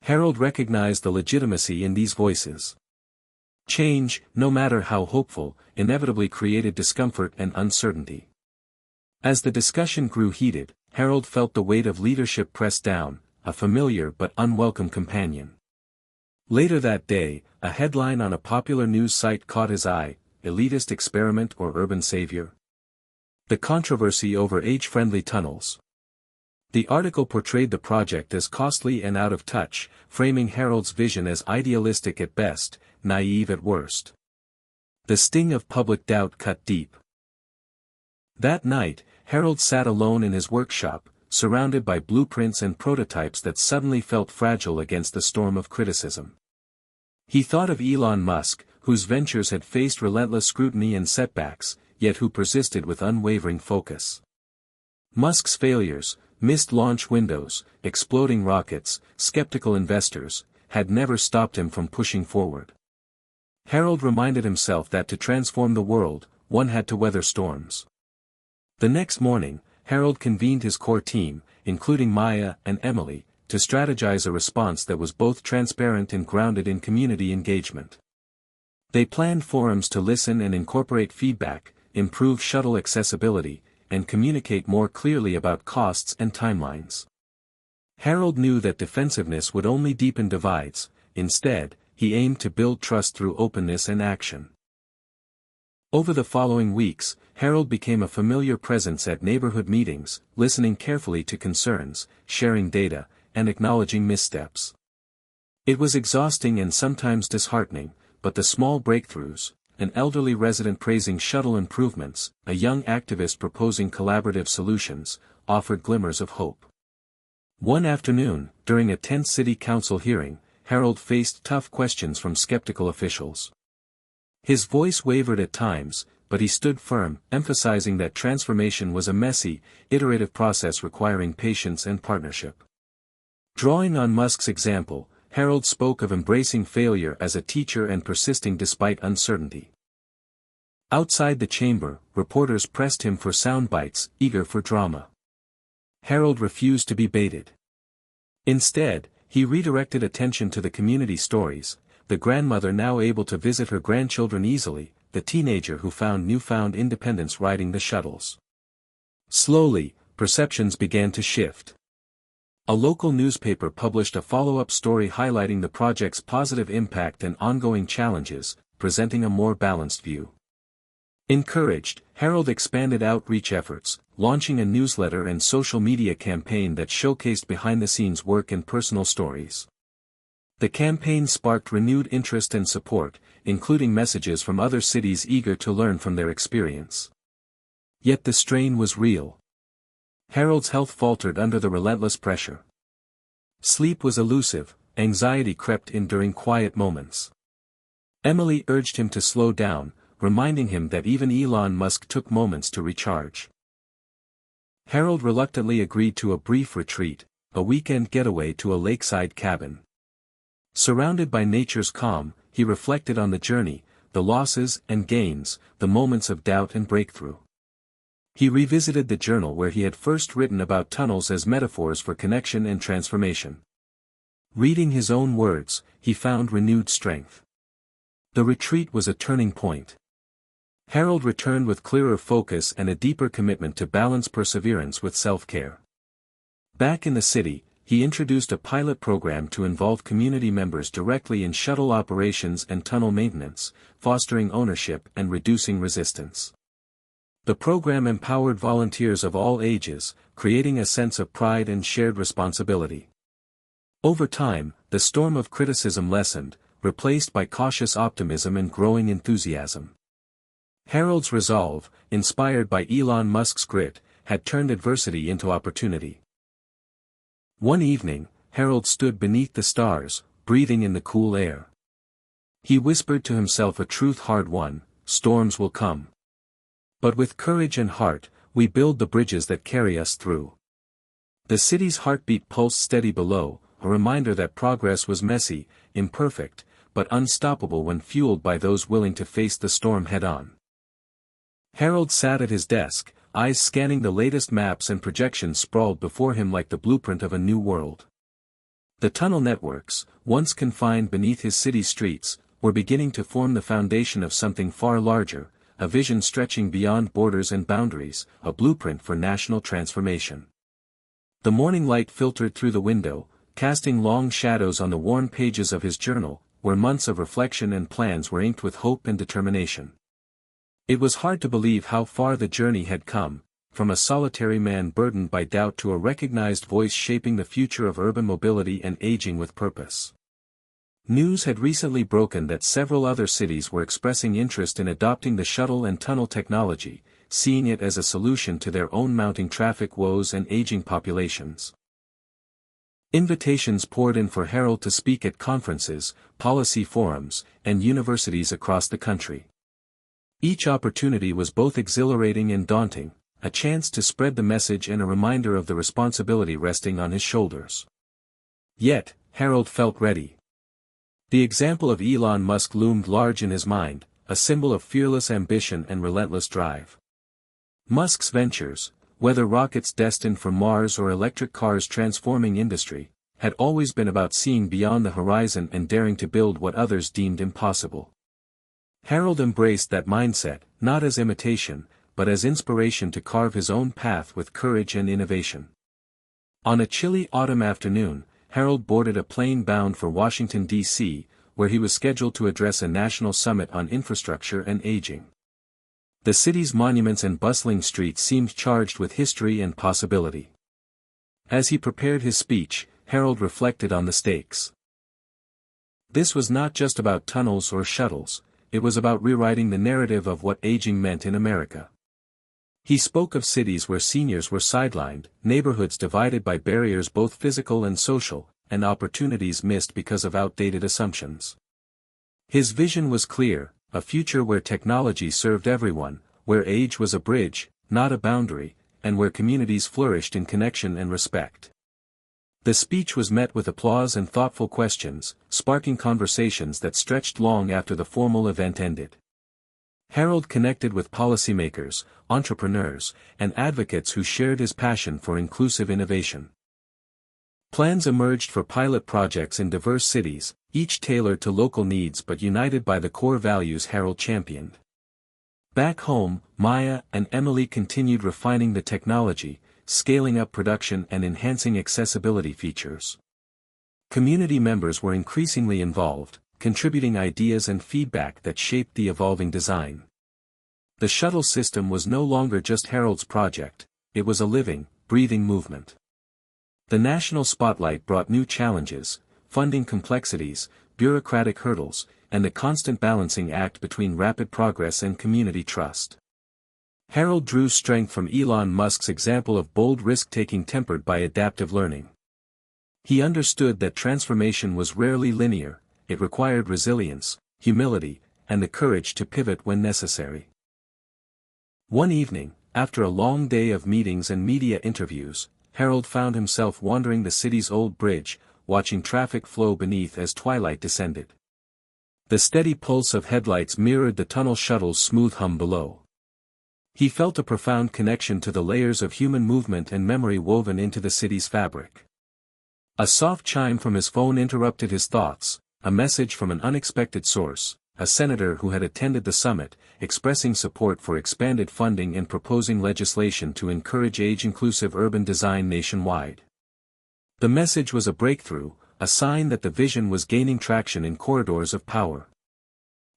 Harold recognized the legitimacy in these voices. Change, no matter how hopeful, inevitably created discomfort and uncertainty. As the discussion grew heated, Harold felt the weight of leadership press down, a familiar but unwelcome companion. Later that day, a headline on a popular news site caught his eye: elitist experiment or urban savior? The controversy over age-friendly tunnels. The article portrayed the project as costly and out of touch, framing Harold's vision as idealistic at best, naive at worst. The sting of public doubt cut deep. That night, Harold sat alone in his workshop, surrounded by blueprints and prototypes that suddenly felt fragile against the storm of criticism. He thought of Elon Musk, whose ventures had faced relentless scrutiny and setbacks, yet who persisted with unwavering focus. Musk's failures, missed launch windows, exploding rockets, skeptical investors, had never stopped him from pushing forward. Harold reminded himself that to transform the world, one had to weather storms. The next morning, Harold convened his core team, including Maya and Emily, to strategize a response that was both transparent and grounded in community engagement. They planned forums to listen and incorporate feedback, improve shuttle accessibility, and communicate more clearly about costs and timelines. Harold knew that defensiveness would only deepen divides. Instead, he aimed to build trust through openness and action. Over the following weeks, Harold became a familiar presence at neighborhood meetings, listening carefully to concerns, sharing data, and acknowledging missteps. It was exhausting and sometimes disheartening, but the small breakthroughs, an elderly resident praising shuttle improvements, a young activist proposing collaborative solutions, offered glimmers of hope. One afternoon, during a tense city council hearing, Harold faced tough questions from skeptical officials. His voice wavered at times, but he stood firm, emphasizing that transformation was a messy, iterative process requiring patience and partnership. Drawing on Musk's example, Harold spoke of embracing failure as a teacher and persisting despite uncertainty. Outside the chamber, reporters pressed him for sound bites, eager for drama. Harold refused to be baited. Instead, he redirected attention to the community stories, the grandmother now able to visit her grandchildren easily, the teenager who found newfound independence riding the shuttles. Slowly, perceptions began to shift. A local newspaper published a follow-up story highlighting the project's positive impact and ongoing challenges, presenting a more balanced view. Encouraged, Harold expanded outreach efforts, launching a newsletter and social media campaign that showcased behind-the-scenes work and personal stories. The campaign sparked renewed interest and support, including messages from other cities eager to learn from their experience. Yet the strain was real. Harold's health faltered under the relentless pressure. Sleep was elusive, anxiety crept in during quiet moments. Emily urged him to slow down, reminding him that even Elon Musk took moments to recharge. Harold reluctantly agreed to a brief retreat, a weekend getaway to a lakeside cabin. Surrounded by nature's calm, he reflected on the journey, the losses and gains, the moments of doubt and breakthrough. He revisited the journal where he had first written about tunnels as metaphors for connection and transformation. Reading his own words, he found renewed strength. The retreat was a turning point. Harold returned with clearer focus and a deeper commitment to balance perseverance with self-care. Back in the city, he introduced a pilot program to involve community members directly in shuttle operations and tunnel maintenance, fostering ownership and reducing resistance. The program empowered volunteers of all ages, creating a sense of pride and shared responsibility. Over time, the storm of criticism lessened, replaced by cautious optimism and growing enthusiasm. Harold's resolve, inspired by Elon Musk's grit, had turned adversity into opportunity. One evening, Harold stood beneath the stars, breathing in the cool air. He whispered to himself a truth hard won: storms will come. But with courage and heart, we build the bridges that carry us through. The city's heartbeat pulsed steady below, a reminder that progress was messy, imperfect, but unstoppable when fueled by those willing to face the storm head-on. Harold sat at his desk, eyes scanning the latest maps and projections sprawled before him like the blueprint of a new world. The tunnel networks, once confined beneath his city streets, were beginning to form the foundation of something far larger, a vision stretching beyond borders and boundaries, a blueprint for national transformation. The morning light filtered through the window, casting long shadows on the worn pages of his journal, where months of reflection and plans were inked with hope and determination. It was hard to believe how far the journey had come, from a solitary man burdened by doubt to a recognized voice shaping the future of urban mobility and aging with purpose. News had recently broken that several other cities were expressing interest in adopting the shuttle and tunnel technology, seeing it as a solution to their own mounting traffic woes and aging populations. Invitations poured in for Harold to speak at conferences, policy forums, and universities across the country. Each opportunity was both exhilarating and daunting, a chance to spread the message and a reminder of the responsibility resting on his shoulders. Yet, Harold felt ready. The example of Elon Musk loomed large in his mind, a symbol of fearless ambition and relentless drive. Musk's ventures, whether rockets destined for Mars or electric cars transforming industry, had always been about seeing beyond the horizon and daring to build what others deemed impossible. Harold embraced that mindset, not as imitation, but as inspiration to carve his own path with courage and innovation. On a chilly autumn afternoon, Harold boarded a plane bound for Washington, D.C., where he was scheduled to address a national summit on infrastructure and aging. The city's monuments and bustling streets seemed charged with history and possibility. As he prepared his speech, Harold reflected on the stakes. This was not just about tunnels or shuttles, it was about rewriting the narrative of what aging meant in America. He spoke of cities where seniors were sidelined, neighborhoods divided by barriers both physical and social, and opportunities missed because of outdated assumptions. His vision was clear, a future where technology served everyone, where age was a bridge, not a boundary, and where communities flourished in connection and respect. The speech was met with applause and thoughtful questions, sparking conversations that stretched long after the formal event ended. Harold connected with policymakers, entrepreneurs, and advocates who shared his passion for inclusive innovation. Plans emerged for pilot projects in diverse cities, each tailored to local needs but united by the core values Harold championed. Back home, Maya and Emily continued refining the technology, scaling up production and enhancing accessibility features. Community members were increasingly involved, contributing ideas and feedback that shaped the evolving design. The shuttle system was no longer just Harold's project, it was a living, breathing movement. The national spotlight brought new challenges, funding complexities, bureaucratic hurdles, and the constant balancing act between rapid progress and community trust. Harold drew strength from Elon Musk's example of bold risk-taking tempered by adaptive learning. He understood that transformation was rarely linear, it required resilience, humility, and the courage to pivot when necessary. One evening, after a long day of meetings and media interviews, Harold found himself wandering the city's old bridge, watching traffic flow beneath as twilight descended. The steady pulse of headlights mirrored the tunnel shuttle's smooth hum below. He felt a profound connection to the layers of human movement and memory woven into the city's fabric. A soft chime from his phone interrupted his thoughts, a message from an unexpected source, a senator who had attended the summit, expressing support for expanded funding and proposing legislation to encourage age-inclusive urban design nationwide. The message was a breakthrough, a sign that the vision was gaining traction in corridors of power.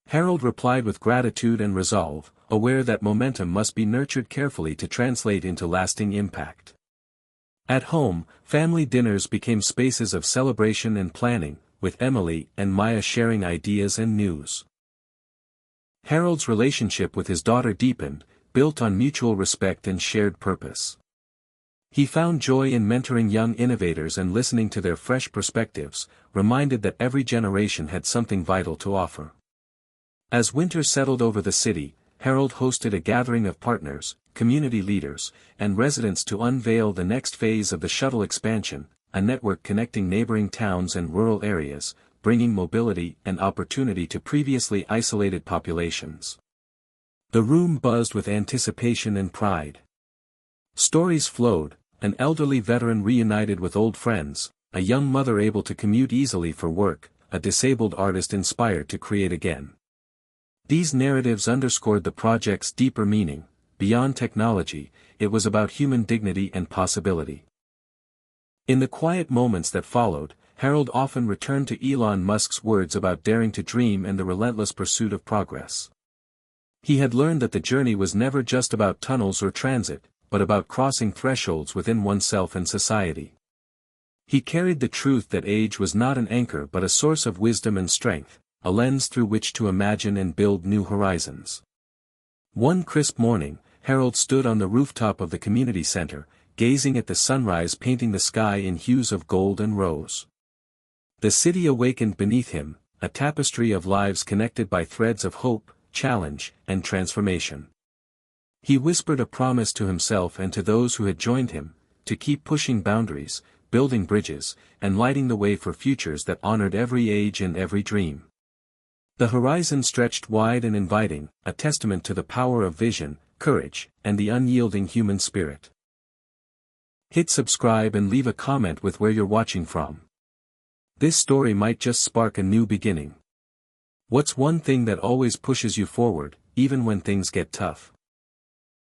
Harold replied with gratitude and resolve, aware that momentum must be nurtured carefully to translate into lasting impact. At home, family dinners became spaces of celebration and planning, with Emily and Maya sharing ideas and news. Harold's relationship with his daughter deepened, built on mutual respect and shared purpose. He found joy in mentoring young innovators and listening to their fresh perspectives, reminded that every generation had something vital to offer. As winter settled over the city, Harold hosted a gathering of partners, community leaders, and residents to unveil the next phase of the shuttle expansion, a network connecting neighboring towns and rural areas, bringing mobility and opportunity to previously isolated populations. The room buzzed with anticipation and pride. Stories flowed, an elderly veteran reunited with old friends, a young mother able to commute easily for work, a disabled artist inspired to create again. These narratives underscored the project's deeper meaning. Beyond technology, it was about human dignity and possibility. In the quiet moments that followed, Harold often returned to Elon Musk's words about daring to dream and the relentless pursuit of progress. He had learned that the journey was never just about tunnels or transit, but about crossing thresholds within oneself and society. He carried the truth that age was not an anchor but a source of wisdom and strength, a lens through which to imagine and build new horizons. One crisp morning, Harold stood on the rooftop of the community center, gazing at the sunrise painting the sky in hues of gold and rose. The city awakened beneath him, a tapestry of lives connected by threads of hope, challenge, and transformation. He whispered a promise to himself and to those who had joined him, to keep pushing boundaries, building bridges, and lighting the way for futures that honored every age and every dream. The horizon stretched wide and inviting, a testament to the power of vision, courage, and the unyielding human spirit. Hit subscribe and leave a comment with where you're watching from. This story might just spark a new beginning. What's one thing that always pushes you forward, even when things get tough?